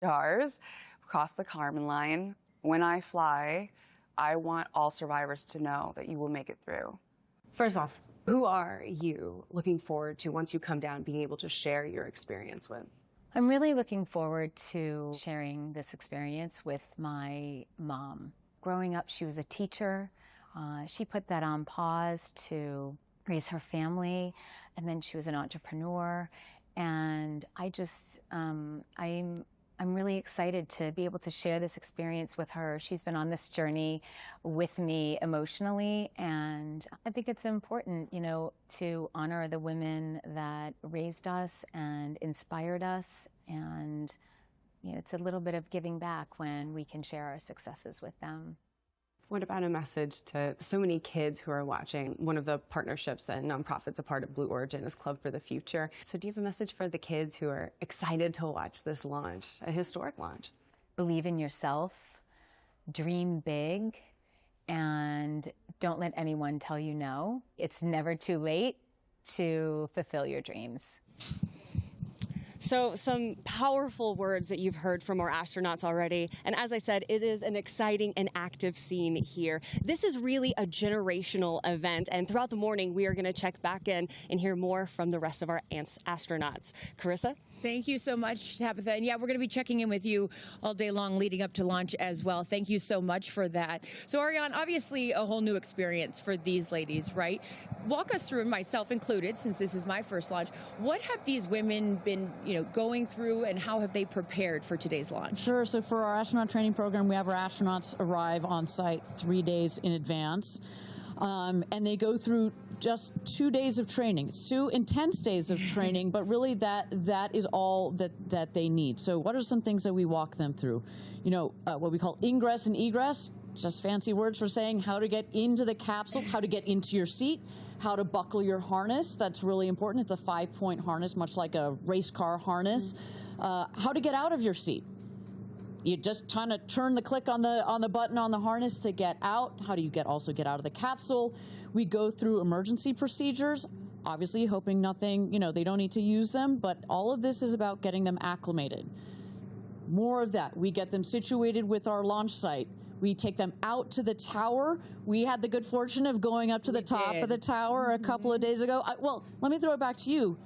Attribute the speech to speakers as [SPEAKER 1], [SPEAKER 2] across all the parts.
[SPEAKER 1] stars, cross the Kármán line. When I fly, I want all survivors to know that you will make it through.
[SPEAKER 2] First off, who are you looking forward to once you come down, being able to share your experience with?
[SPEAKER 3] I'm really looking forward to sharing this experience with my mom. Growing up, she was a teacher. She put that on pause to raise her family, and then she was an entrepreneur. And I'm really excited to be able to share this experience with her. She's been on this journey with me emotionally, and I think it's important, you know, to honor the women that raised us and inspired us, and you know, it's a little bit of giving back when we can share our successes with them.
[SPEAKER 2] What about a message to so many kids who are watching? One of the partnerships and nonprofits a part of Blue Origin is Club for the Future. So do you have a message for the kids who are excited to watch this launch, a historic launch?
[SPEAKER 3] Believe in yourself, dream big, and don't let anyone tell you no. It's never too late to fulfill your dreams.
[SPEAKER 2] So some powerful words that you've heard from our astronauts already. And as I said, it is an exciting and active scene here. This is really a generational event. And throughout the morning, we are going to check back in and hear more from the rest of our astronauts. Carissa?
[SPEAKER 4] Thank you so much, Tabitha. And yeah, we're going to be checking in with you all day long leading up to launch as well. Thank you so much for that. So Ariane, obviously a whole new experience for these ladies, right? Walk us through, myself included, since this is my first launch. What have these women been, you know, going through, and how have they prepared for today's launch?
[SPEAKER 5] Sure. So for our astronaut training program, we have our astronauts arrive on site 3 days in advance. And they go through just 2 days of training. It's 2 intense days of training, but really that is all that they need. So what are some things that we walk them through? You know, what we call ingress and egress, just fancy words for saying how to get into the capsule, how to get into your seat, how to buckle your harness. That's really important. It's a 5-point harness, much like a race car harness. How to get out of your seat. You just kind of turn the click on the button on the harness to get out. How do you also get out of the capsule? We go through emergency procedures, obviously hoping nothing, you know, they don't need to use them, but all of this is about getting them acclimated. More of that. We get them situated with our launch site. We take them out to the tower. We had the good fortune of going up to the top of the tower a couple of days ago. Well, let me throw it back to you.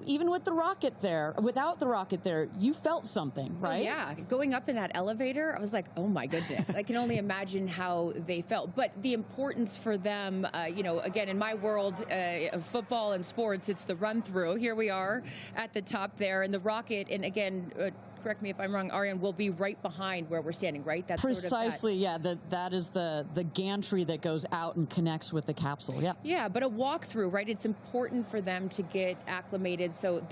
[SPEAKER 5] Even with the rocket there, without the rocket there, you felt something, right?
[SPEAKER 4] Oh, yeah, going up in that elevator, I was like, oh my goodness. I can only imagine how they felt. But the importance for them, you know, again, in my world of football and sports, it's the run through. Here we are at the top there, and the rocket, and again, correct me if I'm wrong, Ariane, will be right behind where we're standing, right? That's
[SPEAKER 5] precisely, sort of that is the gantry that goes out and connects with the capsule, yeah.
[SPEAKER 4] Yeah, but a walkthrough, right? It's important for them to get acclimated so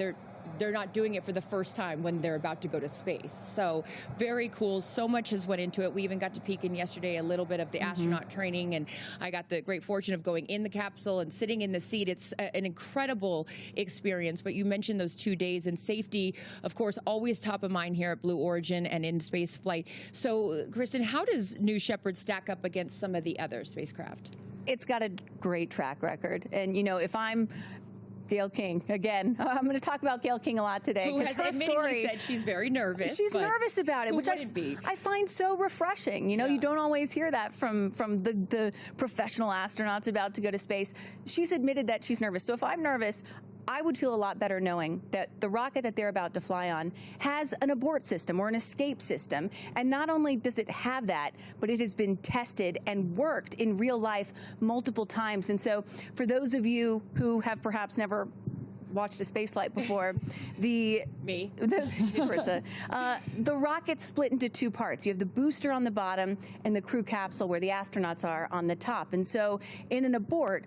[SPEAKER 4] they're not doing it for the first time when they're about to go to space. So very cool. So much has went into it. We even got to peek in yesterday a little bit of the astronaut training, and I got the great fortune of going in the capsule and sitting in the seat. It's an incredible experience. But you mentioned those 2 days, and safety, of course, always top of mind here at Blue Origin and in space flight. So, Kristen, how does New Shepard stack up against some of the other spacecraft?
[SPEAKER 6] It's got a great track record. And, you know, if I'm Gail King, again, I'm going to talk about Gail King a lot today.
[SPEAKER 4] Who has admittedly said she's very nervous.
[SPEAKER 6] She's nervous about it, which I find so refreshing. You know, you don't always hear that from the professional astronauts about to go to space. She's admitted that she's nervous. So if I'm nervous, I would feel a lot better knowing that the rocket that they're about to fly on has an abort system or an escape system. And not only does it have that, but it has been tested and worked in real life multiple times. And so for those of you who have perhaps never watched a space flight before, the rocket's split into 2 parts. You have the booster on the bottom and the crew capsule where the astronauts are on the top. And so in an abort,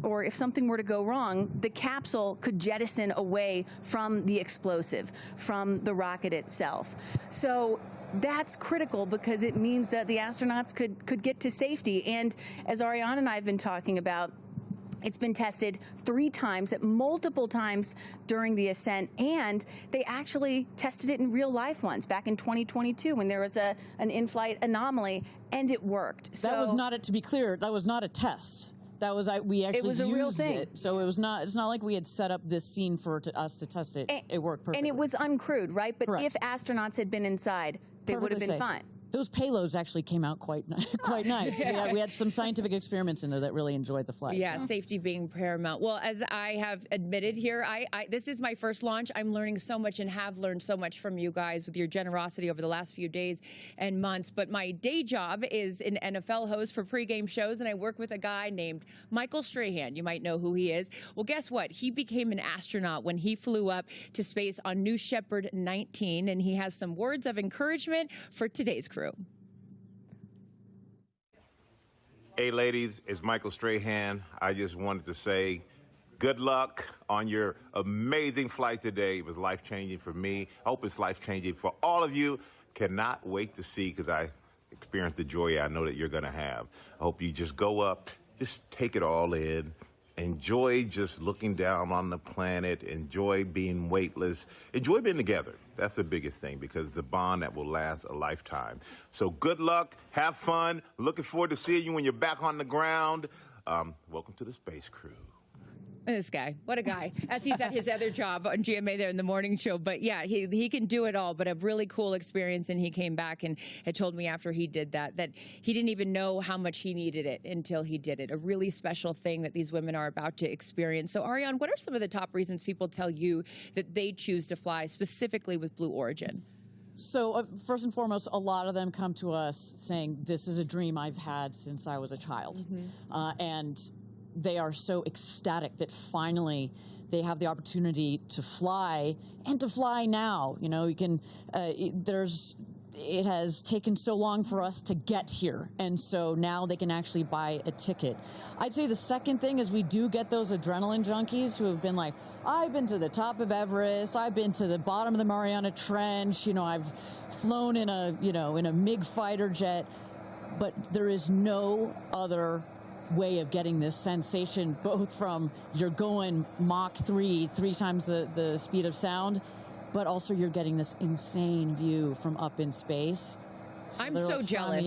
[SPEAKER 6] or if something were to go wrong, the capsule could jettison away from the explosive, from the rocket itself. So that's critical because it means that the astronauts could get to safety. And as Ariane and I have been talking about, it's been tested 3 times, at multiple times during the ascent, and they actually tested it in real life once, back in 2022 when there was an in-flight anomaly, and it worked.
[SPEAKER 5] That was not, to be clear, that was not a test. That was we actually
[SPEAKER 6] was a real
[SPEAKER 5] used
[SPEAKER 6] thing.
[SPEAKER 5] it, so it's not like we had set up this scene for us to test it. It worked perfectly.
[SPEAKER 6] And it was uncrewed, right? But
[SPEAKER 5] Correct.
[SPEAKER 6] if astronauts had been inside, they would have been
[SPEAKER 5] Perfectly safe.
[SPEAKER 6] fine.
[SPEAKER 5] Those payloads actually came out quite nice. We had some scientific experiments in there that really enjoyed the flight.
[SPEAKER 4] Yeah, safety being paramount. Well, as I have admitted here, this is my first launch. I'm learning so much and have learned so much from you guys with your generosity over the last few days and months. But my day job is an NFL host for pregame shows, and I work with a guy named Michael Strahan. You might know who he is. Well, guess what? He became an astronaut when he flew up to space on New Shepard 19, and he has some words of encouragement for today's crew.
[SPEAKER 7] Hey ladies, it's Michael Strahan. I just wanted to say good luck on your amazing flight today. It was life-changing for me. I hope it's life-changing for all of you. Cannot wait to see, because I experienced the joy I know that you're gonna have. I hope you just go up, just take it all in. Enjoy just looking down on the planet. Enjoy being weightless. Enjoy being together. That's the biggest thing, because it's a bond that will last a lifetime. So good luck. Have fun. Looking forward to seeing you when you're back on the ground. Welcome to the Space Crew.
[SPEAKER 4] This guy, what a guy, as he's at his other job on GMA there in the morning show. But yeah, he can do it all, but a really cool experience. And he came back and had told me after he did that he didn't even know how much he needed it until he did it. A really special thing that these women are about to experience. So Ariane, what are some of the top reasons people tell you that they choose to fly specifically with Blue Origin?
[SPEAKER 5] So first and foremost, a lot of them come to us saying, this is a dream I've had since I was a child. And they are so ecstatic that finally they have the opportunity to fly, and to fly now. You know, you can, it has taken so long for us to get here, and so now they can actually buy a ticket. I'd say the second thing is we do get those adrenaline junkies who have been like, I've been to the top of Everest, I've been to the bottom of the Mariana Trench, you know, I've flown in a, in a MiG fighter jet, but there is no other way of getting this sensation, both from you're going Mach 3 times the speed of sound, but also you're getting this insane view from up in space. So
[SPEAKER 4] I'm so jealous.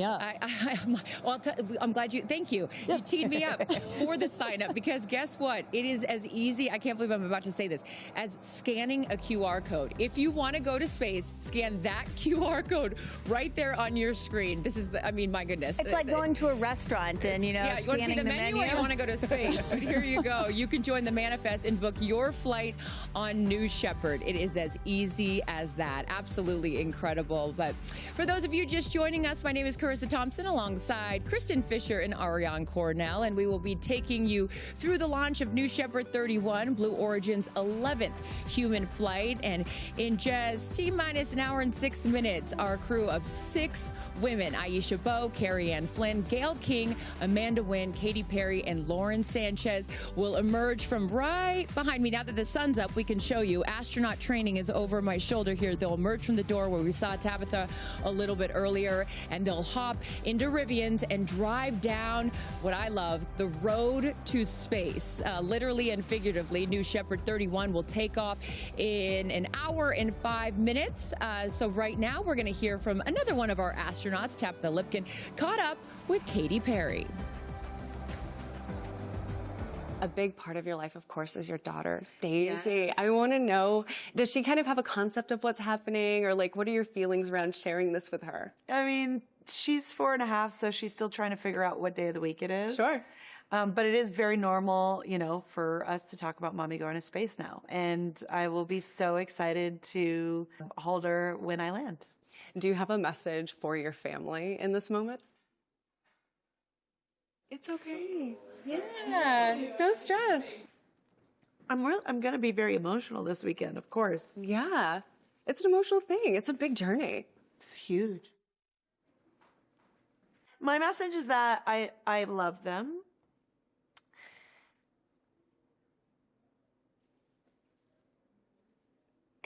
[SPEAKER 4] I'm glad you, thank you. You teed me up for the sign up, because guess what? It is as easy, I can't believe I'm about to say this, as scanning a QR code. If you want to go to space, scan that QR code right there on your screen. This is, my goodness.
[SPEAKER 6] It's like going to a restaurant and,
[SPEAKER 4] yeah, you want to
[SPEAKER 6] scanning
[SPEAKER 4] see the menu, or you want to go to space. But here you go. You can join the manifest and book your flight on New Shepard. It is as easy as that. Absolutely incredible. But for those of you just joining us, my name is Carissa Thompson alongside Kristen Fisher and Ariane Cornell, and we will be taking you through the launch of New Shepard 31, Blue Origin's 11th human flight. And in just T-minus an hour and 6 minutes, our crew of 6 women, Aisha Bowe, Kerianne Flynn, Gail King, Amanda Nguyen, Katy Perry, and Lauren Sánchez will emerge from right behind me. Now that the sun's up, we can show you. Astronaut training is over my shoulder here. They'll emerge from the door where we saw Tabitha a little bit earlier, and they'll hop into Rivians and drive down what I love, the road to space. Literally and figuratively, New Shepard 31 will take off in an hour and 5 minutes. So right now, we're going to hear from another one of our astronauts, Tabitha Lipkin, caught up with Katy Perry.
[SPEAKER 8] A big part of your life, of course, is your daughter, Daisy. Yeah. I want to know, does she kind of have a concept of what's happening, or like, what are your feelings around sharing this with her?
[SPEAKER 9] I mean, she's 4.5, so she's still trying to figure out what day of the week it is.
[SPEAKER 8] Sure.
[SPEAKER 9] But it is very normal, for us to talk about mommy going to space now. And I will be so excited to hold her when I land.
[SPEAKER 8] Do you have a message for your family in this moment? It's okay. Yeah, no stress.
[SPEAKER 9] I'm going to be very emotional this weekend, of course.
[SPEAKER 8] Yeah, it's an emotional thing. It's a big journey.
[SPEAKER 9] It's huge. My message is that I love them.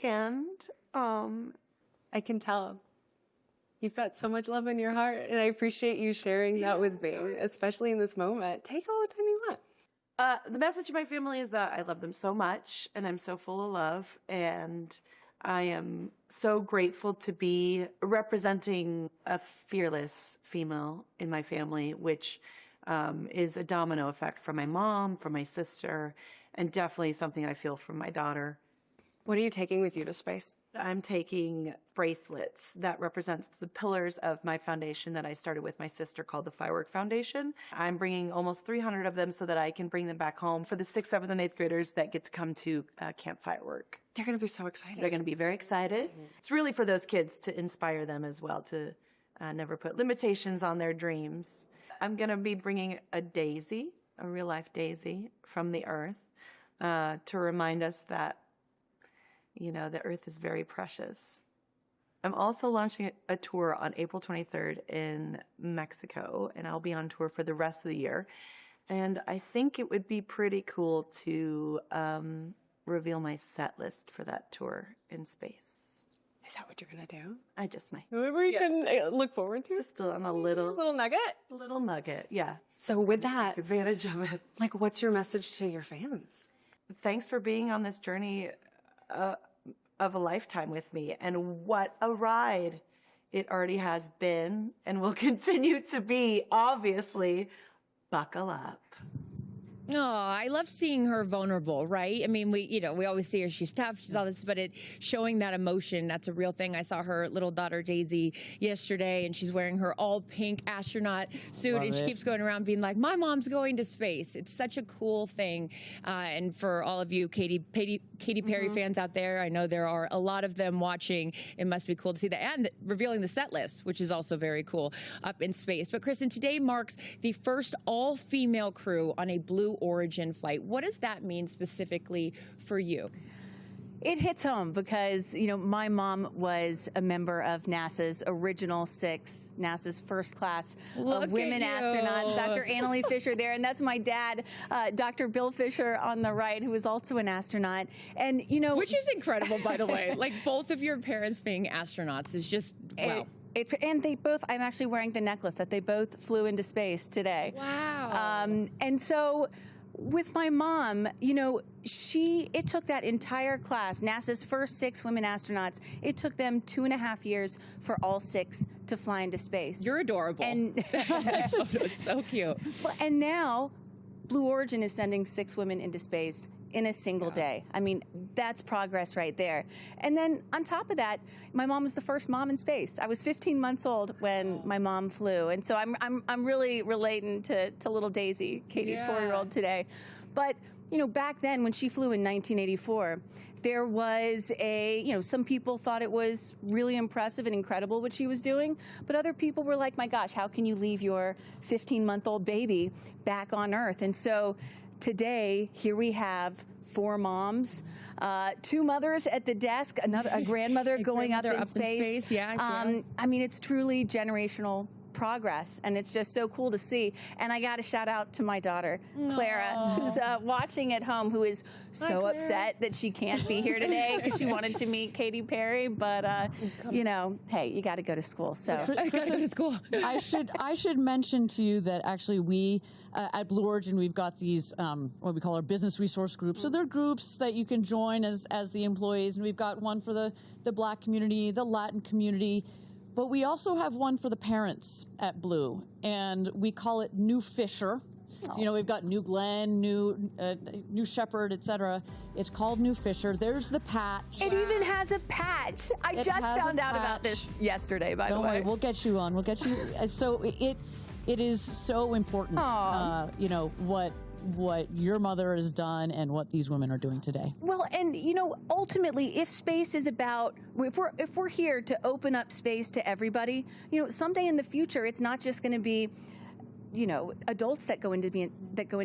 [SPEAKER 9] And
[SPEAKER 8] I can tell. You've got so much love in your heart, and I appreciate you sharing that with me, especially in this moment. Take all the time you want.
[SPEAKER 9] The message to my family is that I love them so much, and I'm so full of love, and I am so grateful to be representing a fearless female in my family, which is a domino effect from my mom, from my sister, and definitely something I feel from my daughter.
[SPEAKER 8] What are you taking with you to space?
[SPEAKER 9] I'm taking bracelets that represents the pillars of my foundation that I started with my sister called the Firework Foundation. I'm bringing almost 300 of them so that I can bring them back home for the 6th, 7th, and 8th graders that get to come to Camp Firework.
[SPEAKER 8] They're going to be so excited.
[SPEAKER 9] They're going to be very excited. It's really for those kids to inspire them as well, to never put limitations on their dreams. I'm going to be bringing a daisy, a real-life daisy from the earth to remind us that, you know, the earth is very precious. I'm also launching a tour on April 23rd in Mexico, and I'll be on tour for the rest of the year. And I think it would be pretty cool to reveal my set list for that tour in space.
[SPEAKER 8] Is that what you're going to do?
[SPEAKER 9] I just might.
[SPEAKER 8] We can look forward to?
[SPEAKER 9] Just on a little
[SPEAKER 8] nugget?
[SPEAKER 9] Little nugget, yeah.
[SPEAKER 8] So with that,
[SPEAKER 9] take advantage of it.
[SPEAKER 8] Like, what's your message to your fans?
[SPEAKER 9] Thanks for being on this journey of a lifetime with me, and what a ride it already has been and will continue to be. Obviously, buckle up.
[SPEAKER 4] Oh, I love seeing her vulnerable, right? I mean, we always see her, she's tough, she's all this, but showing that emotion, that's a real thing. I saw her little daughter, Daisy, yesterday, and she's wearing her all pink astronaut suit, and she keeps going around being like, my mom's going to space. It's such a cool thing. And for all of you Katy Perry fans out there, I know there are a lot of them watching. It must be cool to see that. And revealing the set list, which is also very cool, up in space. But Kristen, today marks the first all-female crew on a Blue Origin flight. What does that mean specifically for you?
[SPEAKER 6] It hits home because, you know, my mom was a member of NASA's original 6, NASA's first class of women astronauts. Dr. Annalee Fisher there, and that's my dad, Dr. Bill Fisher on the right, who was also an astronaut. And, you know...
[SPEAKER 4] Which is incredible, by the way. Like, both of your parents being astronauts is just, wow.
[SPEAKER 6] And they both, I'm actually wearing the necklace that they both flew into space today.
[SPEAKER 4] Wow.
[SPEAKER 6] And so with my mom, you know, it took that entire class, NASA's first 6 women astronauts, it took them 2.5 years for all 6 to fly into space.
[SPEAKER 4] You're adorable.
[SPEAKER 6] And
[SPEAKER 4] it's so cute.
[SPEAKER 6] And now Blue Origin is sending 6 women into space in a single day. I mean, that's progress right there. And then on top of that, my mom was the first mom in space. I was 15 months old when my mom flew, and so I'm really relating to little Daisy, Katie's 4-year-old today. But you know, back then when she flew in 1984, there was some people thought it was really impressive and incredible what she was doing, but other people were like, my gosh, how can you leave your 15-month-old baby back on Earth? And so today, here we have 4 moms, 2 mothers at the desk, a grandmother going up in space. I mean, it's truly generational progress, and it's just so cool to see. And I got to shout out to my daughter, Clara, who's watching at home, who is so upset that she can't be here today because she wanted to meet Katy Perry. But you know, hey, you got to go to school. So
[SPEAKER 4] I got to go to school.
[SPEAKER 5] I should mention to you that actually we at Blue Origin, we've got these what we call our business resource groups. So they're groups that you can join as the employees, and we've got one for the Black community, the Latin community. But we also have one for the parents at Blue, and we call it New Fisher. You know, we've got New Glenn, New Shepherd, etc. It's called New Fisher. There's the patch.
[SPEAKER 6] It even has a patch. I just found out about this yesterday, by the way.
[SPEAKER 5] Don't worry, we'll get you on. We'll get you. So it is so important, you know, what your mother has done and what these women are doing today.
[SPEAKER 6] Well, and you know, ultimately, if space is about, if we're here to open up space to everybody, you know, someday in the future, it's not just going to be, you know, adults that go into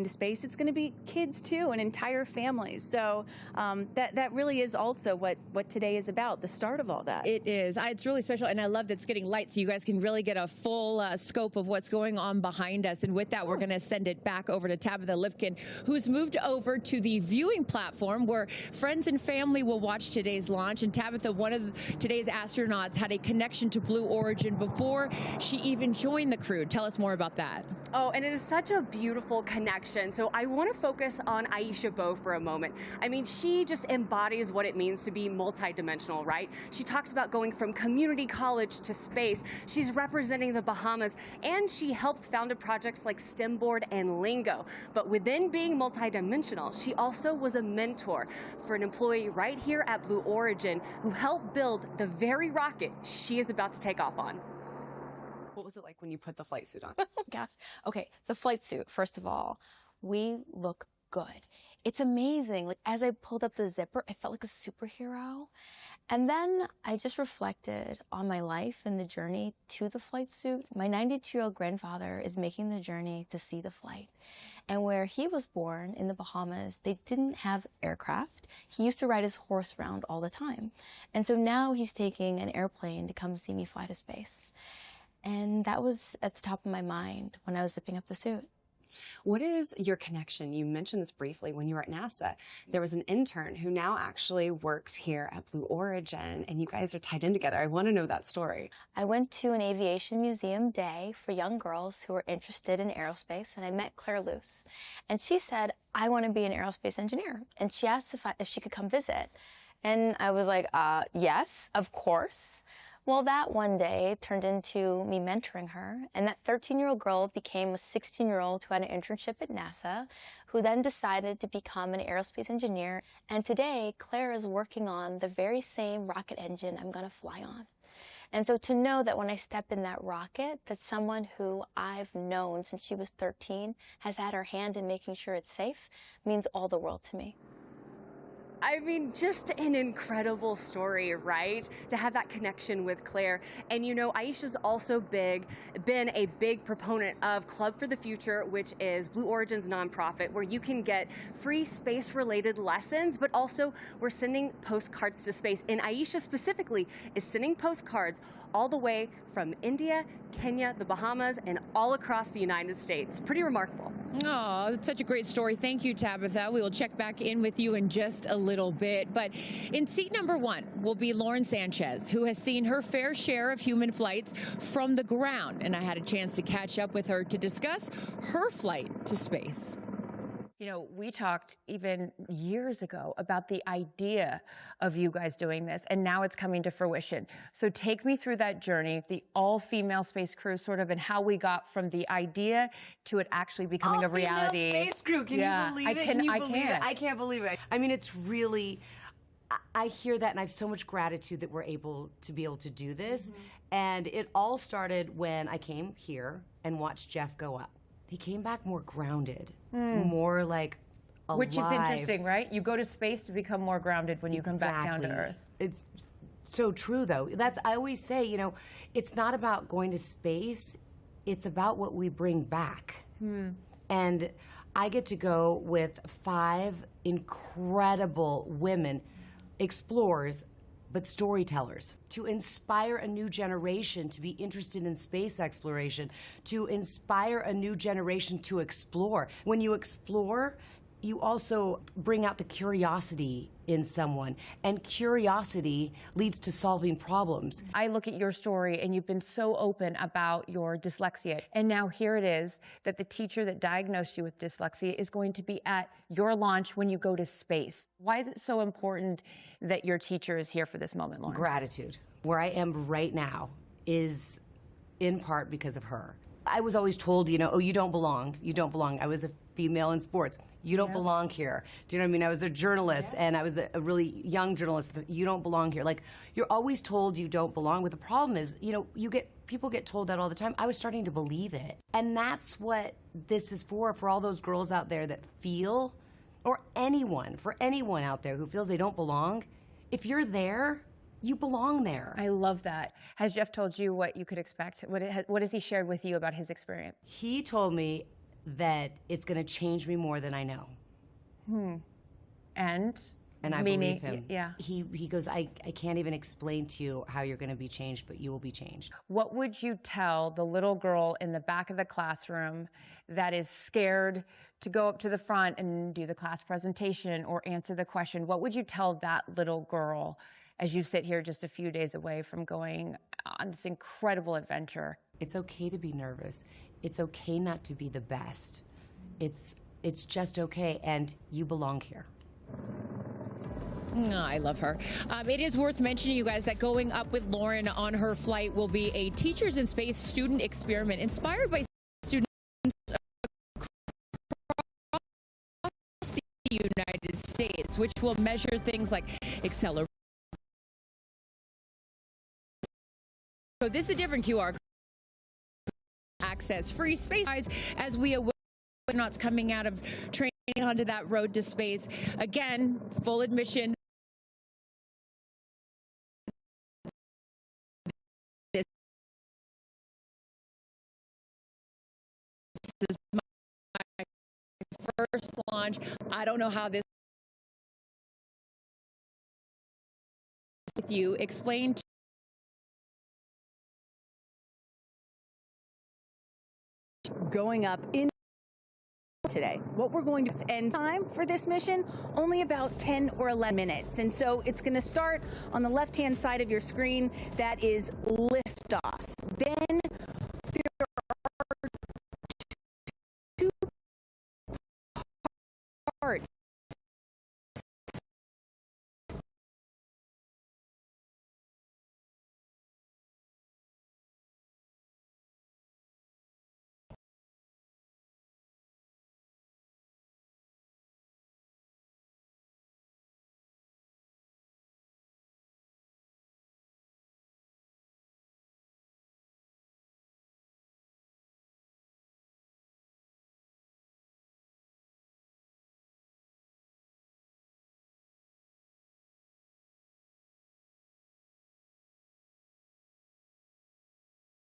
[SPEAKER 6] space. It's going to be kids too, and entire families. So that really is also what today is about, the start of all that.
[SPEAKER 4] It is. It's really special, and I love that it's getting light, so you guys can really get a full scope of what's going on behind us. And with that, we're going to send it back over to Tabitha Lipkin, who's moved over to the viewing platform where friends and family will watch today's launch. And Tabitha, one of today's astronauts, had a connection to Blue Origin before she even joined the crew. Tell us more about that.
[SPEAKER 2] Oh, and it is such a beautiful connection. So I want to focus on Aisha Bowe for a moment. I mean, she just embodies what it means to be multidimensional, right? She talks about going from community college to space. She's representing the Bahamas, and she helped founded projects like STEMboard and Lingo. But within being multidimensional, she also was a mentor for an employee right here at Blue Origin who helped build the very rocket she is about to take off on. What was it like when you put the flight suit on?
[SPEAKER 10] Gosh. Okay, the flight suit, first of all, we look good. It's amazing. Like, as I pulled up the zipper, I felt like a superhero. And then I just reflected on my life and the journey to the flight suit. My 92-year-old grandfather is making the journey to see the flight. And where he was born in the Bahamas, they didn't have aircraft. He used to ride his horse around all the time. And so now he's taking an airplane to come see me fly to space. And that was at the top of my mind when I was zipping up the suit.
[SPEAKER 2] What is your connection? You mentioned this briefly when you were at NASA. There was an intern who now actually works here at Blue Origin, and you guys are tied in together. I want to know that story.
[SPEAKER 10] I went to an aviation museum day for young girls who were interested in aerospace, and I met Claire Luce. And she said, I want to be an aerospace engineer. And she asked if she could come visit. And I was like, yes, of course. Well, that one day turned into me mentoring her, and that 13-year-old girl became a 16-year-old who had an internship at NASA, who then decided to become an aerospace engineer. And today, Claire is working on the very same rocket engine I'm going to fly on. And so to know that when I step in that rocket, that someone who I've known since she was 13 has had her hand in making sure it's safe means all the world to me.
[SPEAKER 2] I mean, just an incredible story, right? To have that connection with Claire. And you know, Aisha's also been a big proponent of Club for the Future, which is Blue Origin's nonprofit, where you can get free space-related lessons, but also we're sending postcards to space. And Aisha specifically is sending postcards all the way from India, Kenya, the Bahamas, and all across the United States. Pretty remarkable.
[SPEAKER 4] Oh, that's such a great story. Thank you, Tabitha. We will check back in with you in just a little bit. But in seat number 1 will be Lauren Sánchez, who has seen her fair share of human flights from the ground. And I had a chance to catch up with her to discuss her flight to space.
[SPEAKER 11] You know, we talked even years ago about the idea of you guys doing this, and now it's coming to fruition. So take me through that journey, the all-female space crew, sort of, and how we got from the idea to it actually becoming a reality.
[SPEAKER 12] All-female space crew, can you believe it? Can you believe it? I can't believe it. I mean, it's really, I hear that, and I have so much gratitude that we're able to do this. And it all started when I came here and watched Jeff go up. He came back more grounded, more like alive.
[SPEAKER 11] Which is interesting, right? You go to space to become more grounded when you come back down to Earth.
[SPEAKER 12] It's so true, though. I always say, you know, it's not about going to space. It's about what we bring back. And I get to go with 5 incredible women, explorers, but storytellers, to inspire a new generation to be interested in space exploration, to inspire a new generation to explore. When you explore, you also bring out the curiosity in someone, and curiosity leads to solving problems.
[SPEAKER 11] I look at your story, and you've been so open about your dyslexia, and now here it is that the teacher that diagnosed you with dyslexia is going to be at your launch when you go to space. Why is it so important that your teacher is here for this moment, Lauren?
[SPEAKER 12] Gratitude. Where I am right now is in part because of her. I was always told, you know, oh, you don't belong. You don't belong. I was a female in sports. You don't belong here. Do you know what I mean? I was a journalist, and I was a really young journalist. You don't belong here. Like, you're always told you don't belong. But the problem is, you know, people get told that all the time. I was starting to believe it. And that's what this is for all those girls out there that feel, or for anyone out there who feels they don't belong. If you're there, you belong there.
[SPEAKER 11] I love that. Has Jeff told you what you could expect? What has he shared with you about his experience?
[SPEAKER 12] He told me that it's going to change me more than I know.
[SPEAKER 11] And
[SPEAKER 12] I believe him.
[SPEAKER 11] Yeah.
[SPEAKER 12] He goes, I can't even explain to you how you're going to be changed, but you will be changed.
[SPEAKER 11] What would you tell the little girl in the back of the classroom that is scared to go up to the front and do the class presentation or answer the question? What would you tell that little girl as you sit here just a few days away from going on this incredible adventure?
[SPEAKER 12] It's okay to be nervous. it's okay not to be the best. It's just okay, and you belong here.
[SPEAKER 4] Oh, I love her. It is worth mentioning, you guys, that going up with Lauren on her flight will be a Teachers in Space student experiment inspired by students across the United States, which will measure things like acceleration. So this is a different QR code. Access free space as we await astronauts coming out of training onto that road to space. Again, full admission. This is my first launch. I don't know how this with you. Explain
[SPEAKER 6] going up in today. What we're going to end time for this mission, only about 10 or 11 minutes. And so it's going to start on the left-hand side of your screen. That is liftoff. Then there are two parts.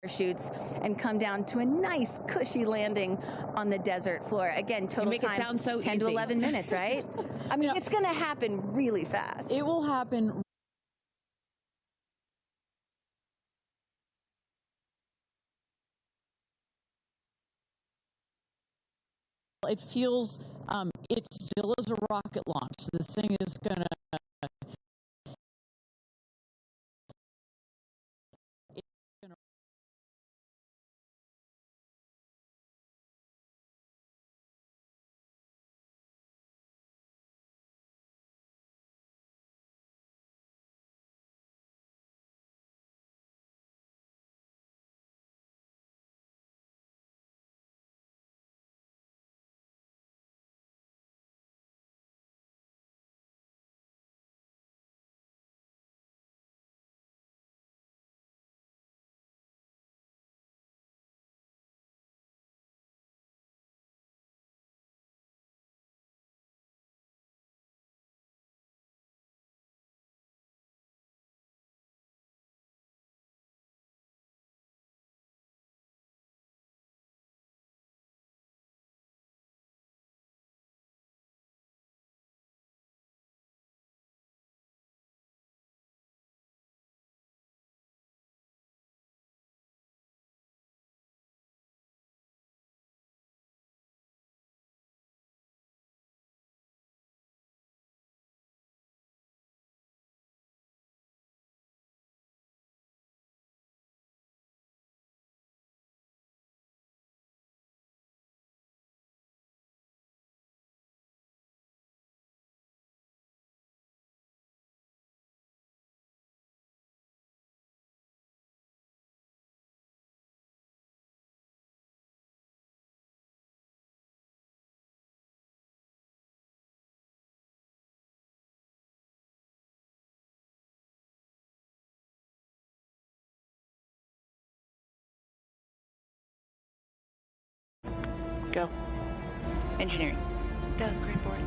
[SPEAKER 6] Parachutes and come down to a nice cushy landing on the desert floor. Again, total
[SPEAKER 4] you make
[SPEAKER 6] time
[SPEAKER 4] it sound so
[SPEAKER 6] 10
[SPEAKER 4] easy.
[SPEAKER 6] to 11 minutes, right? I mean, it's going to happen really fast.
[SPEAKER 5] It will happen. It feels, it still is a rocket launch. This thing is going to
[SPEAKER 13] go. Engineering. Go, green board.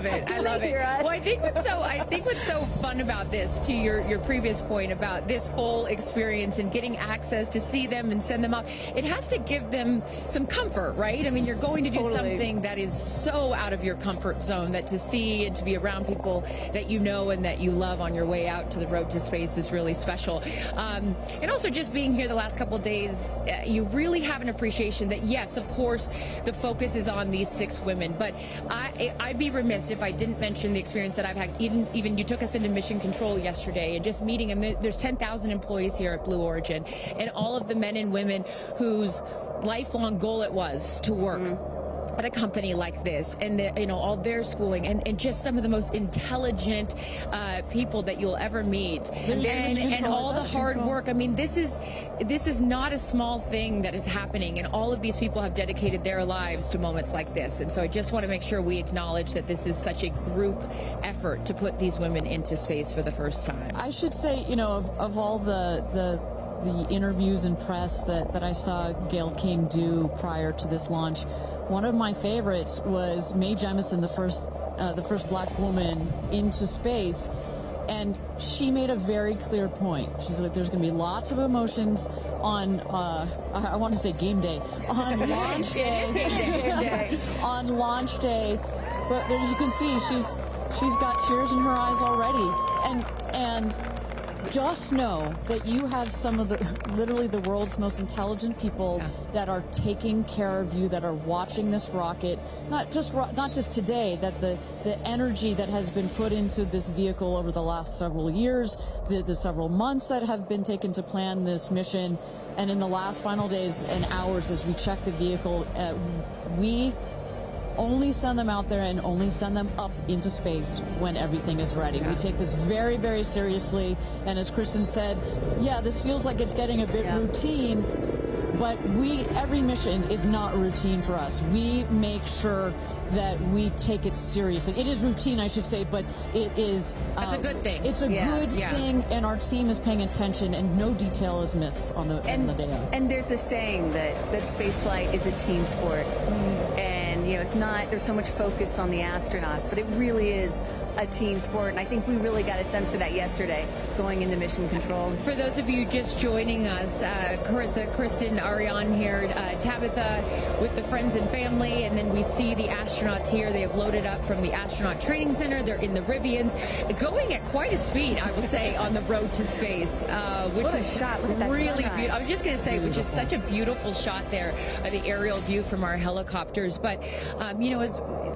[SPEAKER 4] it. I love it. Well, I think what's so fun about this, to your previous point about this full experience and getting access to see them and send them up, it has to give them some comfort, right? I mean, you're going to do something that is so out of your comfort zone, that to see and to be around people that you know and that you love on your way out to the road to space is really special. And also just being here the last couple of days, you really have an appreciation that, yes, of course, the focus is on these 6 women, but I'd be remiss if I didn't mention the experience that I've had. Even you took us into mission control yesterday, and just meeting them. There's 10,000 employees here at Blue Origin, and all of the men and women whose lifelong goal it was to work at a company like this, and all their schooling, and just some of the most intelligent people that you'll ever meet, and all the hard work. I mean, this is not a small thing that is happening, and all of these people have dedicated their lives to moments like this. And so I just want to make sure we acknowledge that this is such a group effort to put these women into space for the first time.
[SPEAKER 5] I should say, of all the interviews and press that I saw Gail King do prior to this launch, one of my favorites was Mae Jemison, the first black woman into space, and she made a very clear point. She's like, there's going to be lots of emotions on, I want to say game day, on launch day, on launch day, but as you can see, she's got tears in her eyes already, and just know that you have some of literally the world's most intelligent people that are taking care of you, that are watching this rocket, not just today, that the energy that has been put into this vehicle over the last several years, the several months that have been taken to plan this mission, and in the last final days and hours as we check the vehicle, we only send them out there and only send them up into space when everything is ready. We take this very, very seriously, and as Kristen said, this feels like it's getting a bit routine, but every mission is not routine for us. We make sure that we take it seriously. It is routine, I should say, but it is...
[SPEAKER 4] That's a good thing.
[SPEAKER 5] It's a good thing, and our team is paying attention, and no detail is missed on the day of.
[SPEAKER 6] And there's a saying that spaceflight is a team sport. It's not, there's so much focus on the astronauts, but it really is a team sport, and I think we really got a sense for that yesterday going into mission control.
[SPEAKER 4] For those of you just joining us, Carissa, Kristen, Ariane here, Tabitha with the friends and family, and then we see the astronauts here. They have loaded up from the astronaut training center. They're in the Rivians, going at quite a speed, I will say, on the road to space, which is really beautiful. I was just going to say, which is such a beautiful shot there, the aerial view from our helicopters. But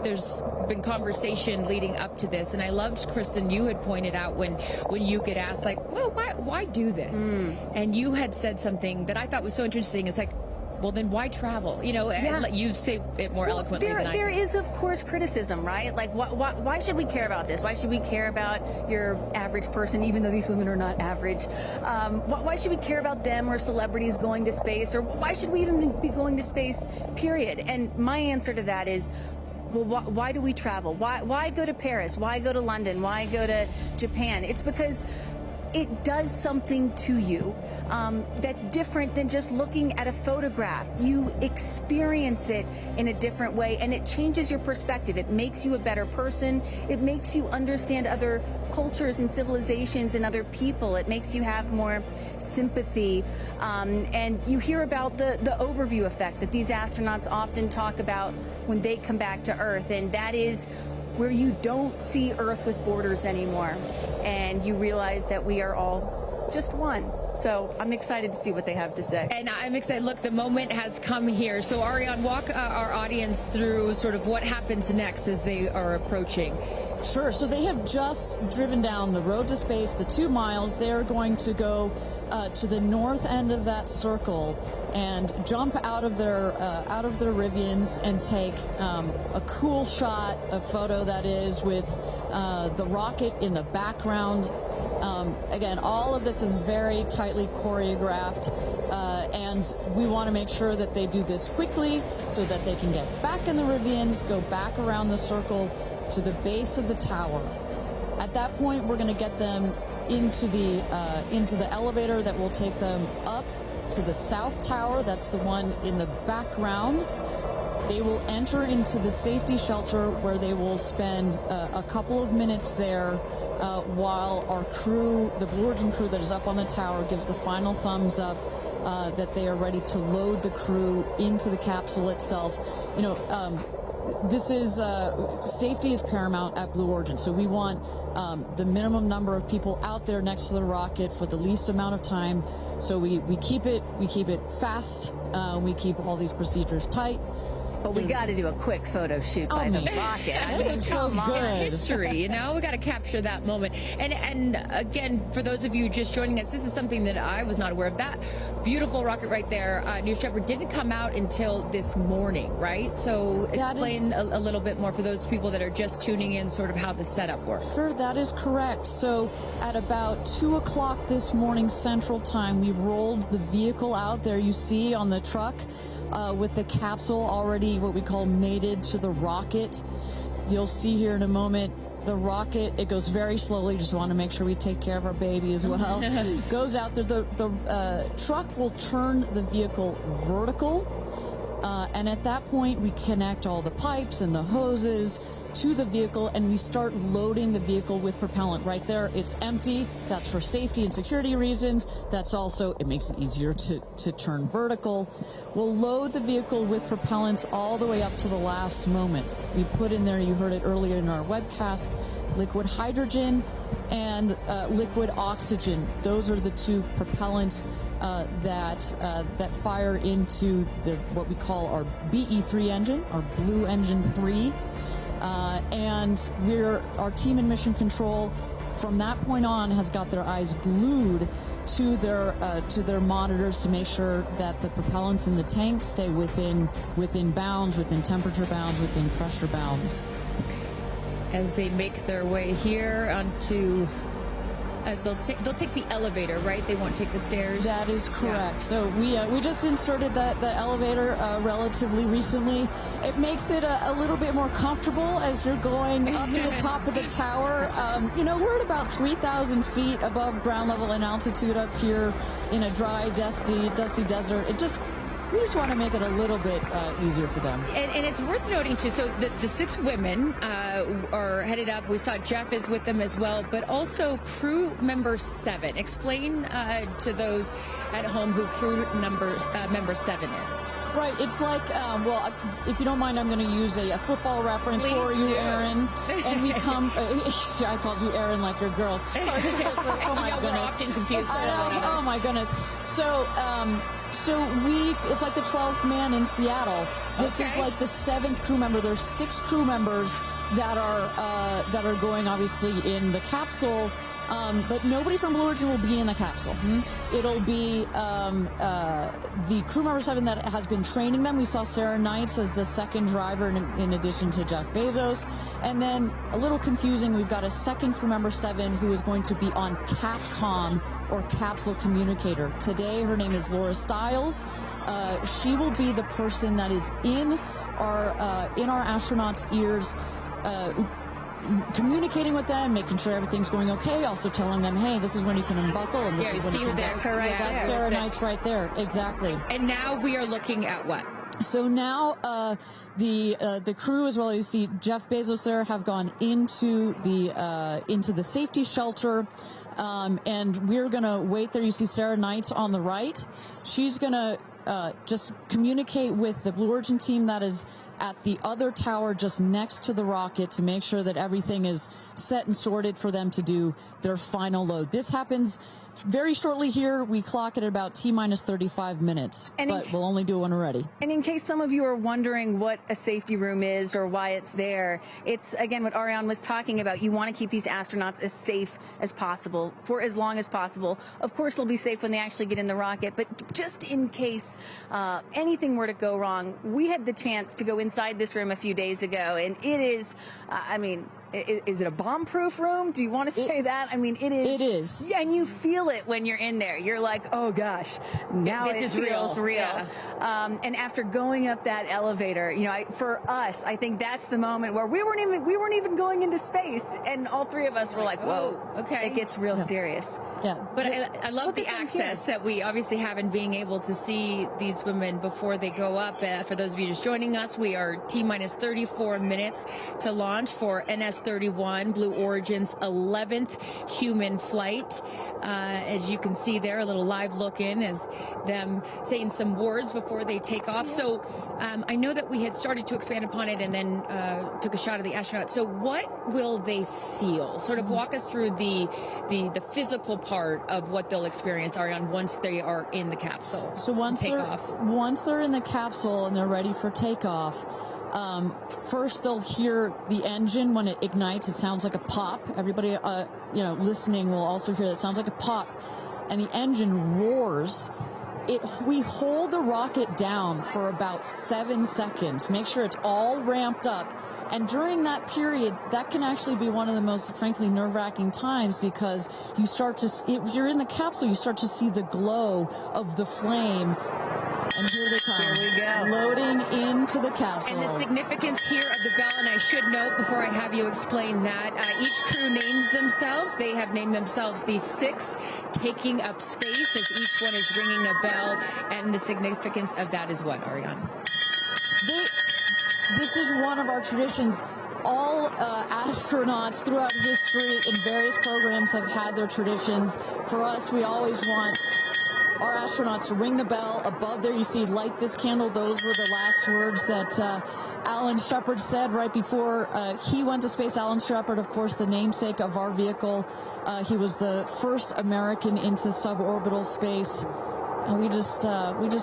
[SPEAKER 4] there's been conversation leading up to this, and I loved, Kristen, you had pointed out when you get asked, like, well, why do this? And you had said something that I thought was so interesting. It's like, well, then why travel? You say it more eloquently than I do.
[SPEAKER 6] There is, of course, criticism, right? Like, why should we care about this? Why should we care about your average person, even though these women are not average? Why should we care about them or celebrities going to space? Or why should we even be going to space, period? And my answer to that is, well, why do we travel? Why go to Paris? Why go to London? Why go to Japan? It's because it does something to you that's different than just looking at a photograph. You experience it in a different way, and it changes your perspective. It makes you a better person. It makes you understand other cultures and civilizations and other people. It makes you have more sympathy. And you hear about the overview effect that these astronauts often talk about when they come back to Earth, and that is where you don't see Earth with borders anymore, and you realize that we are all just one. So I'm excited to see what they have to say.
[SPEAKER 4] And I'm excited. Look, the moment has come here. So Ariane, walk our audience through sort of what happens next as they are approaching.
[SPEAKER 5] Sure. So they have just driven down the road to space, the 2 miles. They're going to go to the north end of that circle and jump out of their Rivians and take a cool shot, a photo that is, with the rocket in the background. Again, all of this is very tightly choreographed, and we want to make sure that they do this quickly so that they can get back in the Rivians, go back around the circle to the base of the tower. At that point, we're going to get them into the elevator that will take them up to the south tower. That's the one in the background. They will enter into the safety shelter where they will spend a couple of minutes there while our crew, the Blue Origin crew that is up on the tower, gives the final thumbs up that they are ready to load the crew into the capsule itself. You know, this is safety is paramount at Blue Origin, so we want the minimum number of people out there next to the rocket for the least amount of time. So we keep it fast. We keep all these procedures tight.
[SPEAKER 6] But we got to do a quick photo shoot by the rocket. I mean,
[SPEAKER 5] so good.
[SPEAKER 4] It's history, you know? We got to capture that moment. And again, for those of you just joining us, this is something that I was not aware of. That beautiful rocket right there, News Trevor, didn't come out until this morning, right? So explain a little bit more for those people that are just tuning in, sort of how the setup works.
[SPEAKER 5] Sure, that is correct. So at about 2 o'clock this morning Central Time, we rolled the vehicle out there you see on the truck. With the capsule already what we call mated to the rocket. You'll see here in a moment the rocket, it goes very slowly, just want to make sure we take care of our baby as well. Goes out there, the truck will turn the vehicle vertical, and at that point we connect all the pipes and the hoses to the vehicle, and we start loading the vehicle with propellant. Right there, it's empty. That's for safety and security reasons. That's also, it makes it easier to turn vertical. We'll load the vehicle with propellants all the way up to the last moment. We put in there, you heard it earlier in our webcast, liquid hydrogen and liquid oxygen. Those are the two propellants that fire into what we call our BE3 engine, our Blue Engine 3. And our team in Mission Control from that point on has got their eyes glued to their monitors to make sure that the propellants in the tank stay within bounds, within temperature bounds, within pressure bounds.
[SPEAKER 4] As they make their way here onto, they'll take the elevator, right? They won't take the stairs.
[SPEAKER 5] That is correct. Yeah. So we just inserted the elevator relatively recently. It makes it a little bit more comfortable as you're going up to the top of the tower. You know, we're at about 3,000 feet above ground level in altitude up here in a dry, dusty desert. We just want to make it a little bit easier for them.
[SPEAKER 4] And it's worth noting, too, so the 6 women are headed up. We saw Jeff is with them as well, but also crew member 7. Explain to those at home who crew member 7 is.
[SPEAKER 5] Right, it's like, well, if you don't mind, I'm going to use a football reference for you, Aaron. And we come, I called you Aaron like your girl. Sorry. Oh my goodness.
[SPEAKER 4] We're often confused.
[SPEAKER 5] Oh my goodness. So it's like the 12th man in Seattle. This is like the 7th crew member. There's 6 crew members that are going obviously in the capsule. But nobody from Blue Origin will be in the capsule. It'll be the crew member 7 that has been training them. We saw Sarah Knights as the second driver in addition to Jeff Bezos. And then, a little confusing, we've got a second crew member 7 who is going to be on Capcom, or capsule communicator. Today, her name is Laura Stiles. She will be the person that is in our astronauts' ears, communicating with them, making sure everything's going okay, also telling them, hey, this is when you can unbuckle, and this is when you can... That's Sarah Knights right there, exactly.
[SPEAKER 4] And now we are looking at what?
[SPEAKER 5] So now the crew, as well as you see Jeff Bezos there, have gone into the safety shelter, and we're going to wait there. You see Sarah Knights on the right. She's going to just communicate with the Blue Origin team that is at the other tower just next to the rocket to make sure that everything is set and sorted for them to do their final load. This happens very shortly here. We clock it at about T-minus 35 minutes, but we'll only do it when we're ready.
[SPEAKER 6] And in case some of you are wondering what a safety room is or why it's there, it's, again, what Ariane was talking about. You want to keep these astronauts as safe as possible for as long as possible. Of course, they'll be safe when they actually get in the rocket, but just in case anything were to go wrong, we had the chance to go inside this room a few days ago, and it is, I mean, is it a bomb-proof room? Do you want to say that? I mean, it is.
[SPEAKER 5] It is.
[SPEAKER 6] Yeah, and you feel it when you're in there. You're like, oh gosh, now
[SPEAKER 4] This
[SPEAKER 6] it
[SPEAKER 4] is
[SPEAKER 6] feels real.
[SPEAKER 4] Yeah.
[SPEAKER 6] And after going up that elevator, you know, for us, I think that's the moment where we weren't even going into space, and all three of us were like, whoa,
[SPEAKER 4] okay,
[SPEAKER 6] it gets real serious.
[SPEAKER 5] Yeah.
[SPEAKER 4] But I love the access that we obviously have in being able to see these women before they go up. For those of you just joining us, we are T-minus 34 minutes to launch for NS-31, Blue Origin's 11th human flight. As you can see there, a little live look in as them saying some words before they take off. So I know that we had started to expand upon it and then took a shot of the astronauts. So what will they feel? Sort of walk us through the physical part of what they'll experience, Ariane, once they are in the capsule.
[SPEAKER 5] So once they're in the capsule and they're ready for takeoff, first they'll hear the engine when it ignites. It sounds like a pop. Everybody, listening will also hear that. It sounds like a pop, and the engine roars. We hold the rocket down for about 7 seconds. Make sure it's all ramped up. And during that period, that can actually be one of the most, frankly, nerve-wracking times, because you start to, if you're in the capsule, you start to see the glow of the flame. And here they come.
[SPEAKER 6] Here we go.
[SPEAKER 5] Loading into the capsule.
[SPEAKER 4] And the significance here of the bell, and I should note before I have you explain that, each crew names themselves. They have named themselves the 6 taking up space, as each one is ringing a bell. And the significance of that is what, Ariane?
[SPEAKER 5] This is one of our traditions. All astronauts throughout history in various programs have had their traditions. For us, we always want our astronauts to ring the bell. Above there, you see, light this candle. Those were the last words that Alan Shepard said right before he went to space. Alan Shepard, of course, the namesake of our vehicle. He was the first American into suborbital space. And we just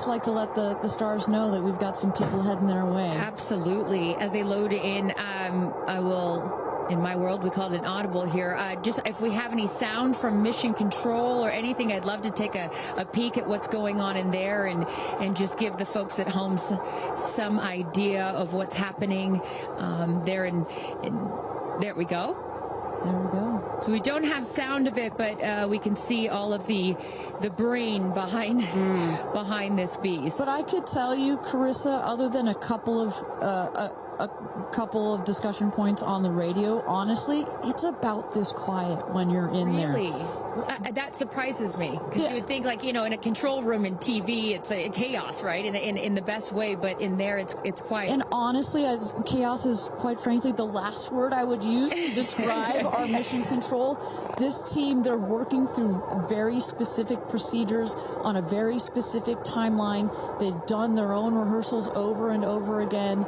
[SPEAKER 5] like to let the stars know that we've got some people heading their way.
[SPEAKER 4] Absolutely. As they load in, I will... In my world, we call it an audible here. Just if we have any sound from mission control or anything, I'd love to take a peek at what's going on in there and just give the folks at home some idea of what's happening there. There we go.
[SPEAKER 5] There we go.
[SPEAKER 4] So we don't have sound of it, but we can see all of the brain behind this beast.
[SPEAKER 5] But I could tell you, Carissa, other than a couple of discussion points on the radio, honestly, it's about this quiet when you're in there.
[SPEAKER 4] Really? That surprises me, because you would think, like, in a control room in TV, it's a chaos, right? In the best way, but in there, it's quiet.
[SPEAKER 5] And honestly, chaos is, quite frankly, the last word I would use to describe our mission control. This team, they're working through very specific procedures on a very specific timeline. They've done their own rehearsals over and over again.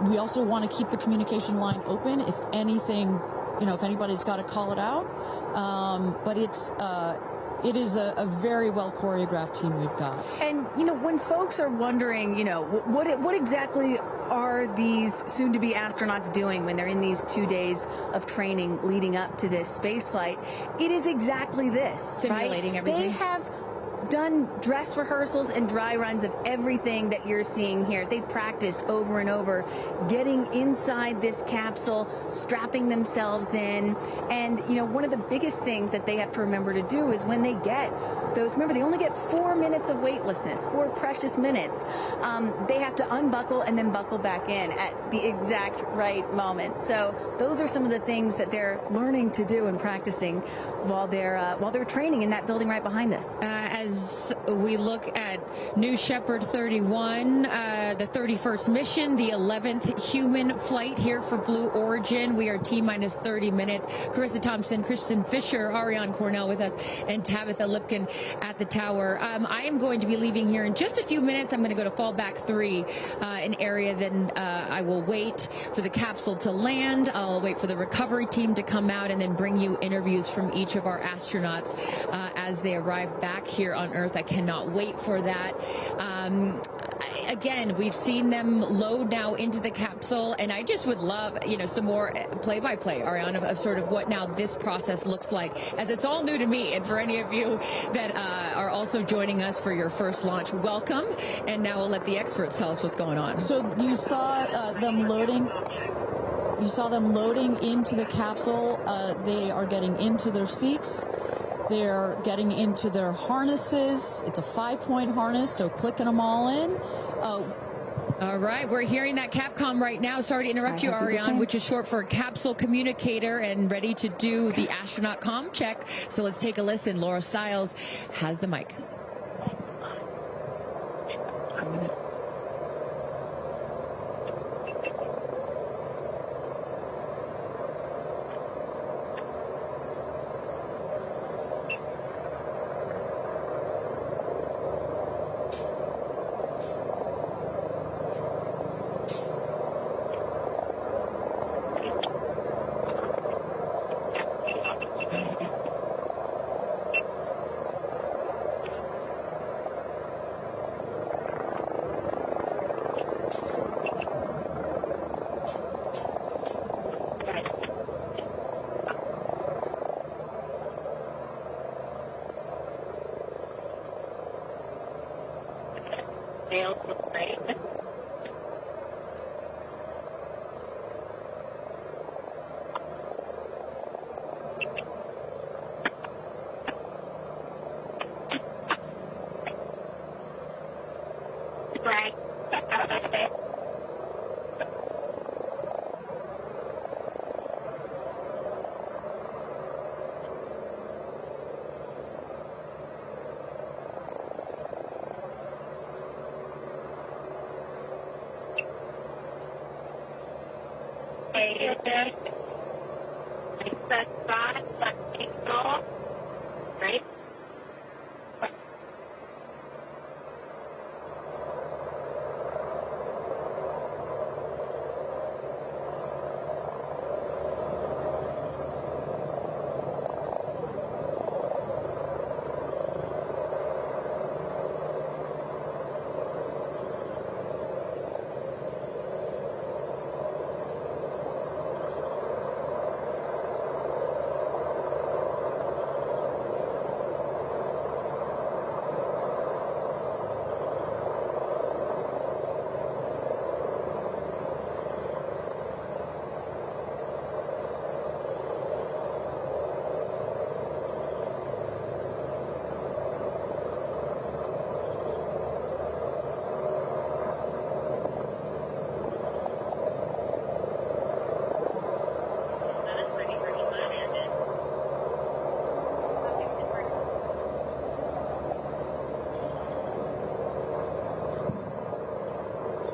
[SPEAKER 5] We also want to keep the communication line open if anything, if anybody's got to call it out. But it is a very well choreographed team we've got.
[SPEAKER 6] And when folks are wondering, what exactly are these soon-to-be astronauts doing when they're in these 2 days of training leading up to this space flight? It is exactly this.
[SPEAKER 4] Simulating everything.
[SPEAKER 6] They have done dress rehearsals and dry runs of everything that you're seeing here. They practice over and over, getting inside this capsule, strapping themselves in. And, one of the biggest things that they have to remember to do is when they get those, remember, they only get 4 minutes of weightlessness, 4 precious minutes. They have to unbuckle and then buckle back in at the exact right moment. So those are some of the things that they're learning to do and practicing while they're training in that building right behind us.
[SPEAKER 4] As we look at New Shepard 31, the 31st mission, the 11th human flight here for Blue Origin. We are T-minus 30 minutes. Carissa Thompson, Kristen Fisher, Ariane Cornell with us, and Tabitha Lipkin at the tower. I am going to be leaving here in just a few minutes. I'm going to go to fallback 3, an area. Then I will wait for the capsule to land. I'll wait for the recovery team to come out and then bring you interviews from each of our astronauts as they arrive back here on Earth. I cannot wait for that. Again, we've seen them load now into the capsule, and I just would love, some more play-by-play, Ariane, of sort of what now this process looks like, as it's all new to me. And for any of you that are also joining us for your first launch, welcome. And now we'll let the experts tell us what's going on.
[SPEAKER 5] So you saw them loading. you saw them loading into the capsule. They are getting into their seats. They're getting into their harnesses. It's a 5-point harness, so clicking them all in.
[SPEAKER 4] All right, we're hearing that Capcom right now. Sorry to interrupt you, Ariane, which is short for capsule communicator, and ready to do the astronaut comm check. So let's take a listen. Laura Stiles has the mic.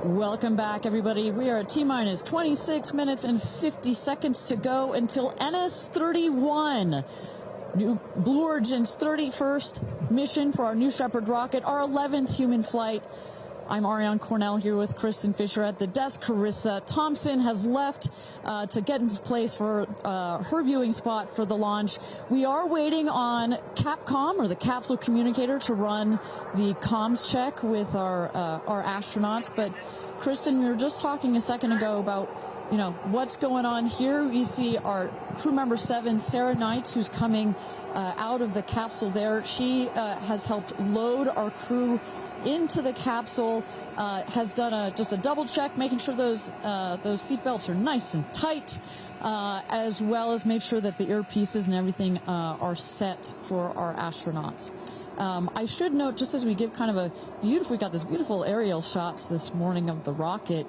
[SPEAKER 5] Welcome back, everybody. We are at T-minus 26 minutes and 50 seconds to go until NS-31. New Blue Origin's 31st mission for our New Shepard rocket, our 11th human flight. I'm Ariane Cornell here with Kristen Fisher at the desk. Carissa Thompson has left to get into place for her viewing spot for the launch. We are waiting on Capcom, or the capsule communicator, to run the comms check with our astronauts. But Kristen, we were just talking a second ago about, you know, what's going on here. You see our crew member 7, Sarah Knights, who's coming out of the capsule there. She has helped load our crew into the capsule, has done just a double check, making sure those seatbelts are nice and tight, as well as make sure that the earpieces and everything are set for our astronauts. I should note, just as we give kind of we got this beautiful aerial shots this morning of the rocket.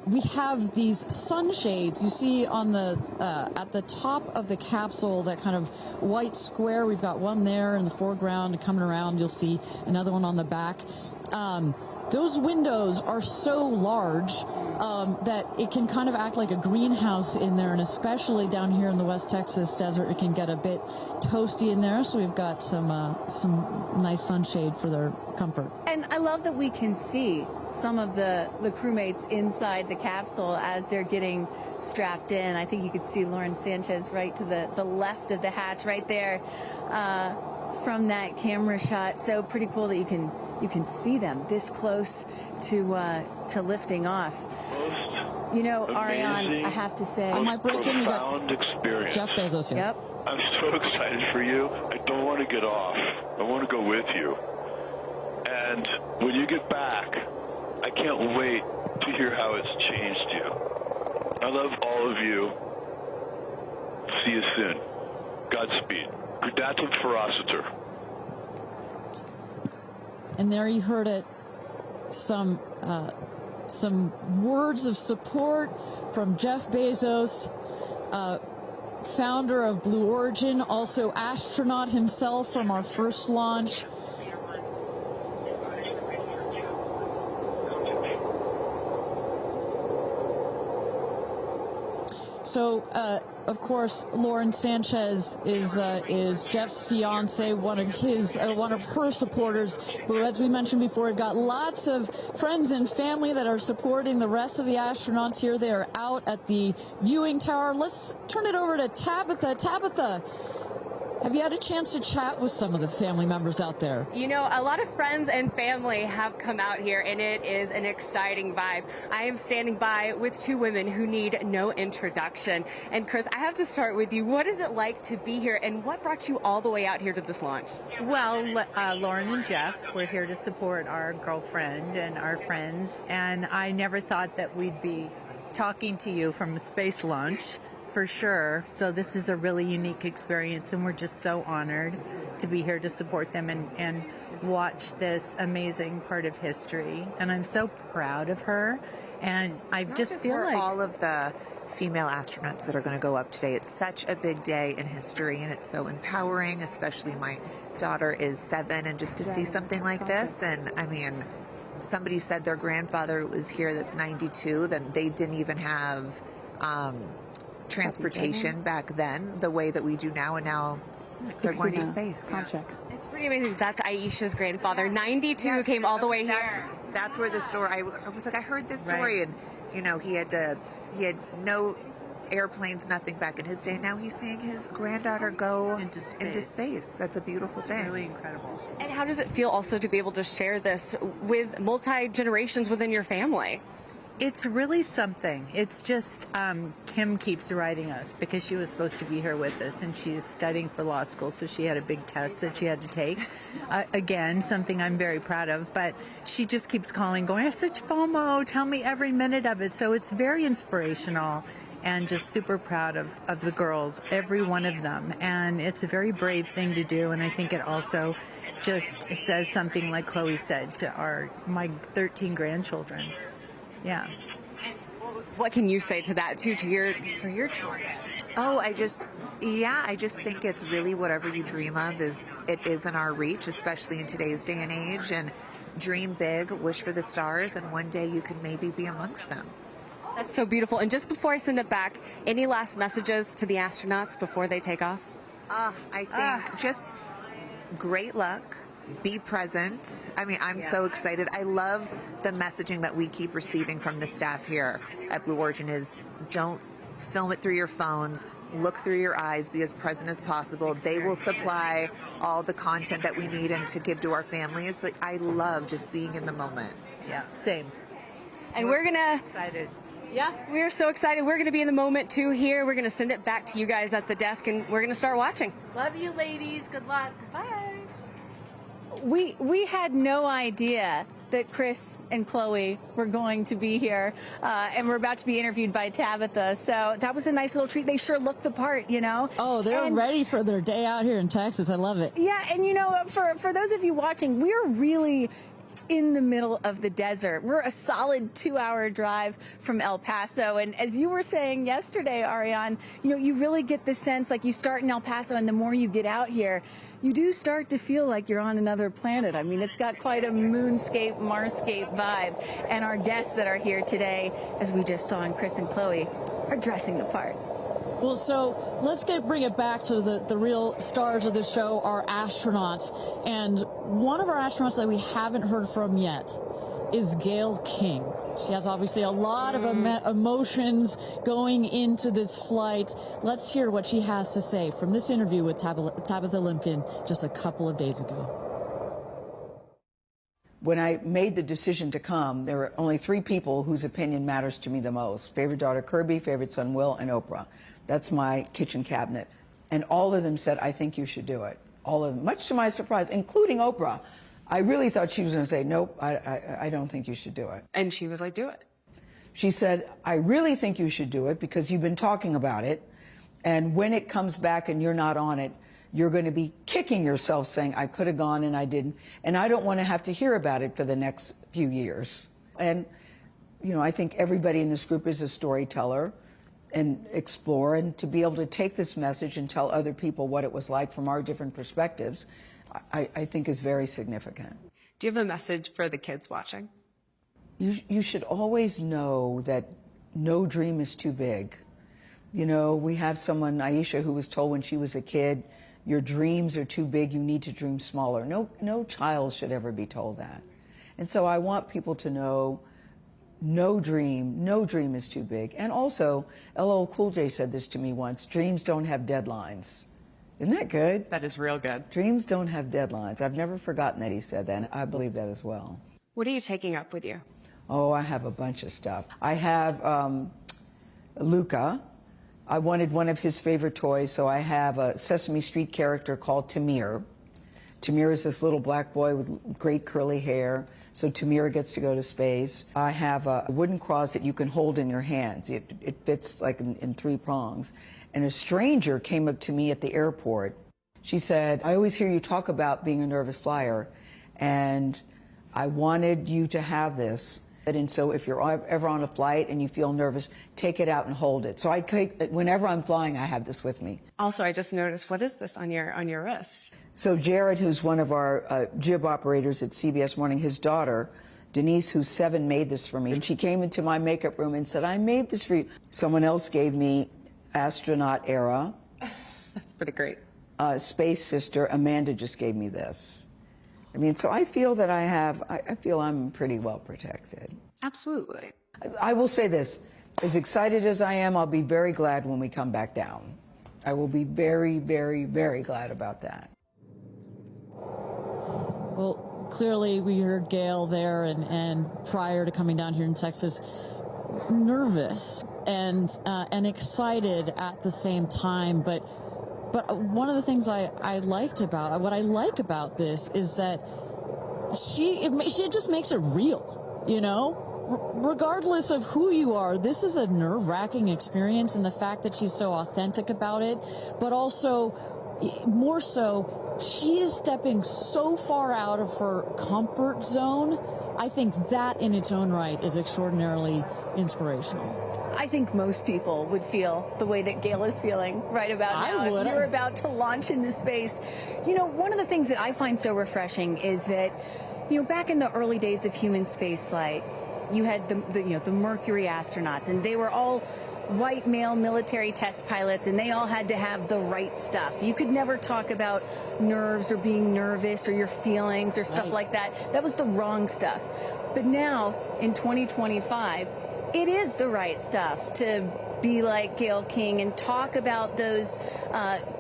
[SPEAKER 5] We have these sunshades you see on the at the top of the capsule, that kind of white square. We've got one there in the foreground, and coming around you'll see another one on the back. Those windows are so large that it can kind of act like a greenhouse in there, and especially down here in the West Texas desert, it can get a bit toasty in there. So we've got some nice sunshade for their comfort.
[SPEAKER 6] And I love that we can see some of the crewmates inside the capsule as they're getting strapped in. I think you could see Lauren Sánchez right to the left of the hatch right there from that camera shot. So pretty cool that you can see them this close to lifting off.
[SPEAKER 14] You know,
[SPEAKER 6] Ariane, I have to say,
[SPEAKER 5] I might break in. We got
[SPEAKER 14] experience.
[SPEAKER 5] Jeff Bezos here.
[SPEAKER 6] Yep.
[SPEAKER 14] I'm so excited for you. I don't want to get off. I want to go with you. And when you get back, I can't wait to hear how it's changed you. I love all of you. See you soon. Godspeed. Kudatum ferociter.
[SPEAKER 5] And there you heard it. Some words of support from Jeff Bezos, founder of Blue Origin, also astronaut himself from our first launch. So, of course, Lauren Sánchez is Jeff's fiance, one of her supporters, who, as we mentioned before, got lots of friends and family that are supporting the rest of the astronauts here. They are out at the viewing tower. Let's turn it over to Tabitha. Tabitha, have you had a chance to chat with some of the family members out there?
[SPEAKER 2] You know, a lot of friends and family have come out here, and it is an exciting vibe. I am standing by with two women who need no introduction. And Chris, I have to start with you. What is it like to be here, and what brought you all the way out here to this launch?
[SPEAKER 15] Well, Lauren and Jeff, we're here to support our girlfriend and our friends, and I never thought that we'd be talking to you from a space launch. For sure. So this is a really unique experience, and we're just so honored to be here to support them and watch this amazing part of history. And I'm so proud of her. And I just feel like
[SPEAKER 16] all of the female astronauts that are going to go up today. It's such a big day in history, and it's so empowering, especially my daughter is 7, and just to see something like this. And I mean, somebody said their grandfather was here that's 92, then they didn't even have transportation back then the way that we do now, and now they're going to space.
[SPEAKER 2] It's pretty amazing. That's Aisha's grandfather, 92, came all the way here.
[SPEAKER 16] That's where the story, I was like, I heard this story, and you know, he had no airplanes, nothing back in his day. Now he's seeing his granddaughter go into space. That's a beautiful thing.
[SPEAKER 15] Really incredible.
[SPEAKER 2] And how does it feel also to be able to share this with multi-generations within your family?
[SPEAKER 15] It's really something. It's just Kim keeps writing us because she was supposed to be here with us, and she is studying for law school, so she had a big test that she had to take. Again, something I'm very proud of, but she just keeps calling, going, I have such FOMO, tell me every minute of it. So it's very inspirational, and just super proud of the girls, every one of them. And it's a very brave thing to do, and I think it also just says something, like Chloe said, to my 13 grandchildren. Yeah.
[SPEAKER 2] What can you say to that too, for your children?
[SPEAKER 16] Oh, I just think it's really whatever you dream of is in our reach, especially in today's day and age. And dream big, wish for the stars, and one day you can maybe be amongst them.
[SPEAKER 2] That's so beautiful. And just before I send it back, any last messages to the astronauts before they take off?
[SPEAKER 16] I think just great luck. Be present. I mean, I'm so excited. I love the messaging that we keep receiving from the staff here at Blue Origin is don't film it through your phones, look through your eyes, be as present as possible. They will supply all the content that we need and to give to our families, but I love just being in the moment.
[SPEAKER 15] Yeah, same.
[SPEAKER 2] And we're gonna
[SPEAKER 15] excited.
[SPEAKER 2] Yeah, we're so excited. We're gonna be in the moment too here. We're gonna send it back to you guys at the desk, and we're gonna start watching.
[SPEAKER 15] Love you, ladies. Good luck.
[SPEAKER 2] Bye.
[SPEAKER 6] We had no idea that Chris and Chloe were going to be here, and we're about to be interviewed by Tabitha. So that was a nice little treat. They sure looked the part, you know.
[SPEAKER 5] Oh, they're ready for their day out here in Texas. I love it.
[SPEAKER 6] Yeah, and you know, for those of you watching, we're really in the middle of the desert. We're a solid 2-hour drive from El Paso. And as you were saying yesterday, Ariane, you know, you really get the sense like you start in El Paso, and the more you get out here, you do start to feel like you're on another planet. I mean, it's got quite a moonscape, Marscape vibe. And our guests that are here today, as we just saw in Chris and Chloe, are dressing the part.
[SPEAKER 5] Well, so let's bring it back to the real stars of the show, our astronauts. And one of our astronauts that we haven't heard from yet is Gail King. She has obviously a lot of emotions going into this flight. Let's hear what she has to say from this interview with Tabitha Limpkin just a couple of days ago.
[SPEAKER 17] When I made the decision to come, there were only 3 people whose opinion matters to me the most. Favorite daughter Kirby, favorite son Will, and Oprah. That's my kitchen cabinet. And all of them said, I think you should do it. All of them, much to my surprise, including Oprah. I really thought she was going to say, nope, I don't think you should do it.
[SPEAKER 1] And she was like, do it.
[SPEAKER 17] She said, I really think you should do it because you've been talking about it. And when it comes back and you're not on it, you're going to be kicking yourself saying, I could have gone and I didn't. And I don't want to have to hear about it for the next few years. And, you know, I think everybody in this group is a storyteller and explore, and to be able to take this message and tell other people what it was like from our different perspectives, I think is very significant.
[SPEAKER 8] Do you have a message for the kids watching?
[SPEAKER 17] You should always know that no dream is too big. You know, we have someone, Aisha, who was told when she was a kid, your dreams are too big, you need to dream smaller. No child should ever be told that. And so I want people to know no dream is too big. And also, LL Cool J said this to me once, dreams don't have deadlines. Isn't that good?
[SPEAKER 8] That is real good.
[SPEAKER 17] Dreams don't have deadlines. I've never forgotten that he said that, and I believe that as well.
[SPEAKER 8] What are you taking up with you?
[SPEAKER 17] Oh, I have a bunch of stuff. I have Luca. I wanted one of his favorite toys, so I have a Sesame Street character called Tamir. Tamir is this little black boy with great curly hair, so Tamir gets to go to space. I have a wooden cross that you can hold in your hands. It fits like in 3 prongs. And a stranger came up to me at the airport. She said, I always hear you talk about being a nervous flyer, and I wanted you to have this. And so if you're ever on a flight and you feel nervous, take it out and hold it. So whenever I'm flying, I have this with me.
[SPEAKER 8] Also, I just noticed, what is this on your wrist?
[SPEAKER 17] So Jared, who's one of our jib operators at CBS Morning, his daughter, Denise, who's 7, made this for me. And she came into my makeup room and said, I made this for you. Someone else gave me astronaut era.
[SPEAKER 8] That's pretty great.
[SPEAKER 17] Space sister, Amanda just gave me this. I mean, so I feel that I feel I'm pretty well protected.
[SPEAKER 8] Absolutely.
[SPEAKER 17] I will say this, as excited as I am, I'll be very glad when we come back down. I will be very, very, very glad about that.
[SPEAKER 5] Well, clearly we heard Gail there and prior to coming down here in Texas, nervous and excited at the same time, but one of the things I like about this is that she just makes it real, you know? Regardless of who you are, this is a nerve-wracking experience, and the fact that she's so authentic about it, but also, more so, she is stepping so far out of her comfort zone. I think that in its own right is extraordinarily inspirational.
[SPEAKER 6] I think most people would feel the way that Gail is feeling right about now.
[SPEAKER 5] I would.
[SPEAKER 6] You're about to launch into space. You know, one of the things that I find so refreshing is that, you know, back in the early days of human spaceflight, you had the Mercury astronauts, and they were all white male military test pilots, and they all had to have the right stuff. You could never talk about nerves or being nervous or your feelings or stuff like that. That was the wrong stuff. But now, in 2025, it is the right stuff to be like Gail King and talk about those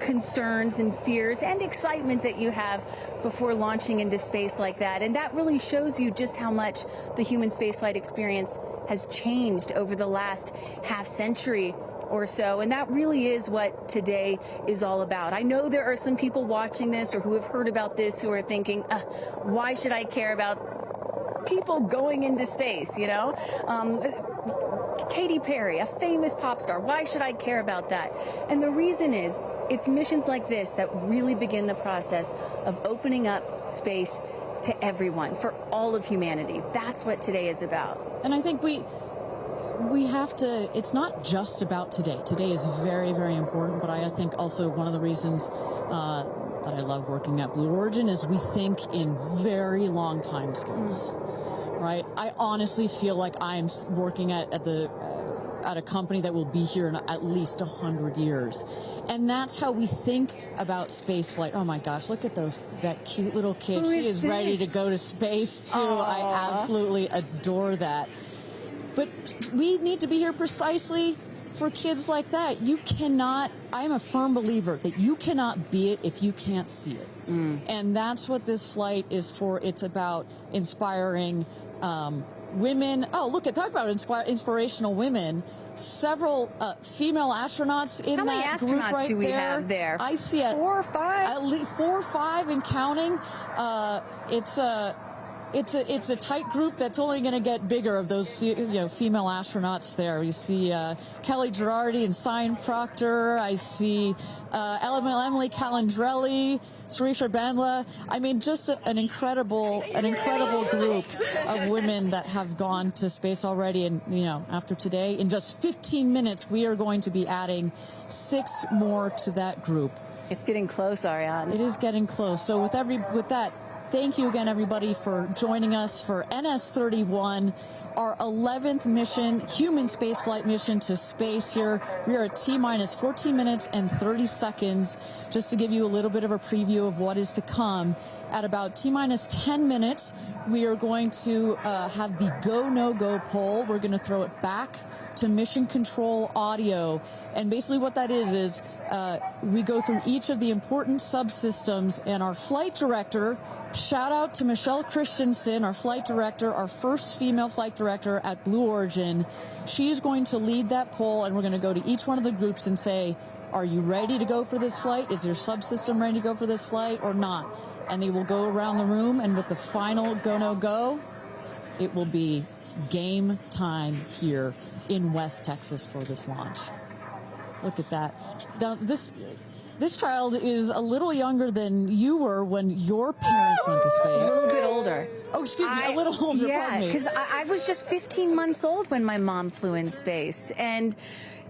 [SPEAKER 6] concerns and fears and excitement that you have before launching into space like that. And that really shows you just how much the human spaceflight experience has changed over the last half century or so. And that really is what today is all about. I know there are some people watching this or who have heard about this who are thinking, why should I care about people going into space, you know? Katy Perry, a famous pop star. Why should I care about that? And the reason is, it's missions like this that really begin the process of opening up space to everyone, for all of humanity. That's what today is about.
[SPEAKER 5] And I think we have to, it's not just about today. Today is very, very important, but I think also one of the reasons that I love working at Blue Origin is we think in very long time scales. Right? I honestly feel like I'm working at a company that will be here in at least 100 years. And that's how we think about space flight. Oh my gosh, look at that cute little kid. She is ready to go to space too. Aww. I absolutely adore that. But we need to be here precisely for kids like that. You cannot, I'm a firm believer that you cannot be it if you can't see it. And that's what this flight is for. It's about inspiring women. Oh, look, talk about inspirational women. Several female astronauts in that group right there. How many astronauts do we have there? I see
[SPEAKER 6] 4 or 5?
[SPEAKER 5] At least 4 or 5 and counting. It's it's a tight group that's only going to get bigger of those female astronauts there. You see Kelly Girardi and Cyan Proctor. I see Emily Calandrelli, Sarisha Bandla. I mean, just an incredible group of women that have gone to space already. And after today, in just 15 minutes, we are going to be adding 6 more to that group.
[SPEAKER 6] It's getting close, Ariane.
[SPEAKER 5] It is getting close. So with that. Thank you again, everybody, for joining us for NS-31, our 11th mission, human spaceflight mission to space here. We are at T-minus 14 minutes and 30 seconds, just to give you a little bit of a preview of what is to come. At about T-minus 10 minutes, we are going to have the go, no-go poll. We're going to throw it back to mission control audio. And basically what that is we go through each of the important subsystems, and our flight director, shout out to Michelle Christensen, our flight director, our first female flight director at Blue Origin. She's going to lead that poll, and we're going to go to each one of the groups and say, are you ready to go for this flight? Is your subsystem ready to go for this flight or not? And they will go around the room, and with the final go, no, go, it will be game time here in West Texas for this launch. Look at that. Now, this child is a little younger than you were when your parents went to space.
[SPEAKER 6] A little bit older.
[SPEAKER 5] Oh, excuse me, a little older, pardon me.
[SPEAKER 6] Yeah, because I was just 15 months old when my mom flew in space. And,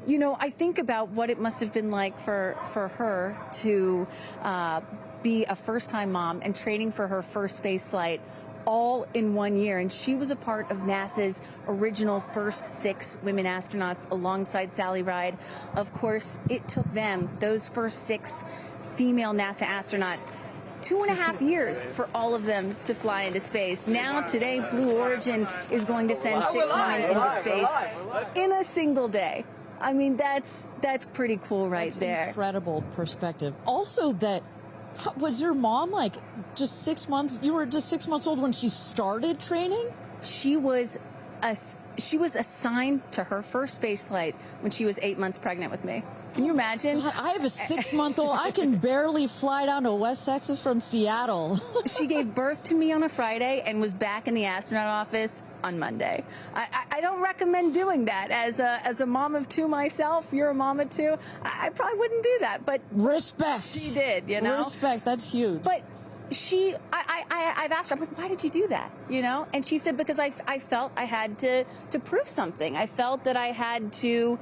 [SPEAKER 6] I think about what it must have been like for her to be a first-time mom and training for her first space flight all in 1 year. And she was a part of NASA's original first 6 women astronauts alongside Sally Ride. Of course, it took them, those first 6 female NASA astronauts, 2.5 years for all of them to fly into space. Now, today, Blue Origin is going to send 6 women into space in a single day. I mean, that's pretty cool right there.
[SPEAKER 5] Incredible perspective. Also, was your mom just 6 months? You were just 6 months old when she started training?
[SPEAKER 6] She was assigned to her first space flight when she was 8 months pregnant with me. Can you imagine?
[SPEAKER 5] God, I have a 6-month-old. I can barely fly down to West Texas from Seattle.
[SPEAKER 6] She gave birth to me on a Friday and was back in the astronaut office on Monday. I don't recommend doing that. As a mom of 2 myself, you're a mom of 2, I probably wouldn't do that. But
[SPEAKER 5] respect.
[SPEAKER 6] She did,
[SPEAKER 5] Respect, that's huge.
[SPEAKER 6] But I've asked her, I'm like, why did you do that? And she said, because I felt I had to prove something. I felt that I had to,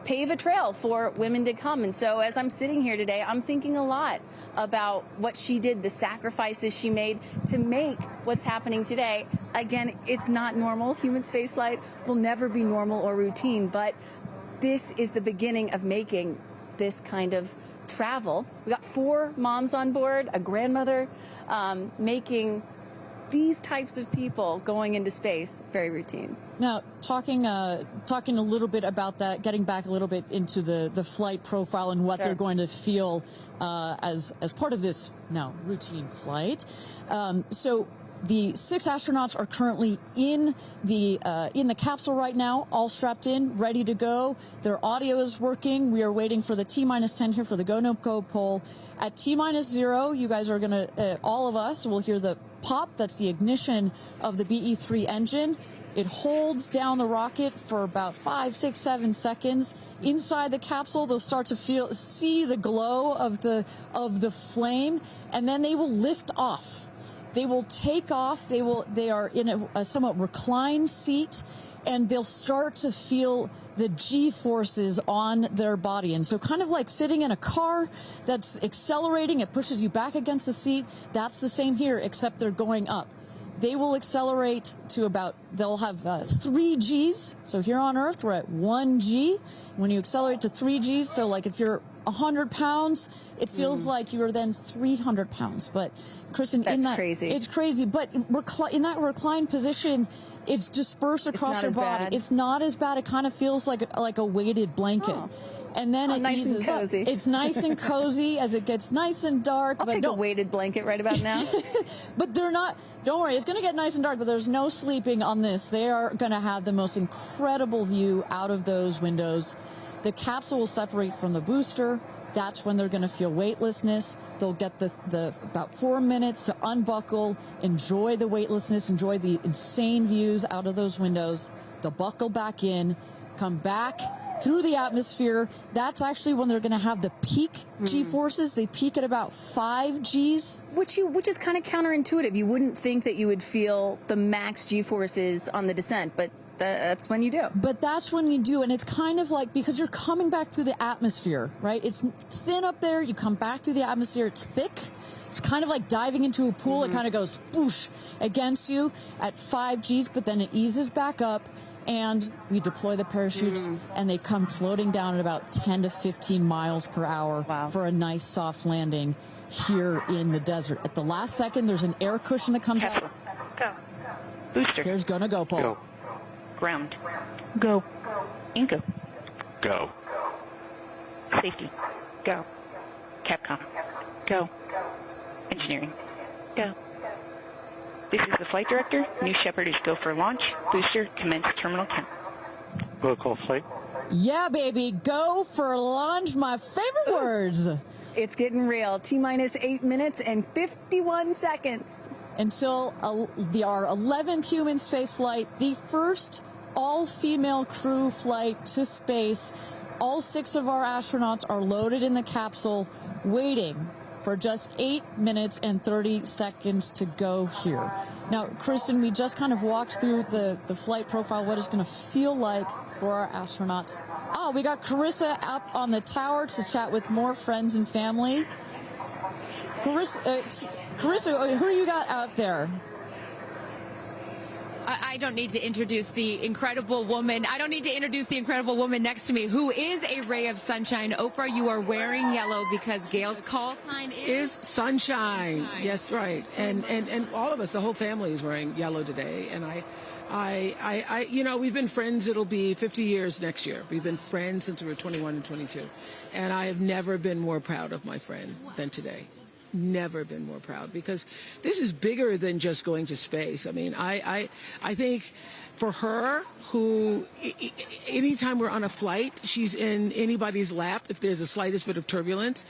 [SPEAKER 6] pave a trail for women to come. And so as I'm sitting here today, I'm thinking a lot about what she did, the sacrifices she made to make what's happening today. Again, it's not normal. Human spaceflight will never be normal or routine, but this is the beginning of making this kind of travel. We got 4 moms on board, a grandmother, making these types of people going into space very routine.
[SPEAKER 5] Now, talking a little bit about that, getting back a little bit into the flight profile and what they're going to feel as part of this now routine flight. So the 6 astronauts are currently in the capsule right now, all strapped in, ready to go. Their audio is working. We are waiting for the T-minus 10 here for the go no go poll. At T-minus 0, you guys are gonna all of us will hear the pop. That's the ignition of the BE-3 engine. It holds down the rocket for about 5, 6, 7 seconds. Inside the capsule, they'll start to see the glow of the flame, and then they will lift off. They will take off. They are in a somewhat reclined seat, and they'll start to feel the G-forces on their body. And so kind of like sitting in a car that's accelerating, it pushes you back against the seat. That's the same here, except they're going up. They will accelerate to they'll have 3 Gs. So here on Earth, we're at 1 G. When you accelerate to 3 Gs, so like if you're 100 pounds, it feels like you're then 300 pounds. But Kristen,
[SPEAKER 6] crazy.
[SPEAKER 5] It's crazy. But in that reclined position, it's dispersed across your body.
[SPEAKER 6] Bad.
[SPEAKER 5] It's not as bad. It kind of feels like a weighted blanket. Oh. And then it
[SPEAKER 6] nice
[SPEAKER 5] eases
[SPEAKER 6] and cozy.
[SPEAKER 5] up. It's nice and cozy as it gets nice and dark.
[SPEAKER 6] I'll take a weighted blanket right about now.
[SPEAKER 5] But they're not. Don't worry, it's going to get nice and dark, but there's no sleeping on this. They are going to have the most incredible view out of those windows. The capsule will separate from the booster. That's when they're going to feel weightlessness. They'll get the about 4 minutes to unbuckle, enjoy the weightlessness, enjoy the insane views out of those windows. They'll buckle back in, come back through the atmosphere. That's actually when they're going to have the peak G-forces. They peak at about 5 Gs.
[SPEAKER 6] Which is kind of counterintuitive. You wouldn't think that you would feel the max G-forces on the descent, but that's when you do.
[SPEAKER 5] But that's when you do, and it's kind of like, because you're coming back through the atmosphere, right? It's thin up there, you come back through the atmosphere, it's thick. It's kind of like diving into a pool. It kind of goes whoosh against you at 5 Gs, but then it eases back up, and we deploy the parachutes, and they come floating down at about 10 to 15 miles per hour for a nice soft landing here in the desert. At the last second, there's an air cushion that comes out.
[SPEAKER 13] Go. Booster.
[SPEAKER 5] Here's gonna go, Paul.
[SPEAKER 13] Go. Ground. Go. And go.
[SPEAKER 14] Go.
[SPEAKER 13] Safety. Go. Capcom. Go. Engineering. Go. This is the flight director. New Shepard is go for launch. Booster, commence terminal count.
[SPEAKER 14] Protocol flight.
[SPEAKER 5] Yeah, baby. Go for launch. My favorite words.
[SPEAKER 6] It's getting real. T-minus 8 minutes and 51 seconds.
[SPEAKER 5] Until our 11th human space flight, the first all-female crew flight to space. All 6 of our astronauts are loaded in the capsule, waiting for just 8 minutes and 30 seconds to go here. Now, Kristen, we just kind of walked through the flight profile, what it's going to feel like for our astronauts. Oh, we got Carissa up on the tower to chat with more friends and family. Carissa, who you got out there?
[SPEAKER 18] I don't need to introduce the incredible woman. I don't need to introduce the incredible woman next to me, who is a ray of sunshine. Oprah, you are wearing yellow because Gail's call sign is
[SPEAKER 19] sunshine. Yes, right. And all of us, the whole family is wearing yellow today. And I, you know, we've been friends. It'll be 50 years next year. We've been friends since we were 21 and 22. And I have never been more proud of my friend than today. Never been more proud, because this is bigger than just going to space. I mean, I think for her, who anytime we're on a flight, she's in anybody's lap if there's the slightest bit of turbulence,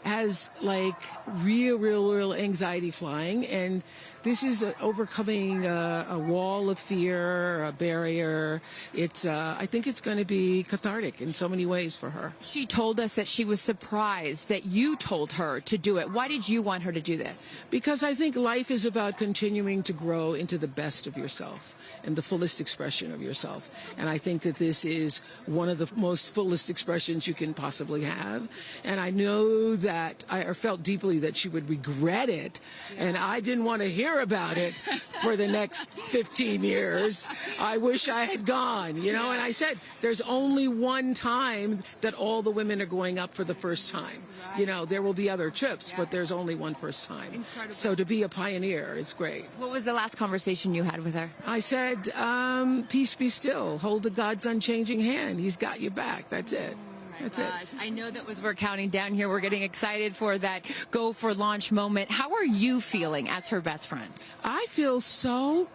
[SPEAKER 19] has like real anxiety flying, and this is overcoming a wall of fear, a barrier. It's I think it's going to be cathartic in so many ways for her.
[SPEAKER 18] She told us that she was surprised that you told her to do it. Why did you want her to do this?
[SPEAKER 19] Because I think life is about continuing to grow into the best of yourself and the fullest expression of yourself. And I think that this is one of the most fullest expressions you can possibly have. And I know that I felt deeply that she would regret it, and I didn't want to hear about it for the next 15 years. I wish I had gone, you know, and I said, there's only one time that all the women are going up for the first time. You know, there will be other trips, but there's only one first time.
[SPEAKER 18] Incredible.
[SPEAKER 19] So to be a pioneer is great.
[SPEAKER 18] What was the last conversation you had with her?
[SPEAKER 19] I said, peace be still. Hold the God's unchanging hand. He's got your back. That's it. That's it.
[SPEAKER 18] I know that as we're counting down here, we're getting excited for that go for launch moment. How are you feeling as her best friend?
[SPEAKER 19] I feel so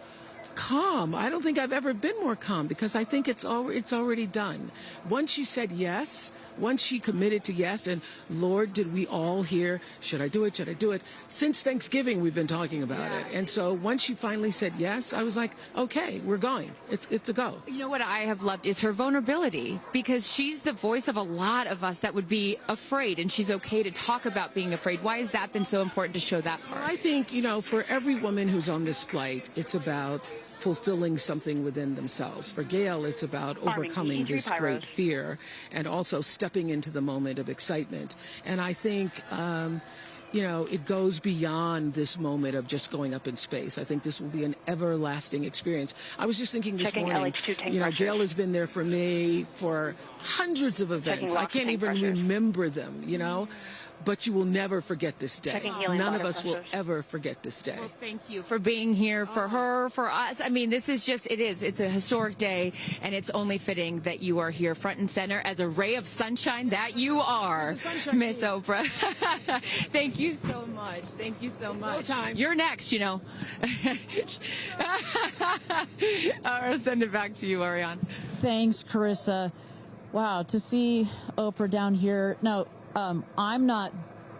[SPEAKER 19] calm. I don't think I've ever been more calm, because I think it's already done. Once she said yes, once she committed to yes, and Lord, did we all hear, should I do it, should I do it? Since Thanksgiving, we've been talking about it. And so once she finally said yes, I was like, okay, we're going. It's a go.
[SPEAKER 18] You know what I have loved is her vulnerability, because she's the voice of a lot of us that would be afraid, and she's okay to talk about being afraid. Why has that been so important to show that part?
[SPEAKER 19] I think, you know, for every woman who's on this flight, it's about fulfilling something within themselves. For Gail, it's about overcoming this great fear and also stepping into the moment of excitement. And I think, you know, it goes beyond this moment of just going up in space. I think this will be an everlasting experience. I was just thinking this morning, you know, Gail has been there for me for hundreds of events. I can't even remember them, you know. But you will never forget this day. None of us will ever forget this day.
[SPEAKER 18] Well, thank you for being here, for her, for us. I mean, this is just, it's a historic day, and it's only fitting that you are here front and center as a ray of sunshine that you are, Miss Oprah. Thank you so much. Thank you so much. You're next, you know. I'll send it back to you, Ariane.
[SPEAKER 5] Thanks, Carissa. Wow, to see Oprah down here. Now, I'm not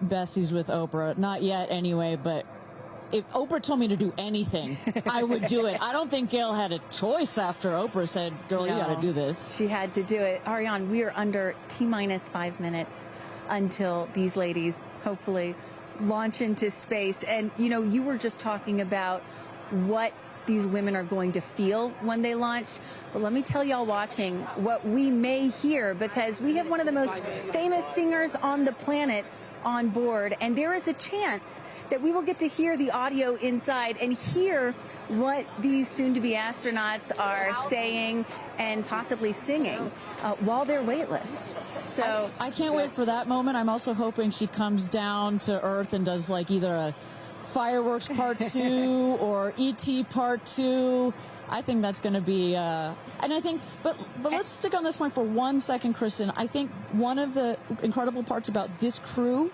[SPEAKER 5] besties with Oprah, not yet anyway, but if Oprah told me to do anything, I would do it. I don't think Gail had a choice after Oprah said, girl, you got to do this.
[SPEAKER 6] She had to do it. Ariane, we are under T-minus 5 minutes until these ladies hopefully launch into space. And, you know, you were just talking about what these women are going to feel when they launch. But let me tell y'all watching what we may hear, because we have one of the most famous singers on the planet on board, and there is a chance that we will get to hear the audio inside and hear what these soon-to-be astronauts are saying and possibly singing while they're weightless. So
[SPEAKER 5] I can't wait for that moment. I'm also hoping she comes down to Earth and does like either a Fireworks Part 2 or E.T. Part 2. I think that's going to be, and I think, but let's stick on this point for 1 second, Kristen. I think one of the incredible parts about this crew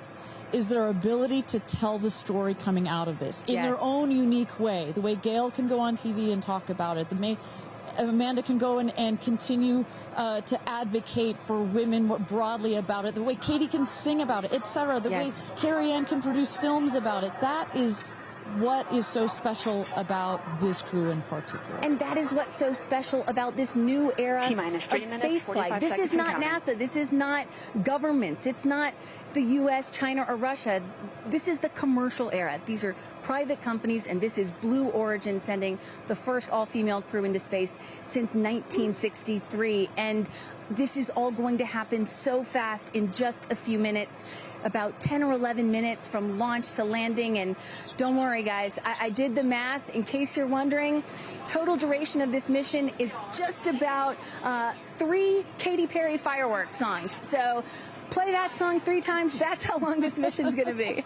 [SPEAKER 5] is their ability to tell the story coming out of this in their own unique way. The way Gail can go on TV and talk about it. Amanda can go and continue to advocate for women more broadly about it. The way Katy can sing about it, etc. The way Kerianne can produce films about it. That is what is so special about this crew in particular.
[SPEAKER 6] And that is what's so special about this new era of space flight. This is not NASA. This is not governments. It's not the U.S., China, or Russia. This is the commercial era. These are private companies, and this is Blue Origin sending the first all-female crew into space since 1963. And this is all going to happen so fast in just a few minutes, about 10 or 11 minutes from launch to landing. And don't worry, guys, I did the math. In case you're wondering, total duration of this mission is just about 3 Katy Perry fireworks songs. So play that song 3 times. That's how long this mission's going to be.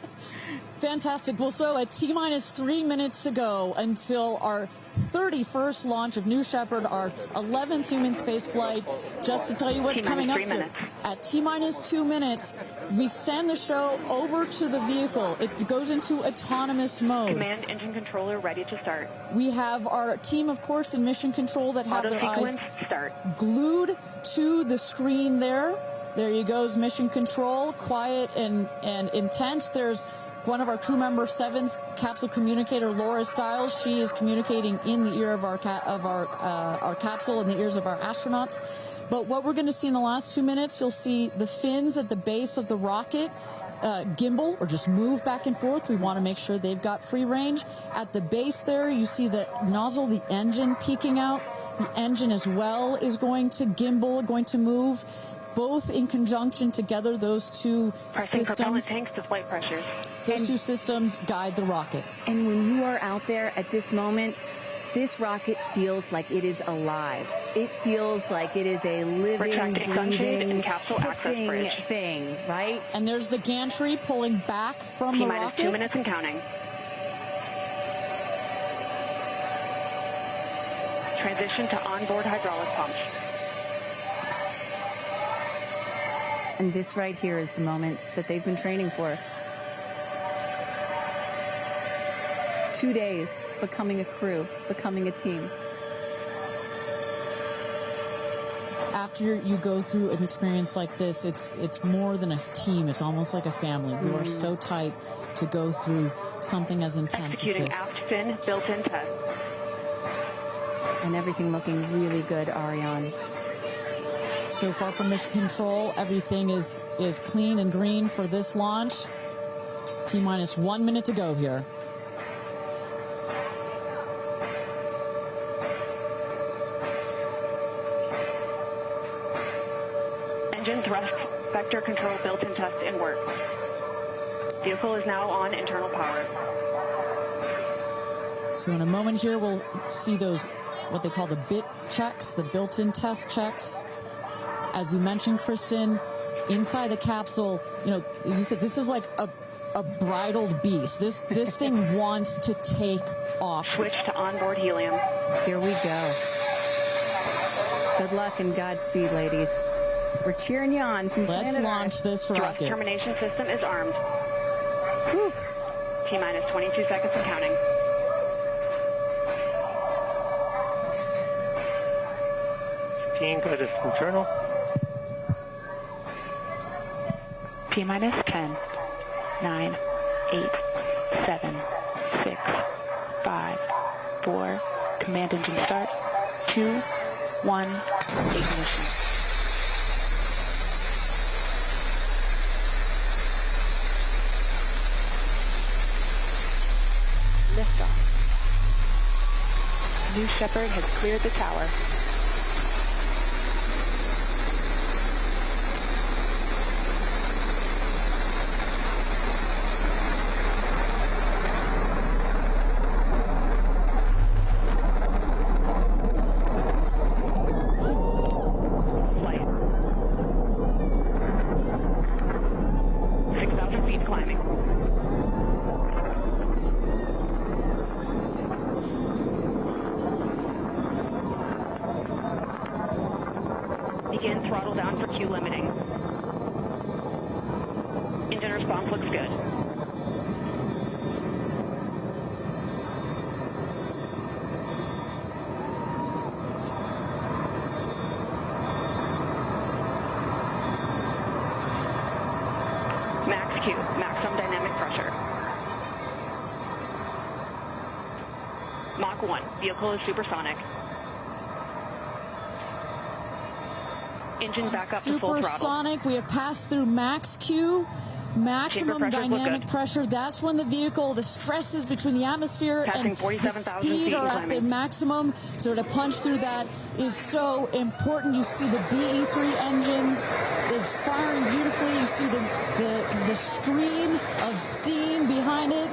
[SPEAKER 5] Fantastic. Well, so at T-minus 3 minutes to go until our 31st launch of New Shepard, our 11th human space flight. Just to tell you what's coming up here. At T-minus 2 minutes, we send the show over to the vehicle. It goes into autonomous mode.
[SPEAKER 13] Command engine controller ready to start.
[SPEAKER 5] We have our team, of course, in mission control that have their eyes glued to the screen there. There you goes, mission control, quiet and intense. There's one of our crew member 7's capsule communicator, Laura Stiles. She is communicating in the ear of our capsule, in the ears of our astronauts. But what we're going to see in the last 2 minutes, you'll see the fins at the base of the rocket gimbal or just move back and forth. We want to make sure they've got free range. At the base there, you see the nozzle, the engine peeking out. The engine as well is going to gimbal, going to move. Both in conjunction together, those two
[SPEAKER 13] Pressing
[SPEAKER 5] systems.
[SPEAKER 13] propellant tanks to flight pressures.
[SPEAKER 5] Those two systems guide the rocket.
[SPEAKER 6] And when you are out there at this moment, this rocket feels like it is alive. It feels like it is a living, breathing, hissing thing, right?
[SPEAKER 5] And there's the gantry pulling back from the rocket.
[SPEAKER 13] T-minus 2 minutes and counting. Transition to onboard hydraulic pumps.
[SPEAKER 6] And this right here is the moment that they've been training for. 2 days, becoming a crew, becoming a team.
[SPEAKER 5] After you go through an experience like this, it's more than a team. It's almost like a family. You are so tight to go through something as intense
[SPEAKER 13] Executing
[SPEAKER 5] as this.
[SPEAKER 13] aft fin built-in test.
[SPEAKER 6] And everything looking really good, Ariane.
[SPEAKER 5] So far from mission control, everything is clean and green for this launch. T-minus 1 minute to go here.
[SPEAKER 13] Engine thrust vector control built-in test in work. Vehicle is now on internal power.
[SPEAKER 5] So in a moment here, we'll see those, what they call the bit checks, the built-in test checks. As you mentioned, Kristen, inside the capsule, you know, as you said, this is like a bridled beast. This thing wants to take off.
[SPEAKER 13] Switch to onboard helium.
[SPEAKER 6] Here we go. Good luck and Godspeed, ladies. We're cheering you on from
[SPEAKER 5] Let's
[SPEAKER 6] planet
[SPEAKER 5] launch
[SPEAKER 6] Earth.
[SPEAKER 5] this
[SPEAKER 13] Thrust
[SPEAKER 5] rocket.
[SPEAKER 13] termination system is armed. T-minus 22 seconds and counting.
[SPEAKER 20] Guidance internal.
[SPEAKER 13] T-minus 10, 9, 8, 7, 6, 5, 4, command engine start, 2, 1, ignition. Liftoff. New Shepard has cleared the tower. Flight. 6,000 feet climbing. Begin throttle down for Q limiting. Engine response looks good. Max Q, maximum dynamic pressure. Mach 1, vehicle is supersonic. Engine back up to full throttle.
[SPEAKER 5] Supersonic, we have passed through max Q, maximum dynamic pressure. That's when the vehicle, the stresses between the atmosphere and the speed are at the maximum. So to punch through that is so important. You see the BE3 engines is firing beautifully. You see the stream of steam behind it.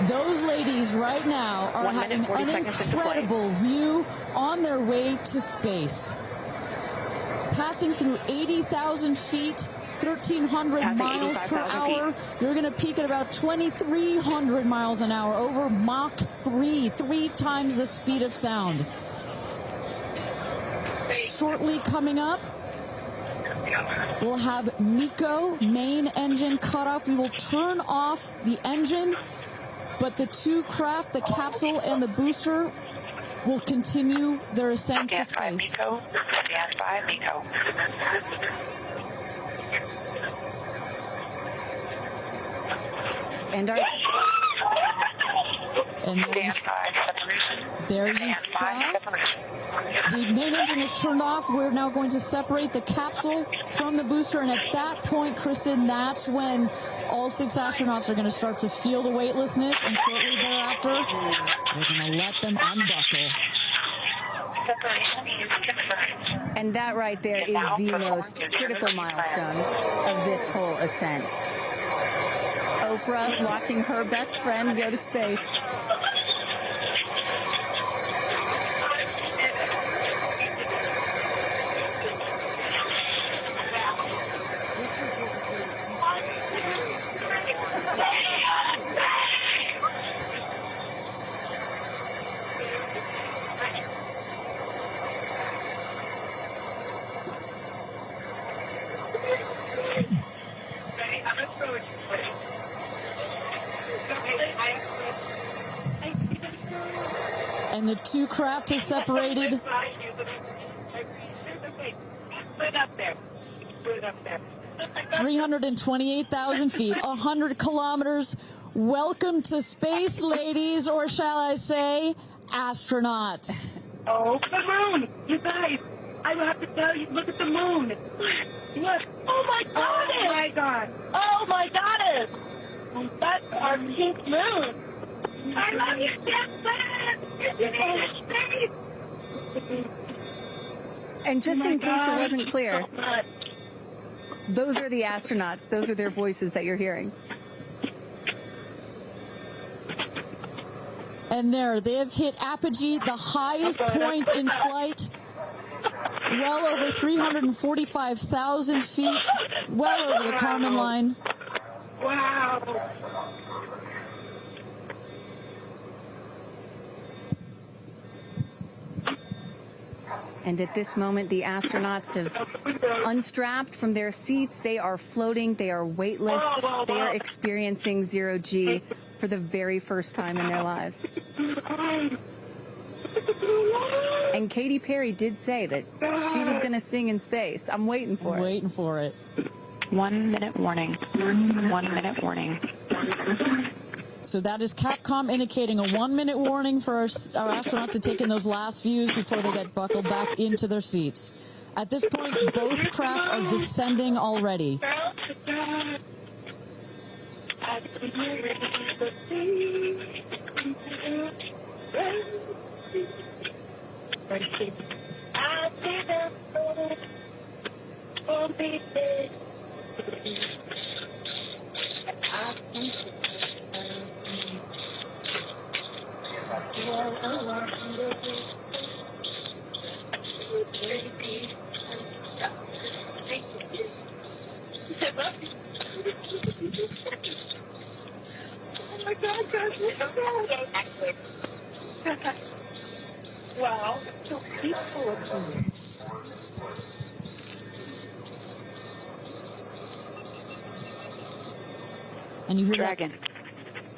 [SPEAKER 5] Those ladies right now are having an incredible view on their way to space. Passing through 80,000 feet, 1,300 miles per hour. You're going to peak at about 2,300 miles an hour over Mach 3, 3 times the speed of sound. Shortly coming up, we'll have MECO, main engine cutoff. We will turn off the engine, but the two craft, the capsule and the booster, will continue their ascent to space.
[SPEAKER 13] Stand by, MECO.
[SPEAKER 6] And
[SPEAKER 5] there you saw the main engine is turned off. We're now going to separate the capsule from the booster, and at that point, Kristen, that's when all 6 astronauts are going to start to feel the weightlessness, and shortly thereafter, we're going to let them unbuckle.
[SPEAKER 6] And that right there is the most critical milestone of this whole ascent. Oprah watching her best friend go to space.
[SPEAKER 5] And the two craft is separated. 328,000 feet, 100 kilometers. Welcome to space, ladies, or shall I say, astronauts.
[SPEAKER 20] Oh, the moon! You guys, I have to tell you, look at the moon. Look. Oh, my goddess! Oh, my God. Oh, my goddess! That's our pink moon. I love you, Jackson!
[SPEAKER 6] And just in case it wasn't clear, those are the astronauts. Those are their voices that you're hearing.
[SPEAKER 5] And there, they have hit apogee, the highest point in flight, well over 345,000 feet, well over the Kármán line.
[SPEAKER 20] Wow.
[SPEAKER 6] And at this moment, the astronauts have unstrapped from their seats. They are floating. They are weightless. They are experiencing zero-G for the very first time in their lives. And Katy Perry did say that she was going to sing in space. I'm waiting for it.
[SPEAKER 5] Waiting for it.
[SPEAKER 13] 1 minute warning. 1 minute warning.
[SPEAKER 5] So that is Capcom indicating a 1 minute warning for our astronauts to take in those last views before they get buckled back into their seats. At this point, both craft are descending already.
[SPEAKER 20] Wow.
[SPEAKER 5] And you hear
[SPEAKER 13] Dragon.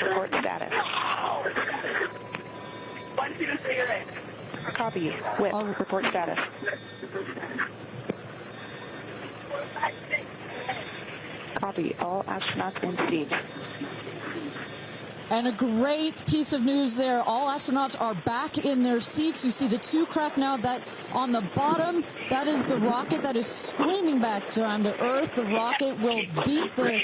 [SPEAKER 13] Report status. Copy. Whip. Report status. Copy. All astronauts in seat.
[SPEAKER 5] And a great piece of news there. All astronauts are back in their seats. You see the two craft now. That on the bottom, that is the rocket that is screaming back down to Earth. The rocket will beat the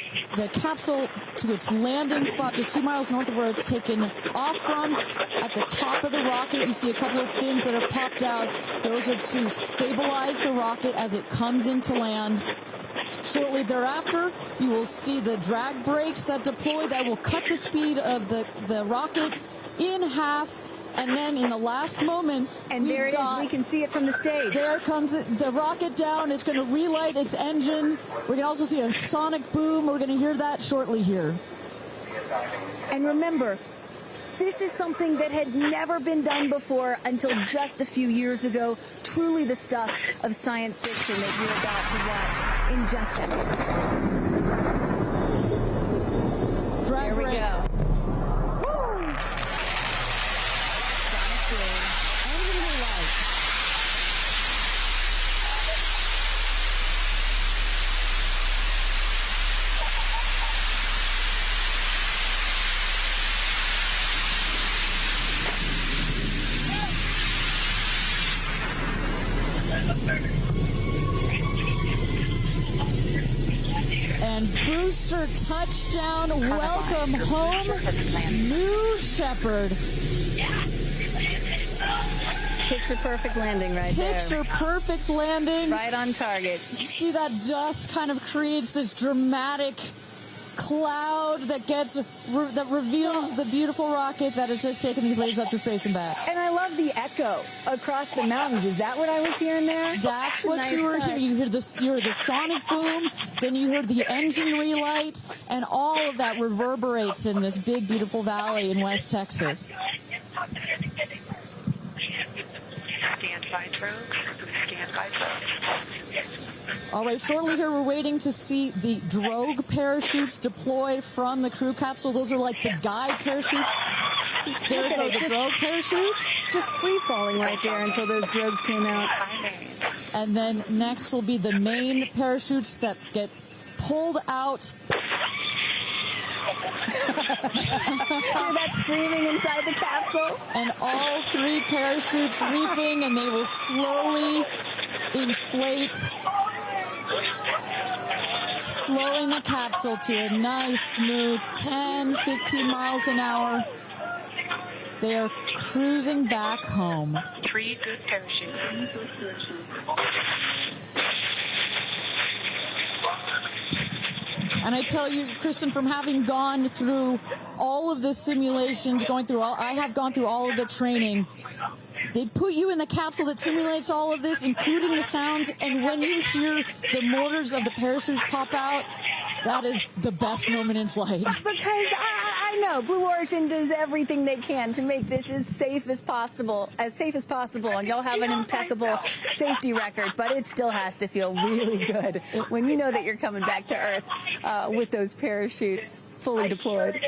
[SPEAKER 5] capsule to its landing spot just 2 miles north of where it's taken off from. At the top of the rocket, you see a couple of fins that have popped out. Those are to stabilize the rocket as it comes into land. Shortly thereafter, you will see the drag brakes that deploy that will cut the speed of the rocket in half. And then in the last moments,
[SPEAKER 6] and there it is. We can see it from the stage.
[SPEAKER 5] There comes the rocket down. It's going to relight its engine. We're going to also see a sonic boom. We're going to hear that shortly here.
[SPEAKER 6] And remember, this is something that had never been done before until just a few years ago. Truly the stuff of science fiction that you're about to watch in just seconds.
[SPEAKER 5] Drag brakes. And booster touchdown, welcome home, New Shepard.
[SPEAKER 6] Picture perfect landing right there.
[SPEAKER 5] Picture perfect landing.
[SPEAKER 6] Right on target.
[SPEAKER 5] You see that dust kind of creates this dramatic cloud that reveals the beautiful rocket that has just taken these ladies up to space and back.
[SPEAKER 6] And I love the echo across the mountains. Is that what I was hearing there?
[SPEAKER 5] That's what you were hearing. You heard the sonic boom, then you heard the engine relight, and all of that reverberates in this big, beautiful valley in West Texas.
[SPEAKER 13] Stand by drogues. Stand by drogues.
[SPEAKER 5] All right, shortly here we're waiting to see the drogue parachutes deploy from the crew capsule. Those are like the guide parachutes. There go the drogue parachutes.
[SPEAKER 6] Just free falling right there until those drogues came out.
[SPEAKER 5] And then next will be the main parachutes that get pulled out.
[SPEAKER 6] Hear that screaming inside the capsule?
[SPEAKER 5] And all three parachutes reefing, and they will slowly inflate, slowing the capsule to a nice, smooth 10, 15 miles an hour. They are cruising back home.
[SPEAKER 13] 3 good parachutes.
[SPEAKER 5] And I tell you, Kristen, from having gone through all of the simulations, I have gone through all of the training. They put you in the capsule that simulates all of this, including the sounds, and when you hear the motors of the parachutes pop out, that is the best moment in flight.
[SPEAKER 6] Because I know Blue Origin does everything they can to make this as safe as possible, and y'all have an impeccable safety record, but it still has to feel really good when you know that you're coming back to Earth with those parachutes fully deployed.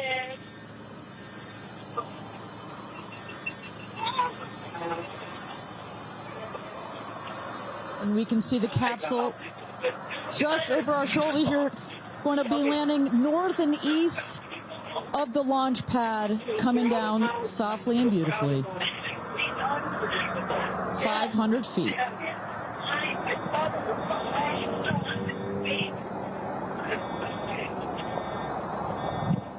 [SPEAKER 5] And we can see the capsule just over our shoulder here, going to be landing north and east of the launch pad, coming down softly and beautifully. 500 feet.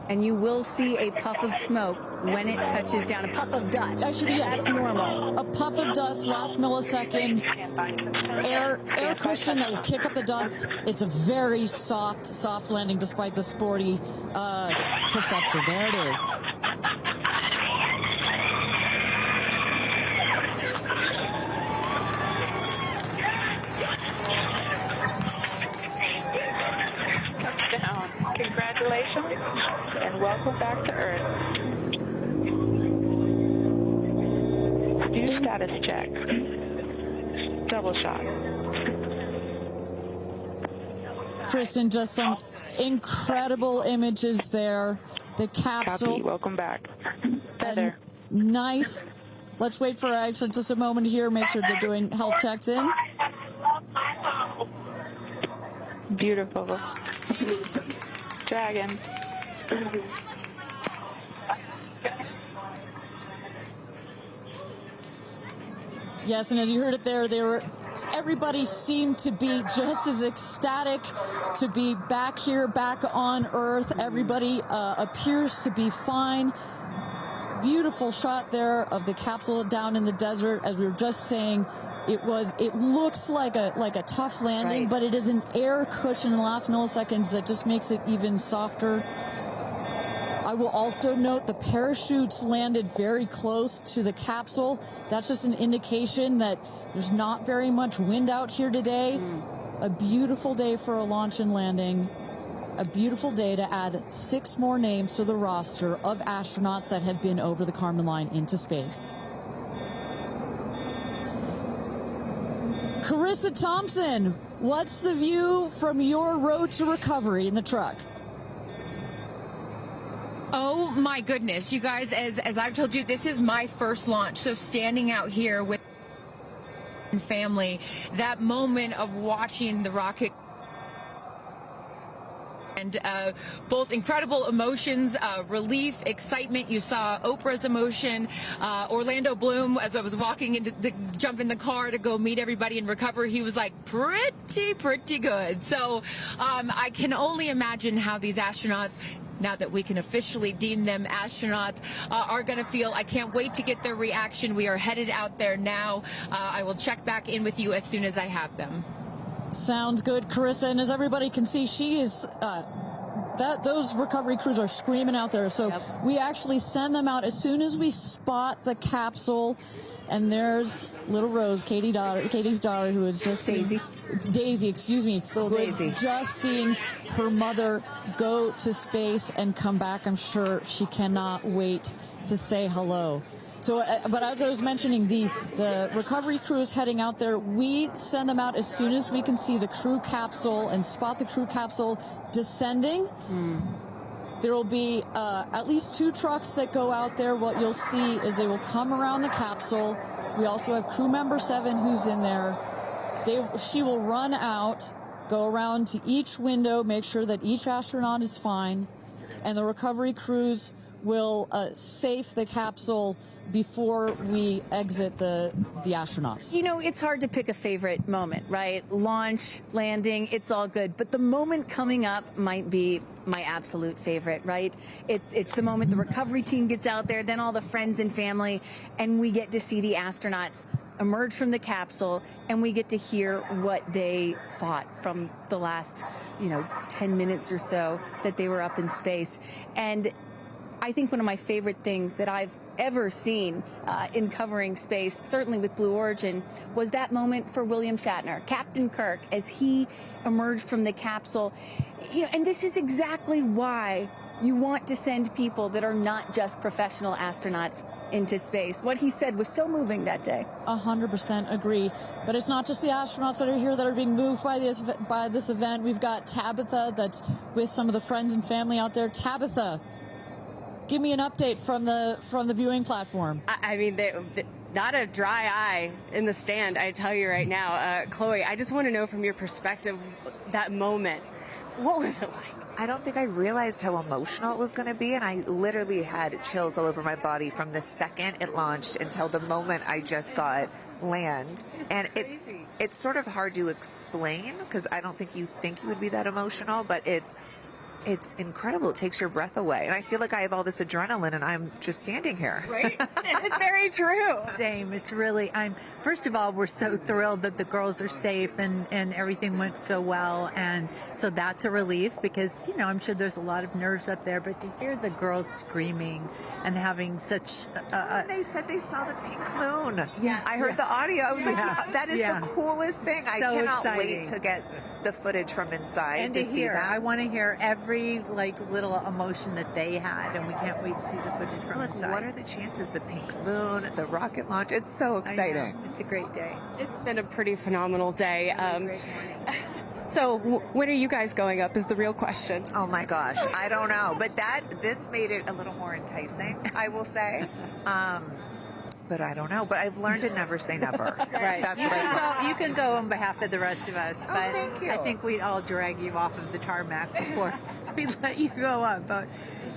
[SPEAKER 6] And you will see a puff of smoke when it touches down, a puff of dust.
[SPEAKER 5] Actually, yes.
[SPEAKER 6] That's normal.
[SPEAKER 5] A puff of dust, last milliseconds, air cushion that will kick up the dust. It's a very soft landing despite the sporty perception. There it is.
[SPEAKER 13] Congratulations and welcome back to Earth. Do status check. Double shot.
[SPEAKER 5] Kristen, just some incredible images there. The capsule.
[SPEAKER 13] Copy. Welcome back. Heather.
[SPEAKER 5] Nice. Let's wait for Aisha just a moment here. Make sure they're doing health checks in.
[SPEAKER 13] Beautiful. Dragon.
[SPEAKER 5] Yes, and as you heard it there, everybody seemed to be just as ecstatic to be back here, back on Earth. Everybody appears to be fine. Beautiful shot there of the capsule down in the desert. As we were just saying, it looks like a tough landing, but it is an air cushion in the last milliseconds that just makes it even softer. I will also note the parachutes landed very close to the capsule. That's just an indication that there's not very much wind out here today. A beautiful day for a launch and landing. A beautiful day to add 6 more names to the roster of astronauts that have been over the Kármán line into space. Carissa Thompson, what's the view from your road to recovery in the truck?
[SPEAKER 18] Oh my goodness, you guys, as I've told you, this is my first launch. So standing out here with family, that moment of watching the rocket and both incredible emotions, relief, excitement. You saw Oprah's emotion, Orlando Bloom, as I was walking into jump in the car to go meet everybody in recovery, he was like pretty good. So I can only imagine how these astronauts, now that we can officially deem them astronauts, are going to feel. I can't wait to get their reaction. We are headed out there now. I will check back in with you as soon as I have them.
[SPEAKER 5] Sounds good, Carissa. And as everybody can see, she is those recovery crews are screaming out there. So we actually send them out as soon as we spot the capsule. And there's little Rose, Katie's daughter, who is just Daisy, excuse me, who is just seeing her mother go to space and come back. I'm sure she cannot wait to say hello. So, but as I was mentioning, the recovery crew is heading out there. We send them out as soon as we can see the crew capsule and spot the crew capsule descending. There will be at least 2 trucks that go out there. What you'll see is they will come around the capsule. We also have crew member 7 who's in there. She will run out, go around to each window, make sure that each astronaut is fine, and the recovery crews will safe the capsule before we exit the astronauts.
[SPEAKER 6] You know, it's hard to pick a favorite moment, right? Launch, landing, it's all good. But the moment coming up might be my absolute favorite, right? It's the moment the recovery team gets out there, then all the friends and family, and we get to see the astronauts emerge from the capsule, and we get to hear what they thought from the last, 10 minutes or so that they were up in space. And I think one of my favorite things that I've ever seen in covering space, certainly with Blue Origin, was that moment for William Shatner, Captain Kirk, as he emerged from the capsule. And this is exactly why you want to send people that are not just professional astronauts into space. What he said was so moving that day.
[SPEAKER 5] 100% agree. But it's not just the astronauts that are here that are being moved by this event. We've got Tabitha that's with some of the friends and family out there. Tabitha, give me an update from the viewing platform.
[SPEAKER 6] I mean,
[SPEAKER 8] Not a dry eye in the stand, I tell you right now. Chloe, I just want to know from your perspective, that moment, what was it like?
[SPEAKER 16] I don't think I realized how emotional it was going to be, and I literally had chills all over my body from the second it launched until the moment I just saw it land. And it's sort of hard to explain because I don't think you would be that emotional, but it's incredible. It takes your breath away. And I feel like I have all this adrenaline and I'm just standing here.
[SPEAKER 8] Right? It's very true.
[SPEAKER 15] Same. It's really, first of all, we're so thrilled that the girls are safe and everything went so well. And so that's a relief because, you know, I'm sure there's a lot of nerves up there, but to hear the girls screaming and having such
[SPEAKER 16] they said they saw the pink moon.
[SPEAKER 15] Yeah.
[SPEAKER 16] I heard the audio. I was like, that is
[SPEAKER 15] Yeah.
[SPEAKER 16] the coolest thing. I
[SPEAKER 15] So
[SPEAKER 16] cannot
[SPEAKER 15] exciting.
[SPEAKER 16] wait to get the footage from inside
[SPEAKER 15] and
[SPEAKER 16] to
[SPEAKER 15] to
[SPEAKER 16] see
[SPEAKER 15] hear.
[SPEAKER 16] that.
[SPEAKER 15] I want to hear every little emotion that they had, and we can't wait to see the footage from inside.
[SPEAKER 16] What are the chances? The pink moon, the rocket launch. It's so exciting.
[SPEAKER 15] It's a great day.
[SPEAKER 8] It's been a pretty phenomenal day. So when are you guys going up is the real question.
[SPEAKER 16] Oh my gosh, I don't know. But this made it a little more enticing, I will say. But I don't know. But I've learned to never say never.
[SPEAKER 15] Right.
[SPEAKER 16] That's
[SPEAKER 15] you
[SPEAKER 16] what I
[SPEAKER 15] can go, you can go on behalf of the rest of us, but
[SPEAKER 16] thank you.
[SPEAKER 15] I think we'd all drag you off of the tarmac before we let you go up. But,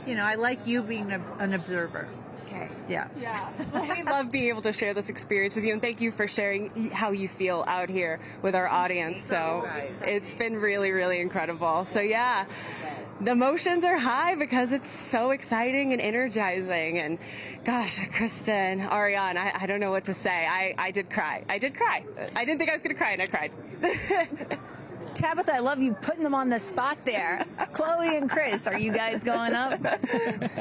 [SPEAKER 15] you know, I like you being an observer.
[SPEAKER 16] Okay.
[SPEAKER 15] Yeah.
[SPEAKER 8] Yeah. Well, we love being able to share this experience with you, and thank you for sharing how you feel out here with our audience. So it's been really, really incredible. So yeah, the emotions are high because it's so exciting and energizing. And gosh, Kristen, Ariane, I don't know what to say. I did cry. I did cry. I didn't think I was going to cry, and I cried.
[SPEAKER 6] Tabitha, I love you putting them on the spot there. Chloe and Chris, are you guys going up?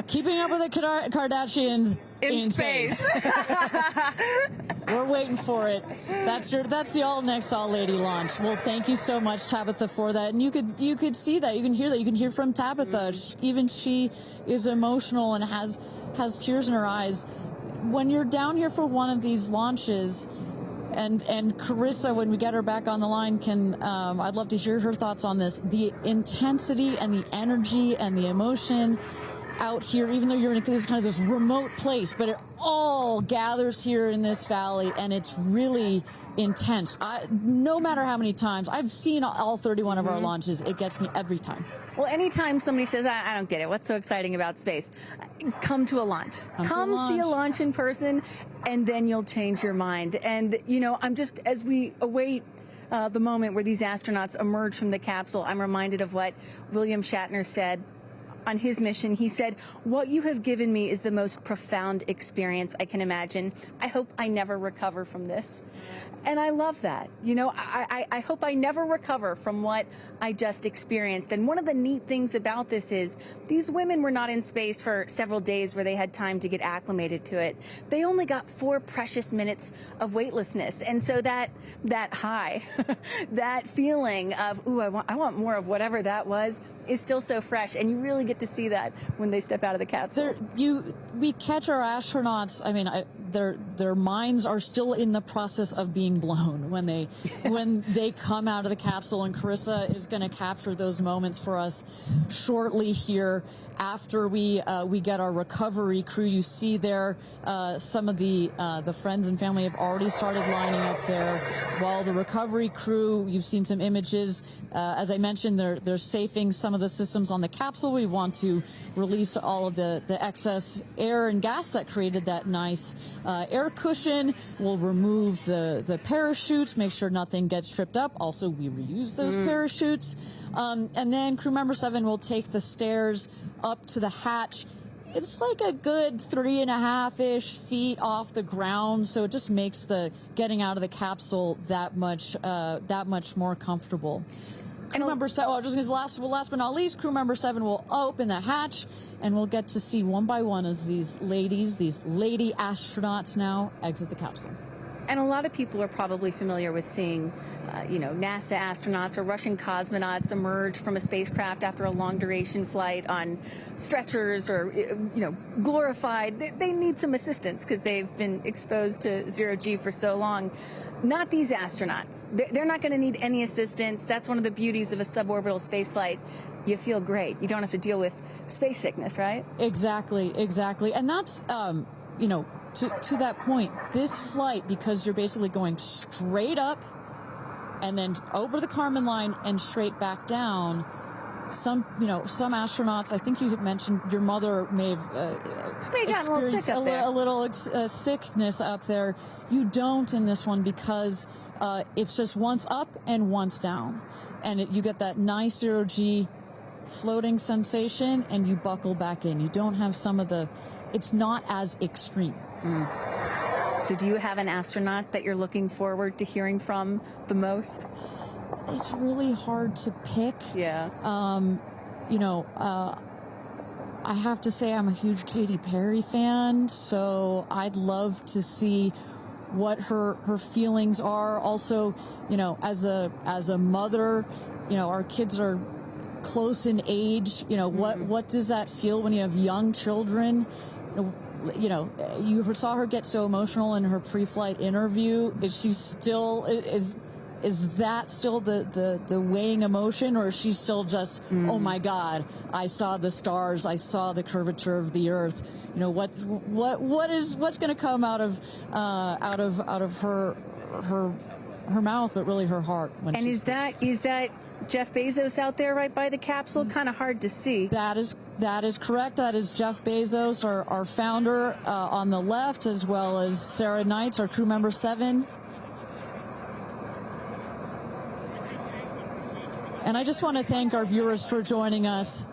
[SPEAKER 5] Keeping up with the Kardashians in space. We're waiting for it. That's the all lady launch. Well, thank you so much, Tabitha, for that. And you could see that, you can hear that, you can hear from Tabitha. Even she is emotional and has tears in her eyes. When you're down here for one of these launches. And Carissa, when we get her back on the line, I'd love to hear her thoughts on this. The intensity and the energy and the emotion out here, even though you're in this remote place, but it all gathers here in this valley, and it's really intense. No matter how many times I've seen all 31 of our launches, it gets me every time.
[SPEAKER 6] Well, anytime somebody says, I don't get it, what's so exciting about space? Come to a launch. Come see a launch in person, and then you'll change your mind. And, you know, as we await the moment where these astronauts emerge from the capsule, I'm reminded of what William Shatner said on his mission. He said, "What you have given me is the most profound experience I can imagine. I hope I never recover from this." And I love that. You know, I hope I never recover from what I just experienced. And one of the neat things about this is these women were not in space for several days where they had time to get acclimated to it. They only got 4 precious minutes of weightlessness. And so that high, that feeling of, ooh, I want more of whatever that was, is still so fresh. And you really get to see that when they step out of the capsule.
[SPEAKER 5] We catch our astronauts, I mean, their minds are still in the process of being blown when they come out of the capsule, and Carissa is going to capture those moments for us shortly here after we get our recovery crew. You see there some of the friends and family have already started lining up there, while the recovery crew, you've seen some images. As I mentioned, they're safing some of the systems on the capsule. We want to release all of the excess air and gas that created that nice air cushion. We'll remove the parachutes, make sure nothing gets tripped up. Also, we reuse those parachutes. And then crew member 7 will take the stairs up to the hatch. It's like a good 3.5-ish feet off the ground, so it just makes the getting out of the capsule that much more comfortable. Crew member 7, last but not least, crew member 7 will open the hatch, and we'll get to see one by one as these lady astronauts now exit the capsule.
[SPEAKER 6] And a lot of people are probably familiar with seeing, NASA astronauts or Russian cosmonauts emerge from a spacecraft after a long-duration flight on stretchers or, glorified. They need some assistance because they've been exposed to zero-G for so long. Not these astronauts. They're not going to need any assistance. That's one of the beauties of a suborbital spaceflight. You feel great. You don't have to deal with space sickness, right?
[SPEAKER 5] Exactly. And that's, to that point, this flight, because you're basically going straight up and then over the Kármán line and straight back down. Some astronauts, I think you mentioned your mother may have experienced a little sickness up there. You don't in this one because it's just once up and once down. And you get that nice zero-G floating sensation and you buckle back in. You don't have some of the, it's not as extreme.
[SPEAKER 6] So do you have an astronaut that you're looking forward to hearing from the most?
[SPEAKER 5] It's really hard to pick.
[SPEAKER 6] Yeah.
[SPEAKER 5] I have to say I'm a huge Katy Perry fan, so I'd love to see what her feelings are. Also, as a mother, our kids are close in age. What does that feel when you have young children? You saw her get so emotional in her pre-flight interview. Is that still the weighing emotion, or is she still just, oh my God, I saw the stars, I saw the curvature of the Earth? What's going to come out of her mouth, but really her heart?
[SPEAKER 6] And is that Jeff Bezos out there right by the capsule? Kind of hard to see.
[SPEAKER 5] That is correct. That is Jeff Bezos, our founder, on the left, as well as Sarah Knights, our crew member 7. And I just want to thank our viewers for joining us.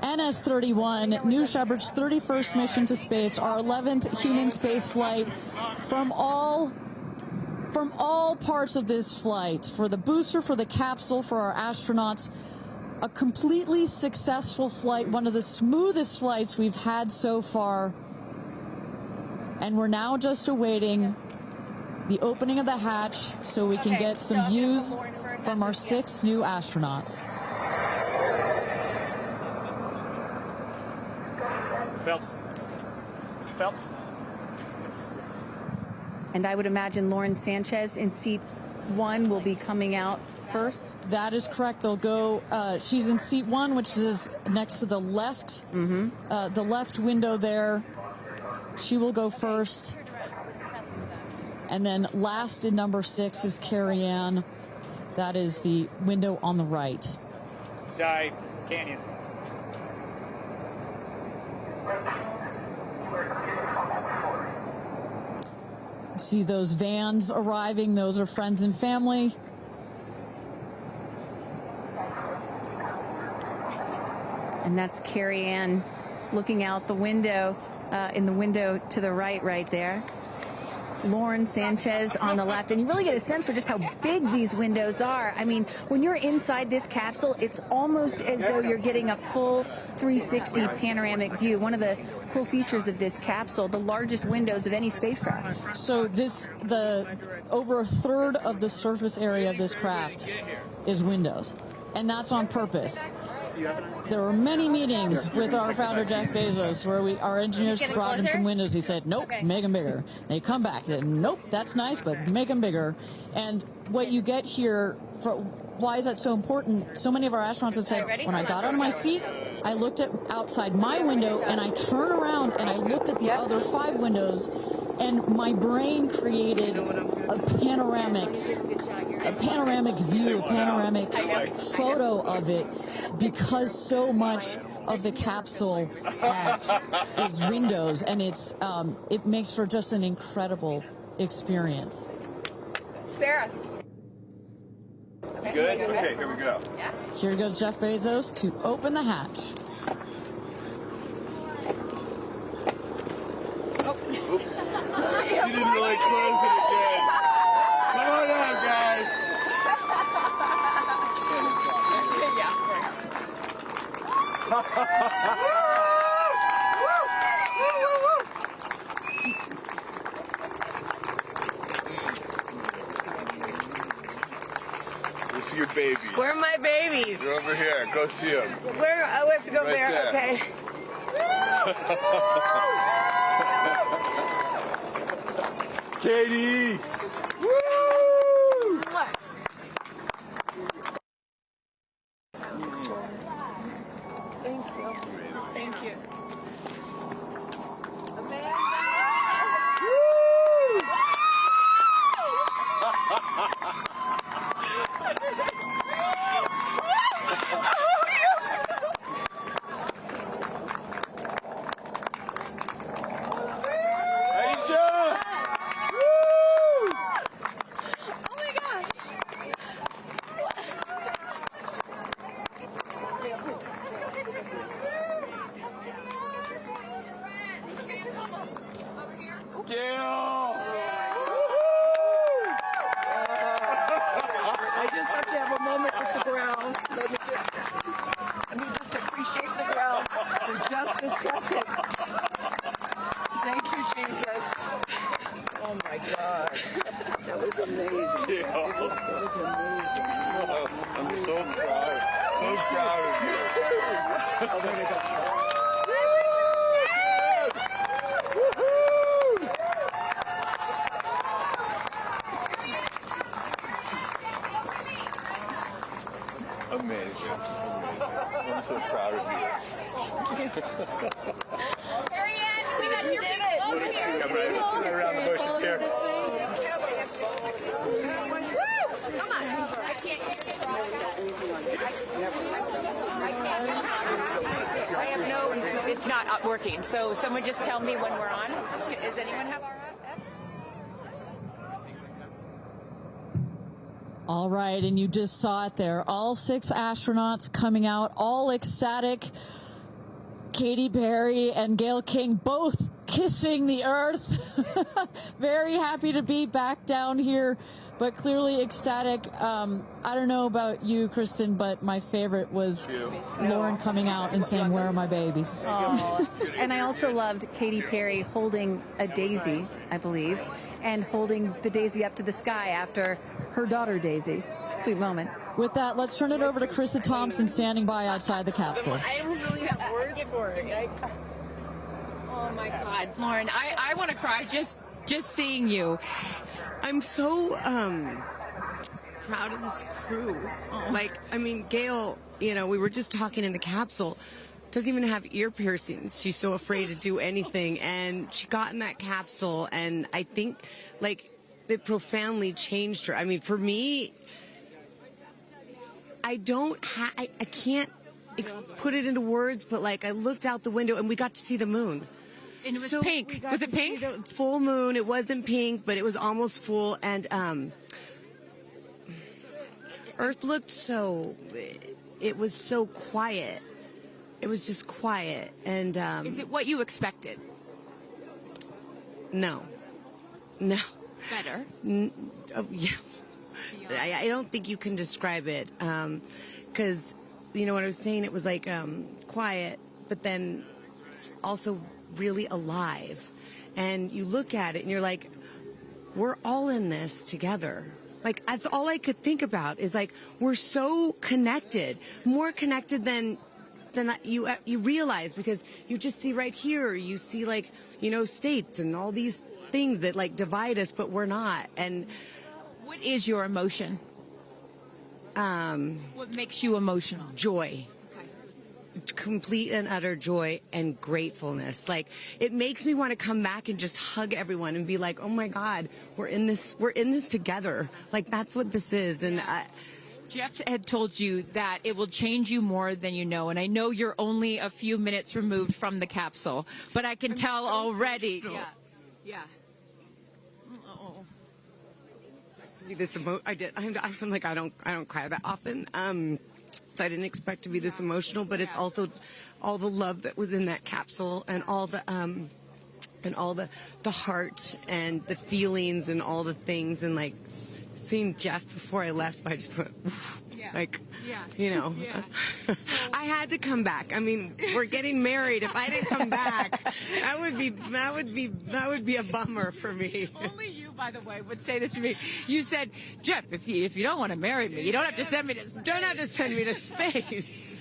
[SPEAKER 5] NS-31, New Shepard's 31st mission to space, our 11th human space flight. From all parts of this flight, for the booster, for the capsule, for our astronauts, a completely successful flight, one of the smoothest flights we've had so far. And we're now just awaiting the opening of the hatch so we can get some views from our 6 new astronauts.
[SPEAKER 21] Phelps.
[SPEAKER 6] And I would imagine Lauren Sánchez in seat 1 will be coming out first.
[SPEAKER 5] That is correct. They'll go. She's in seat 1, which is next to the left, the left window there. She will go first. And then last in number 6 is Kerianne. That is the window on the right.
[SPEAKER 21] Side canyon.
[SPEAKER 5] See those vans arriving. Those are friends and family.
[SPEAKER 6] And that's Kerianne looking out the window, in the window to the right there. Lauren Sánchez on the left, and you really get a sense for just how big these windows are. I mean, when you're inside this capsule, it's almost as though you're getting a full 360 panoramic view. One of the cool features of this capsule, the largest windows of any spacecraft.
[SPEAKER 5] So over a third of the surface area of this craft is windows, and that's on purpose. There were many meetings with our founder, Jeff Bezos, where our engineers brought him some windows. He said, nope, make them bigger. They come back, and nope, that's nice, but make them bigger. And what you get here, why is that so important? So many of our astronauts have said, when I got out of my seat, I looked at outside my window, and I turned around, and I looked at the other 5 windows, and my brain created a panoramic view, a panoramic photo of it, because so much of the capsule is windows, and it makes for just an incredible experience.
[SPEAKER 21] Sarah. Good? Okay, here we go. Yeah.
[SPEAKER 5] Here goes Jeff Bezos to open the hatch.
[SPEAKER 21] She didn't really close it again. Come on out, guys. This is your baby.
[SPEAKER 12] Where are my babies?
[SPEAKER 21] They're over here. Go see them.
[SPEAKER 12] Where? Oh, we have to go
[SPEAKER 21] Right
[SPEAKER 12] there. Okay.
[SPEAKER 21] Katie!
[SPEAKER 12] Woo!
[SPEAKER 21] Thank you.
[SPEAKER 12] Thank you.
[SPEAKER 21] Amanda! Gail!
[SPEAKER 17] I just have to have a moment with the ground. Let me just appreciate the ground for just a second. Thank you, Jesus. Oh my God. That was amazing.
[SPEAKER 21] Yeah.
[SPEAKER 17] That was amazing.
[SPEAKER 21] I'm so proud. So proud of you.
[SPEAKER 17] Oh, there we go.
[SPEAKER 21] Amazing. I'm so proud of you.
[SPEAKER 20] Kerianne, we got your people over here.
[SPEAKER 21] Come right around the bushes here.
[SPEAKER 20] Come on. I can't
[SPEAKER 4] I have no, it's not working. So someone just tell me when we're on. Does anyone have our
[SPEAKER 5] All right, and you just saw it there. All 6 astronauts coming out, all ecstatic. Katy Perry and Gail King both kissing the Earth. Very happy to be back down here, but clearly ecstatic. I don't know about you, Kristen, but my favorite was Lauren coming out and saying, "Where are my babies?"
[SPEAKER 6] Oh. And I also loved Katy Perry holding a daisy, I believe, and holding the daisy up to the sky after her daughter Daisy. Sweet moment.
[SPEAKER 5] With that, let's turn it over to Krista Thompson standing by outside the capsule.
[SPEAKER 18] I don't really have words for it. Oh my God, Lauren, I want to cry just seeing you.
[SPEAKER 8] I'm so proud of this crew. Like, I mean, Gail, you know, we were just talking in the capsule, doesn't even have ear piercings. She's so afraid to do anything. And she got in that capsule, and I think, like, it profoundly changed her. I mean, for me, I can't put it into words, but, like, I looked out the window, and we got to see the moon.
[SPEAKER 18] And it was pink. Was it pink?
[SPEAKER 8] Full moon. It wasn't pink, but it was almost full. And Earth looked so, it was so quiet. It was just quiet. And
[SPEAKER 18] is it what you expected?
[SPEAKER 8] No.
[SPEAKER 18] Better.
[SPEAKER 8] Oh, yeah. I don't think you can describe it. Because, you know what I was saying? It was like quiet, but then also really alive. And you look at it and you're like, we're all in this together. Like, that's all I could think about is, like, we're so connected, more connected than you realize, because you just see right here, you see, like, you know, states and all these things that, like, divide us, but we're not. And
[SPEAKER 18] what is your emotion? What makes you emotional?
[SPEAKER 8] Joy. Complete and utter joy and gratefulness. Like, it makes me want to come back and just hug everyone and be like, oh my God, we're in this together. Like, that's what this is. And
[SPEAKER 18] Jeff had told you that it will change you more than you know, and I know you're only a few minutes removed from the capsule, but I can tell already. Yeah. Oh.
[SPEAKER 8] To be this I'm like, I don't cry that often. So I didn't expect to be this emotional, but it's also all the love that was in that capsule, and all the heart and the feelings and all the things, and, like, seeing Jeff before I left, I just went, you know, I had to come back. I mean, we're getting married. If I didn't come back, that would be a bummer for me.
[SPEAKER 18] Only you, by the way, would say this to me. You said, Jeff, if you don't want to marry me, you don't have to send me to space.
[SPEAKER 8] Don't have to send me to space.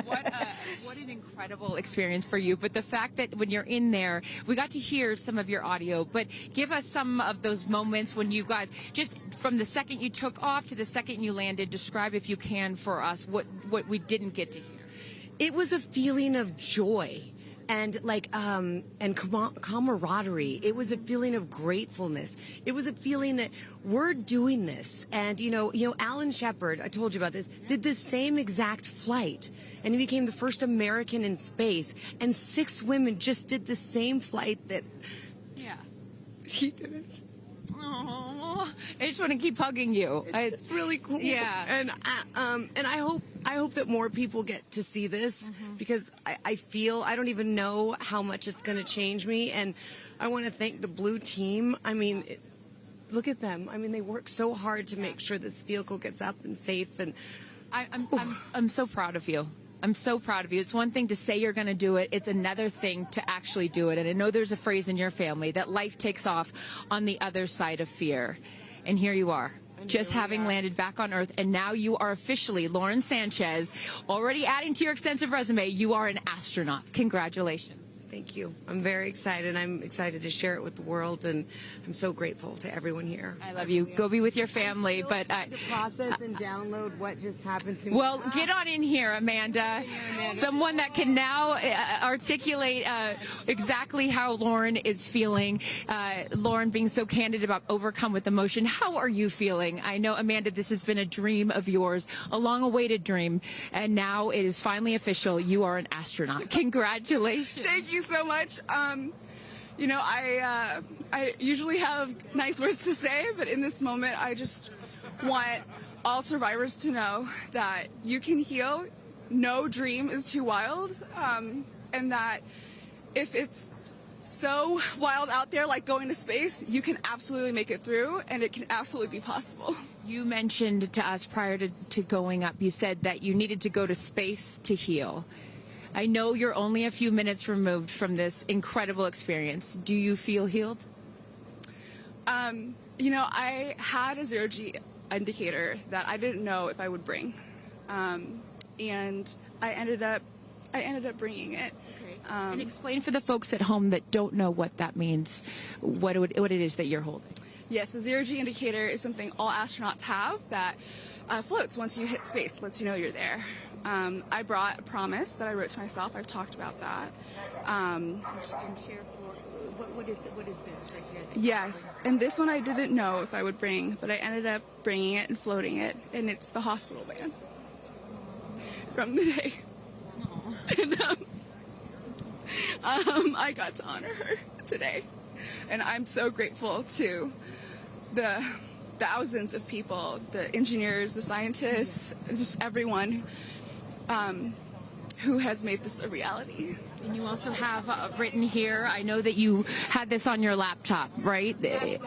[SPEAKER 18] What an incredible experience for you. But the fact that when you're in there, we got to hear some of your audio, but give us some of those moments when you guys, just from the second you took off to the second you landed, describe, if you can, for us what we didn't get to hear.
[SPEAKER 8] It was a feeling of joy and, like, and camaraderie. It was a feeling of gratefulness. It was a feeling that we're doing this. And, you know, Alan Shepard, I told you about this, did the same exact flight. And he became the first American in space. And 6 women just did the same flight that he did it.
[SPEAKER 18] Oh, I just want to keep hugging you.
[SPEAKER 3] It's really cool.
[SPEAKER 18] Yeah.
[SPEAKER 3] And I hope that more people get to see this because I feel I don't even know how much it's going to change me. And I want to thank the Blue team. I mean, look at them. I mean, they work so hard to make sure this vehicle gets up and safe. And
[SPEAKER 18] I'm so proud of you. I'm so proud of you. It's one thing to say you're going to do it. It's another thing to actually do it. And I know there's a phrase in your family that life takes off on the other side of fear. And here you are, just having landed back on Earth. And now you are officially, Lauren Sánchez, already adding to your extensive resume, you are an astronaut. Congratulations.
[SPEAKER 3] Thank you. I'm very excited. I'm excited to share it with the world, and I'm so grateful to everyone here.
[SPEAKER 18] I love you. Go be with your family. But
[SPEAKER 3] to process and download what just happened to me.
[SPEAKER 18] Well, get on in here, Amanda. Someone that can now articulate exactly how Lauren is feeling. Lauren being so candid about overcome with emotion. How are you feeling? I know, Amanda, this has been a dream of yours, a long-awaited dream, and now it is finally official. You are an astronaut. Congratulations.
[SPEAKER 22] Thank you so much. You know, I usually have nice words to say, but in this moment, I just want all survivors to know that you can heal. No dream is too wild, and that if it's so wild out there, like going to space, you can absolutely make it through, and it can absolutely be possible.
[SPEAKER 18] You mentioned to us prior to going up, you said that you needed to go to space to heal. I know you're only a few minutes removed from this incredible experience. Do you feel healed?
[SPEAKER 22] You know, I had a zero-G indicator that I didn't know if I would bring, and I ended up bringing it.
[SPEAKER 18] Okay. And explain for the folks at home that don't know what that means, what it is that you're holding.
[SPEAKER 22] Yes, the zero-G indicator is something all astronauts have that floats once you hit space, lets you know you're there. I brought a promise that I wrote to myself. I've talked about that.
[SPEAKER 18] And share for what is this right here?
[SPEAKER 22] Yes, and this one I didn't know if I would bring, but I ended up bringing it and floating it, and it's the hospital band from the day. And I got to honor her today, and I'm so grateful to the thousands of people, the engineers, the scientists, just everyone who has made this a reality.
[SPEAKER 18] And you also have written here, I know that you had this on your laptop, right?
[SPEAKER 22] Yes,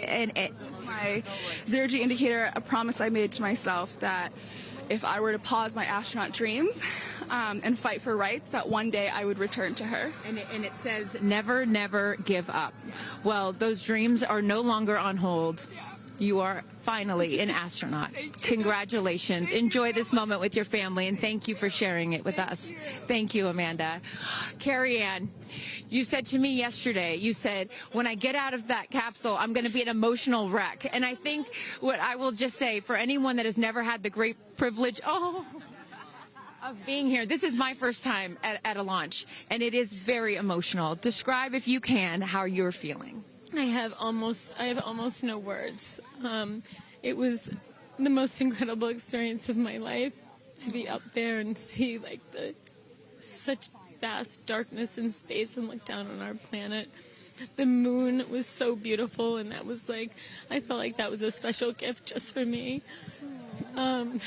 [SPEAKER 22] and this is my zero-G indicator, a promise I made to myself that if I were to pause my astronaut dreams and fight for rights, that one day I would return to her.
[SPEAKER 18] And it says, never, never give up. Well, those dreams are no longer on hold. You are finally an astronaut. Congratulations. Enjoy this moment with your family, and thank you for sharing it with us. Thank you, Amanda. Kerianne, you said to me yesterday, you said, when I get out of that capsule, I'm going to be an emotional wreck. And I think what I will just say, for anyone that has never had the great privilege, of being here, this is my first time at a launch, and it is very emotional. Describe, if you can, how you're feeling.
[SPEAKER 23] I have almost no words. It was the most incredible experience of my life to be up there and see like such vast darkness in space and look down on our planet. The moon was so beautiful, and that was like, I felt like that was a special gift just for me. I'm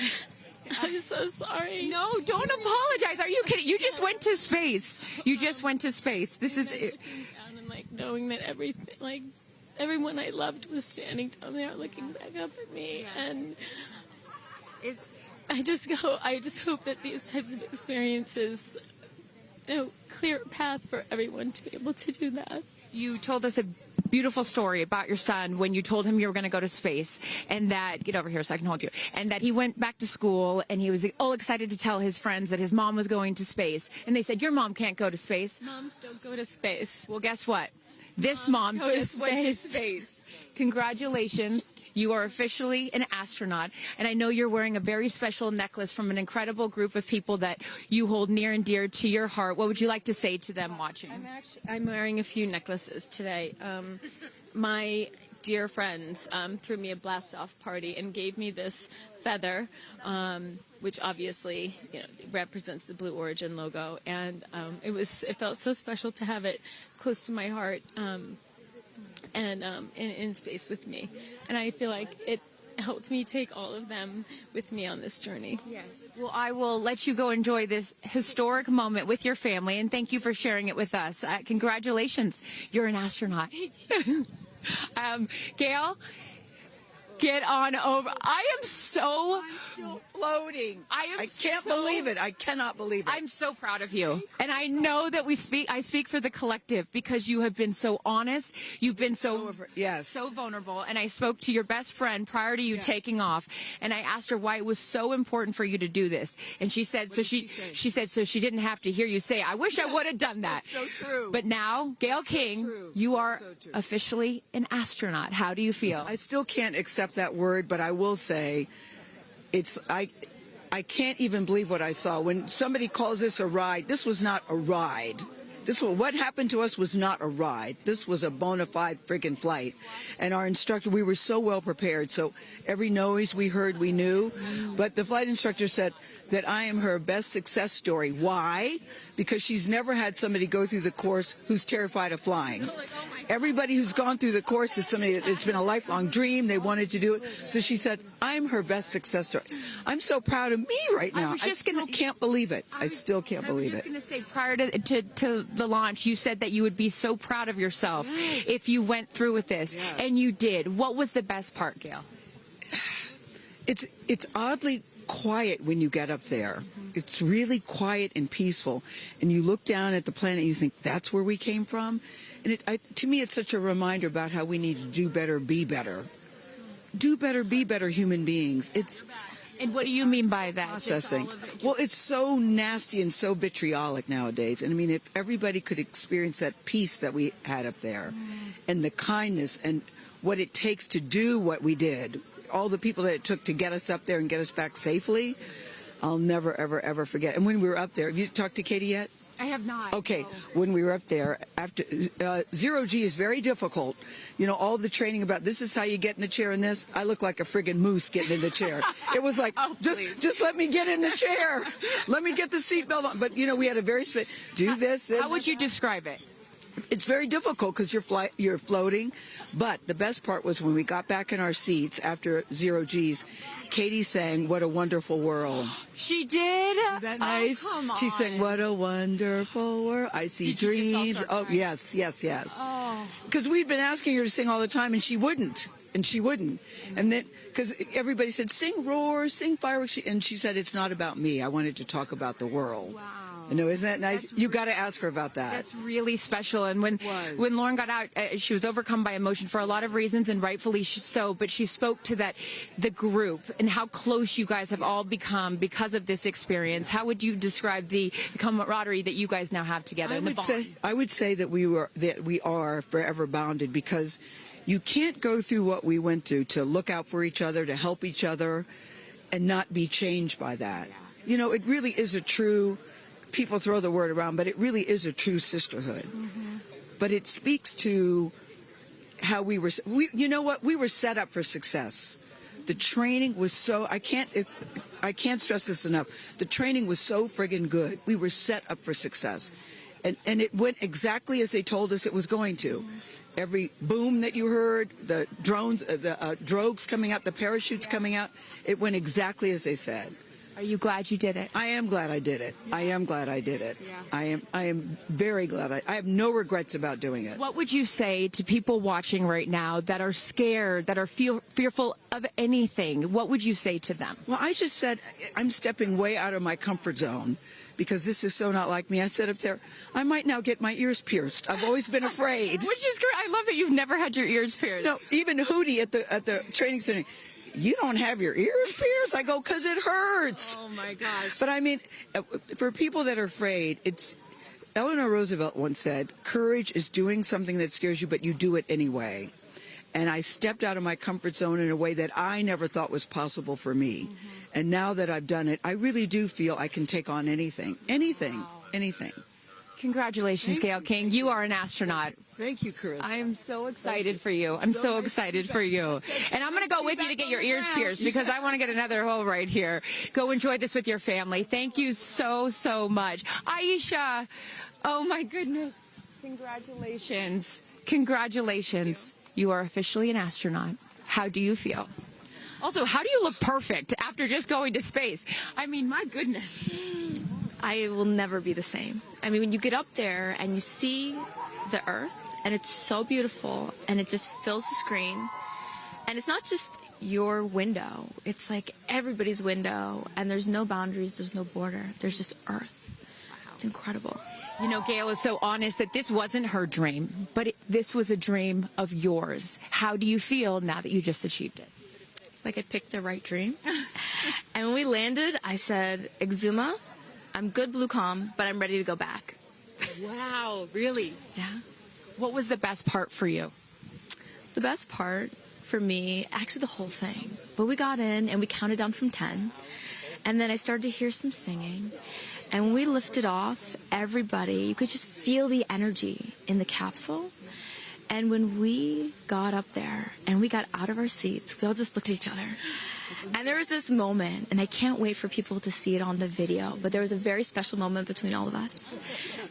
[SPEAKER 23] so sorry.
[SPEAKER 18] No, don't apologize. Are you kidding? You just went to space. You just went to space. This is it.
[SPEAKER 23] Like knowing that everyone I loved was standing down there looking back up at me, and I just hope that these types of experiences, clear a path for everyone to be able to do that.
[SPEAKER 18] You told us a beautiful story about your son when you told him you were going to go to space, and that, get over here so I can hold you, and that he went back to school and he was all excited to tell his friends that his mom was going to space, and they said, your mom can't go to space.
[SPEAKER 23] Moms don't go to space.
[SPEAKER 18] Well, guess what? This mom just went to space. Congratulations. You are officially an astronaut, and I know you're wearing a very special necklace from an incredible group of people that you hold near and dear to your heart. What would you like to say to them watching?
[SPEAKER 23] I'm wearing a few necklaces today. My dear friends threw me a blast-off party and gave me this feather, which obviously represents the Blue Origin logo, and it felt so special to have it close to my heart. and in space with me. And I feel like it helped me take all of them with me on this journey.
[SPEAKER 18] Yes. Well, I will let you go enjoy this historic moment with your family, and thank you for sharing it with us. Congratulations. You're an astronaut. Gail, get on over. I'm still
[SPEAKER 19] floating.
[SPEAKER 18] I
[SPEAKER 19] can't believe it. I cannot believe it.
[SPEAKER 18] I'm so proud of you. And I know that I speak for the collective because you have been so honest. You've been so vulnerable. And I spoke to your best friend prior to you taking off. And I asked her why it was so important for you to do this. And she said, she said, so she didn't have to hear you say, I wish I would have done that.
[SPEAKER 19] That's so true.
[SPEAKER 18] But now, Gail King, you are officially an astronaut. How do you feel?
[SPEAKER 19] I still can't accept that word, but I will say, I can't even believe what I saw. When somebody calls this a ride, this was not a ride. What happened to us was not a ride. This was a bona fide friggin' flight. And our instructor, we were so well prepared. So every noise we heard, we knew. But the flight instructor said that I am her best success story. Why? Because she's never had somebody go through the course who's terrified of flying. Everybody who's gone through the course is somebody it's been a lifelong dream. They wanted to do it. So she said, I'm her best success story. I'm so proud of me right now. I still can't believe it. I still can't believe it.
[SPEAKER 18] I was just going to say, prior to the launch, you said that you would be so proud of yourself if you went through with this. And you did. What was the best part, Gail?
[SPEAKER 19] It's oddly quiet when you get up there. It's really quiet and peaceful. And you look down at the planet and you think, that's where we came from? And to me, it's such a reminder about how we need to do better, be better. Do better, be better human beings.
[SPEAKER 18] And what do you mean by that?
[SPEAKER 19] Processing. Well, it's so nasty and so vitriolic nowadays. And I mean, if everybody could experience that peace that we had up there and the kindness and what it takes to do what we did, all the people that it took to get us up there and get us back safely, I'll never, ever, ever forget. And when we were up there, have you talked to Katy yet?
[SPEAKER 18] I have not.
[SPEAKER 19] Okay, when we were up there, after zero G is very difficult. You know, all the training about this is how you get in the chair and this. I look like a friggin' moose getting in the chair. It was like, just let me get in the chair. Let me get the seatbelt on. But, you know, we had a very do this.
[SPEAKER 18] How would you describe it?
[SPEAKER 19] It's very difficult because you're floating. But the best part was when we got back in our seats after zero G's, Katy sang "What a Wonderful World."
[SPEAKER 18] She did?
[SPEAKER 19] Isn't that nice?
[SPEAKER 18] Oh, come on.
[SPEAKER 19] She sang "What a Wonderful World." I see dreams. Oh, yes.
[SPEAKER 18] Oh.
[SPEAKER 19] Because we'd been asking her to sing all the time, and she wouldn't. And then, because everybody said, sing roar, sing fireworks. And she said, it's not about me. I wanted to talk about the world.
[SPEAKER 18] Wow.
[SPEAKER 19] I know, isn't that nice? You got to ask her about that.
[SPEAKER 18] That's really special. And when Lauren got out, she was overcome by emotion for a lot of reasons, and rightfully so. But she spoke to the group and how close you guys have all become because of this experience. How would you describe the camaraderie that you guys now have together?
[SPEAKER 19] I would say that we are forever bounded, because you can't go through what we went through to look out for each other, to help each other, and not be changed by that. You know, it really is a true. People throw the word around, but it really is a true sisterhood. But it speaks to how we were set up for success. The training was so, I can't stress this enough. The training was so friggin' good. We were set up for success. And it went exactly as they told us it was going to. Every boom that you heard, the drones, the drogues coming out, the parachutes coming out, it went exactly as they said.
[SPEAKER 18] Are you glad you did it?
[SPEAKER 19] I am glad I did it. I am glad I did it.
[SPEAKER 18] Yeah.
[SPEAKER 19] I am very glad. I have no regrets about doing it.
[SPEAKER 18] What would you say to people watching right now that are scared, that are fearful of anything? What would you say to them?
[SPEAKER 19] Well, I just said I'm stepping way out of my comfort zone, because this is so not like me. I said up there, I might now get my ears pierced. I've always been afraid.
[SPEAKER 18] Which is great. I love that you've never had your ears pierced.
[SPEAKER 19] No, even Hootie at the training center. You don't have your ears pierced? I go, because it hurts.
[SPEAKER 18] Oh, my gosh.
[SPEAKER 19] But I mean, for people that are afraid, Eleanor Roosevelt once said, courage is doing something that scares you, but you do it anyway. And I stepped out of my comfort zone in a way that I never thought was possible for me. And now that I've done it, I really do feel I can take on anything. Anything.
[SPEAKER 18] Congratulations, Gail King. You are an astronaut.
[SPEAKER 19] Thank you, Chris.
[SPEAKER 18] I am so excited for you. I'm so excited for you. And I'm going to go with you to get your ears pierced, because I want to get another hole right here. Go enjoy this with your family. Thank you so, so much. Aisha, oh my goodness. Congratulations. Congratulations. You are officially an astronaut. How do you feel? Also, how do you look perfect after just going to space? I mean, my goodness.
[SPEAKER 7] I will never be the same. I mean, when you get up there and you see the Earth, and it's so beautiful, and it just fills the screen, and it's not just your window. It's like everybody's window, and there's no boundaries, there's no border. There's just Earth. Wow. It's incredible.
[SPEAKER 18] You know, Gail is so honest that this wasn't her dream, but this was a dream of yours. How do you feel now that you just achieved it?
[SPEAKER 7] Like I picked the right dream. And when we landed, I said, Exuma, I'm good, blue calm, but I'm ready to go back.
[SPEAKER 18] Wow, really?
[SPEAKER 7] Yeah.
[SPEAKER 18] What was the best part for you?
[SPEAKER 7] The best part for me, actually the whole thing. But we got in and we counted down from 10. And then I started to hear some singing. And when we lifted off, everybody, you could just feel the energy in the capsule. And when we got up there and we got out of our seats, we all just looked at each other. And there was this moment, and I can't wait for people to see it on the video, but there was a very special moment between all of us.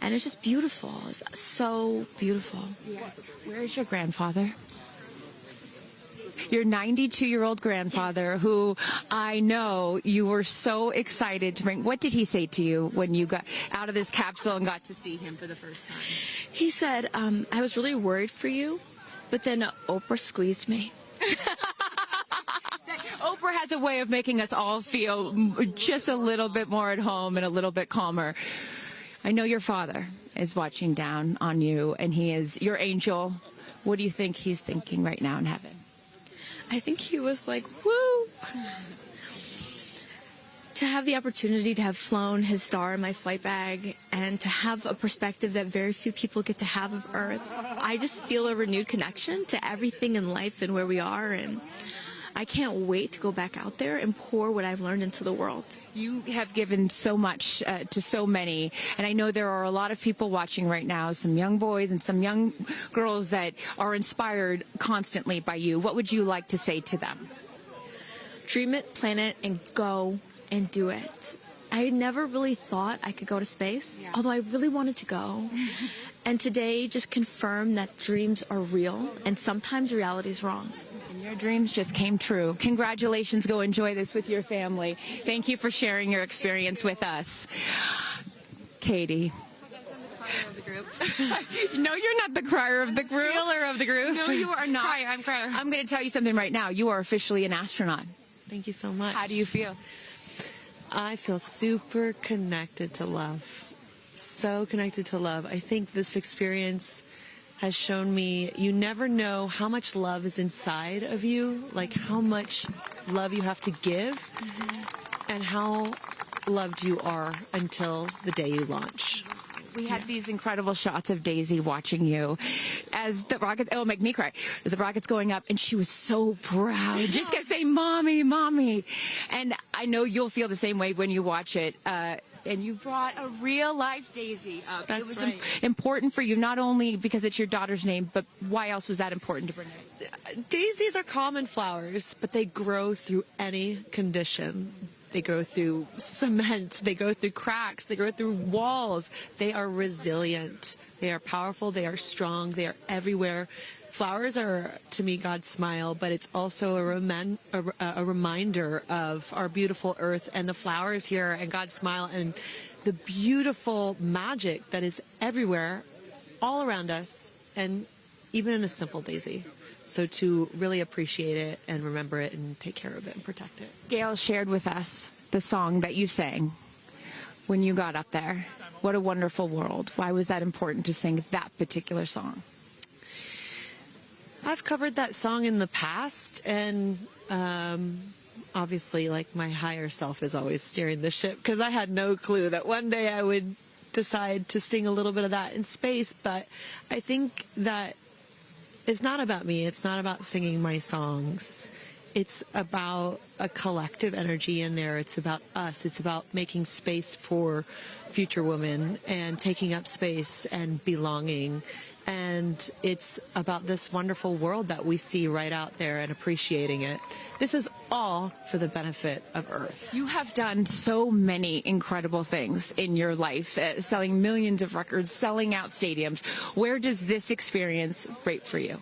[SPEAKER 7] And it's just beautiful. It's so beautiful.
[SPEAKER 18] Yes. Where is your grandfather? Your 92-year-old grandfather, who I know you were so excited to bring. What did he say to you when you got out of this capsule and got to see him for the first time?
[SPEAKER 7] He said, I was really worried for you, but then Oprah squeezed me.
[SPEAKER 18] Oprah has a way of making us all feel just a little bit more at home and a little bit calmer. I know your father is watching down on you, and he is your angel. What do you think he's thinking right now in heaven?
[SPEAKER 7] I think he was like, woo! To have the opportunity to have flown his star in my flight bag and to have a perspective that very few people get to have of Earth, I just feel a renewed connection to everything in life and where we are, and I can't wait to go back out there and pour what I've learned into the world.
[SPEAKER 18] You have given so much to so many, and I know there are a lot of people watching right now, some young boys and some young girls that are inspired constantly by you. What would you like to say to them?
[SPEAKER 7] Dream it, plan it, and go and do it. I never really thought I could go to space, although I really wanted to go. And today just confirmed that dreams are real, and sometimes reality is wrong.
[SPEAKER 18] Your dreams just came true. Congratulations. Go enjoy this with your family. Thank you for sharing your experience with us. Katie. No, you're not the crier of the group.
[SPEAKER 9] Feeler of the group.
[SPEAKER 18] No, you are not.
[SPEAKER 9] I'm crier.
[SPEAKER 18] I'm going to tell you something right now. You are officially an astronaut.
[SPEAKER 9] Thank you so much.
[SPEAKER 18] How do you feel?
[SPEAKER 9] I feel super connected to love. So connected to love. I think this experience has shown me you never know how much love is inside of you, like how much love you have to give, and how loved you are until the day you launch.
[SPEAKER 18] We had these incredible shots of Daisy watching you as the rocket, it'll make me cry, as the rocket's going up, and she was so proud. Just kept saying, Mommy, Mommy. And I know you'll feel the same way when you watch it. And you brought a real-life Daisy up.
[SPEAKER 9] That's
[SPEAKER 18] it was
[SPEAKER 9] right.
[SPEAKER 18] important for you, not only because it's your daughter's name, but why else was that important to bring it?
[SPEAKER 9] Daisies are common flowers, but they grow through any condition. They grow through cement. They go through cracks. They go through walls. They are resilient. They are powerful. They are strong. They are everywhere. Flowers are, to me, God's smile, but it's also a reminder of our beautiful earth and the flowers here and God's smile and the beautiful magic that is everywhere, all around us, and even in a simple daisy. So to really appreciate it and remember it and take care of it and protect it.
[SPEAKER 18] Gail shared with us the song that you sang when you got up there. What a wonderful world. Why was that important to sing that particular song?
[SPEAKER 9] I've covered that song in the past, and obviously, like, my higher self is always steering the ship, because I had no clue that one day I would decide to sing a little bit of that in space. But I think that it's not about me. It's not about singing my songs. It's about a collective energy in there. It's about us. It's about making space for future women and taking up space and belonging. And it's about this wonderful world that we see right out there and appreciating it. This is all for the benefit of Earth.
[SPEAKER 18] You have done so many incredible things in your life, selling millions of records, selling out stadiums. Where does this experience rate for you?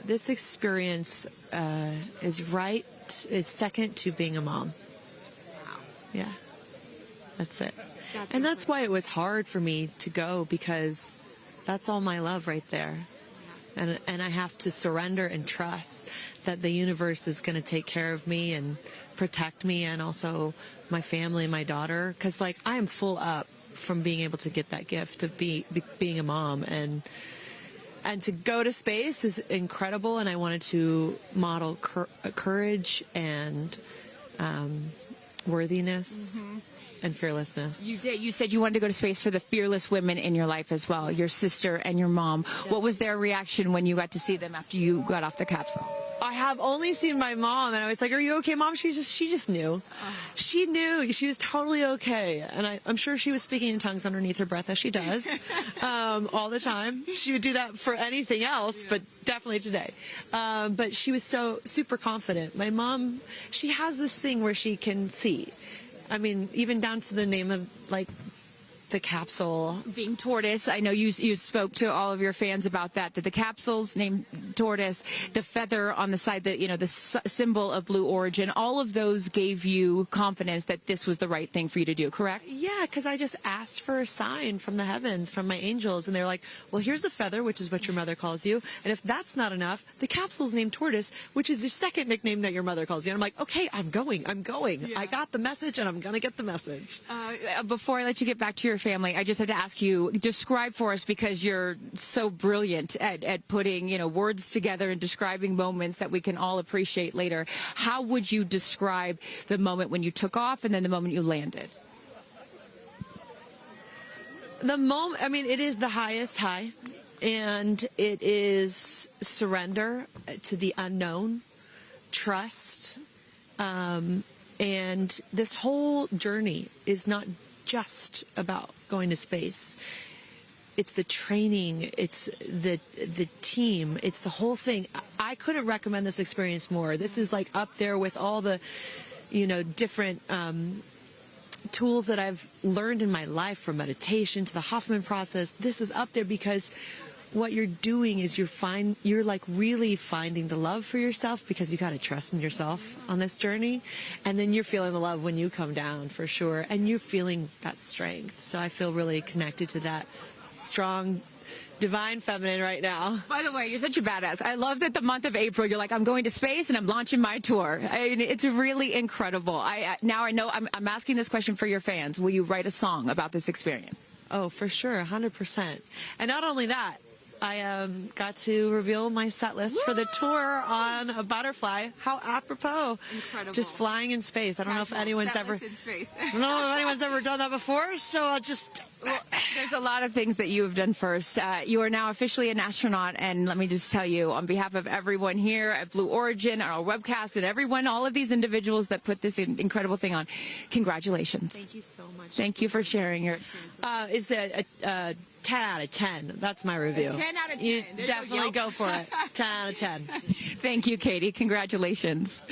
[SPEAKER 9] This experience is second to being a mom. Yeah, that's it. And that's why it was hard for me to go, because that's all my love right there. And I have to surrender and trust that the universe is going to take care of me and protect me, and also my family and my daughter. Because, like, I am full up from being able to get that gift of being a mom. And to go to space is incredible, and I wanted to model courage and worthiness. Mm-hmm. And fearlessness.
[SPEAKER 18] You did. You said you wanted to go to space for the fearless women in your life as well, your sister and your mom. Yeah. What was their reaction when you got to see them after you got off the capsule?
[SPEAKER 9] I have only seen my mom, and I was like, "Are you okay, Mom?" She just knew. She knew. She was totally okay, and I'm sure she was speaking in tongues underneath her breath, as she does all the time. She would do that for anything else, but definitely today. But she was so super confident. My mom, she has this thing where she can see. I mean, even down to the name of, like, the capsule.
[SPEAKER 18] Being tortoise. I know you spoke to all of your fans about that the capsule's named tortoise, the feather on the side, that, you know, the symbol of Blue Origin, all of those gave you confidence that this was the right thing for you to do, correct?
[SPEAKER 9] Yeah, because I just asked for a sign from the heavens, from my angels, and they're like, well, here's the feather, which is what your mother calls you, and if that's not enough, the capsule's named Tortoise, which is your second nickname that your mother calls you. And I'm like, okay, I'm going. Yeah. I got the message, and I'm going to get the message.
[SPEAKER 18] Before I let you get back to your family, I just have to ask you, describe for us, because you're so brilliant at putting, you know, words together and describing moments that we can all appreciate later. How would you describe the moment when you took off and then the moment you landed?
[SPEAKER 9] The moment, I mean, it is the highest high, and it is surrender to the unknown, trust, and this whole journey is not just about going to space. It's the training, it's the team, it's the whole thing. I couldn't recommend this experience more. This is like up there with all the, you know, different tools that I've learned in my life, from meditation to the Hoffman process. This is up there because what you're doing is you're like really finding the love for yourself, because you got to trust in yourself on this journey, and then you're feeling the love when you come down, for sure, and you're feeling that strength. So I feel really connected to that strong divine feminine right now.
[SPEAKER 18] By the way, you're such a badass. I love that the month of April, you're like, I'm going to space and I'm launching my tour. I mean, it's really incredible. Now I know I'm asking this question for your fans. Will you write a song about this experience?
[SPEAKER 9] Oh, for sure, 100%. And not only that, I got to reveal my set list for the tour on a butterfly. How apropos!
[SPEAKER 18] Incredible.
[SPEAKER 9] Just flying in space. I don't know if anyone's ever. I don't know if anyone's ever done that before. So I'll just.
[SPEAKER 18] Well, there's a lot of things that you have done first. You are now officially an astronaut, and let me just tell you, on behalf of everyone here at Blue Origin, our webcast, and everyone, all of these individuals that put this incredible thing on, congratulations.
[SPEAKER 9] Thank you so much.
[SPEAKER 18] Thank you for sharing your experience.
[SPEAKER 9] Is that 10 out of 10. That's my review.
[SPEAKER 18] 10 out of 10.
[SPEAKER 9] You definitely go for it. 10 out of 10.
[SPEAKER 18] Thank you, Katy. Congratulations.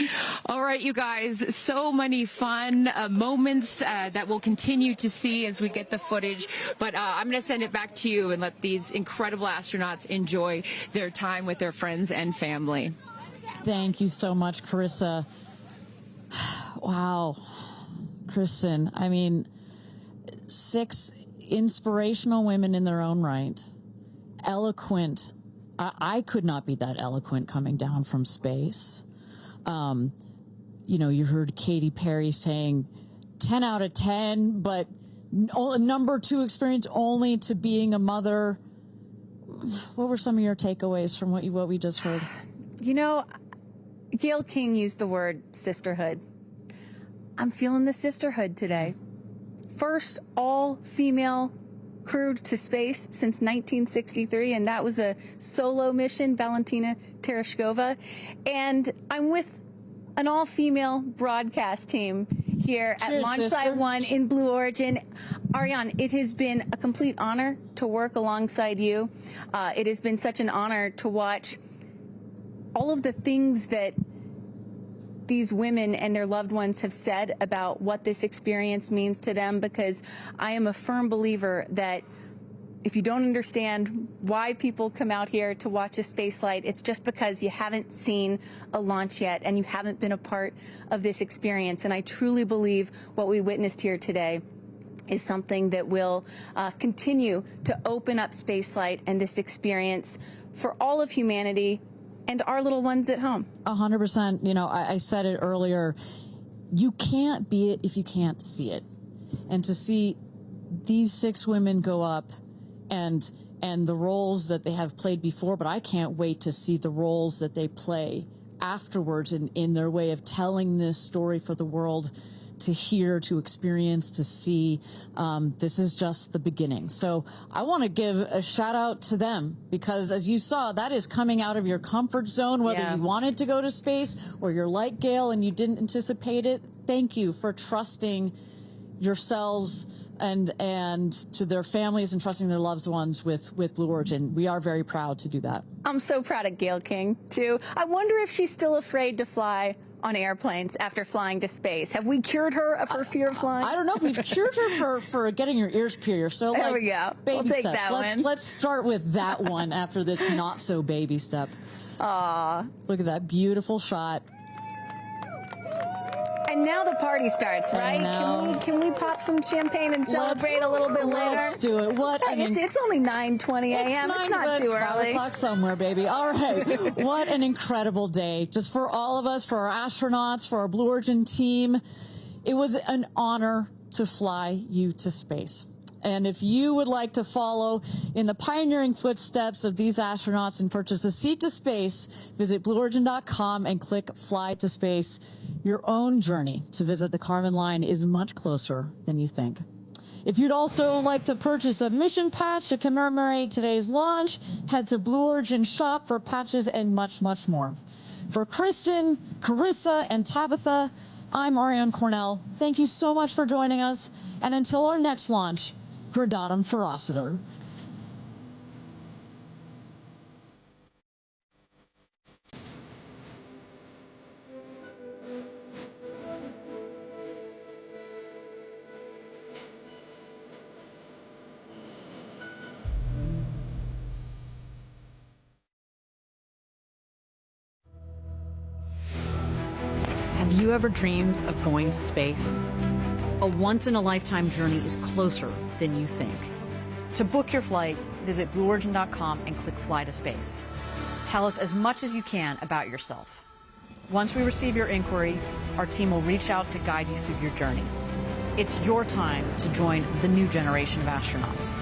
[SPEAKER 18] All right, you guys, so many fun moments that we'll continue to see as we get the footage. But I'm going to send it back to you and let these incredible astronauts enjoy their time with their friends and family.
[SPEAKER 5] Thank you so much, Carissa. Wow. Kristen, I mean, 6 inspirational women in their own right, eloquent. I could not be that eloquent coming down from space. You know, you heard Katy Perry saying 10 out of 10, but number 2 experience only to being a mother. What were some of your takeaways from what we just heard?
[SPEAKER 6] You know, Gail King used the word sisterhood. I'm feeling the sisterhood today. First all-female crew to space since 1963, and that was a solo mission, Valentina Tereshkova. And I'm with an all-female broadcast team here at Launch Site 1 in Blue Origin. Ariane, it has been a complete honor to work alongside you. It has been such an honor to watch all of the things that these women and their loved ones have said about what this experience means to them, because I am a firm believer that if you don't understand why people come out here to watch a space flight, it's just because you haven't seen a launch yet and you haven't been a part of this experience. And I truly believe what we witnessed here today is something that will continue to open up spaceflight and this experience for all of humanity and our little ones at home.
[SPEAKER 5] 100%. You know, I said it earlier, you can't be it if you can't see it. And to see these 6 women go up and the roles that they have played before, but I can't wait to see the roles that they play afterwards in their way of telling this story for the world to hear, to experience, to see. This is just the beginning. So I want to give a shout out to them, because as you saw, that is coming out of your comfort zone, whether you wanted to go to space or you're like Gail and you didn't anticipate it. Thank you for trusting yourselves and to their families and trusting their loved ones with Blue Origin. We are very proud to do that.
[SPEAKER 6] I'm so proud of Gail King, too. I wonder if she's still afraid to fly on airplanes after flying to space. Have we cured her of her fear of flying?
[SPEAKER 5] I don't know. We've cured her for getting your ears pierced. So,
[SPEAKER 6] there we go.
[SPEAKER 5] Baby
[SPEAKER 6] we'll take
[SPEAKER 5] steps.
[SPEAKER 6] that one.
[SPEAKER 5] Let's start with that one after this not so baby step.
[SPEAKER 6] Aw.
[SPEAKER 5] Look at that beautiful shot.
[SPEAKER 6] And now the party starts, right? Can we pop some champagne and celebrate a little bit later?
[SPEAKER 5] Let's do it.
[SPEAKER 6] It's only 9:20 a.m. It's not too early.
[SPEAKER 5] 5 o'clock somewhere, baby. All right. What an incredible day. Just for all of us, for our astronauts, for our Blue Origin team. It was an honor to fly you to space. And if you would like to follow in the pioneering footsteps of these astronauts and purchase a seat to space, visit blueorigin.com and click Fly to Space. Your own journey to visit the Kármán line is much closer than you think. If you'd also like to purchase a mission patch to commemorate today's launch, head to Blue Origin shop for patches and much, much more. For Kristen, Carissa, and Tabitha, I'm Ariane Cornell. Thank you so much for joining us. And until our next launch, Gradatum Ferociter.
[SPEAKER 2] Have you ever dreamed of going to space? A once-in-a-lifetime journey is closer than you think. To book your flight, visit blueorigin.com and click Fly to Space. Tell us as much as you can about yourself. Once we receive your inquiry, our team will reach out to guide you through your journey. It's your time to join the new generation of astronauts.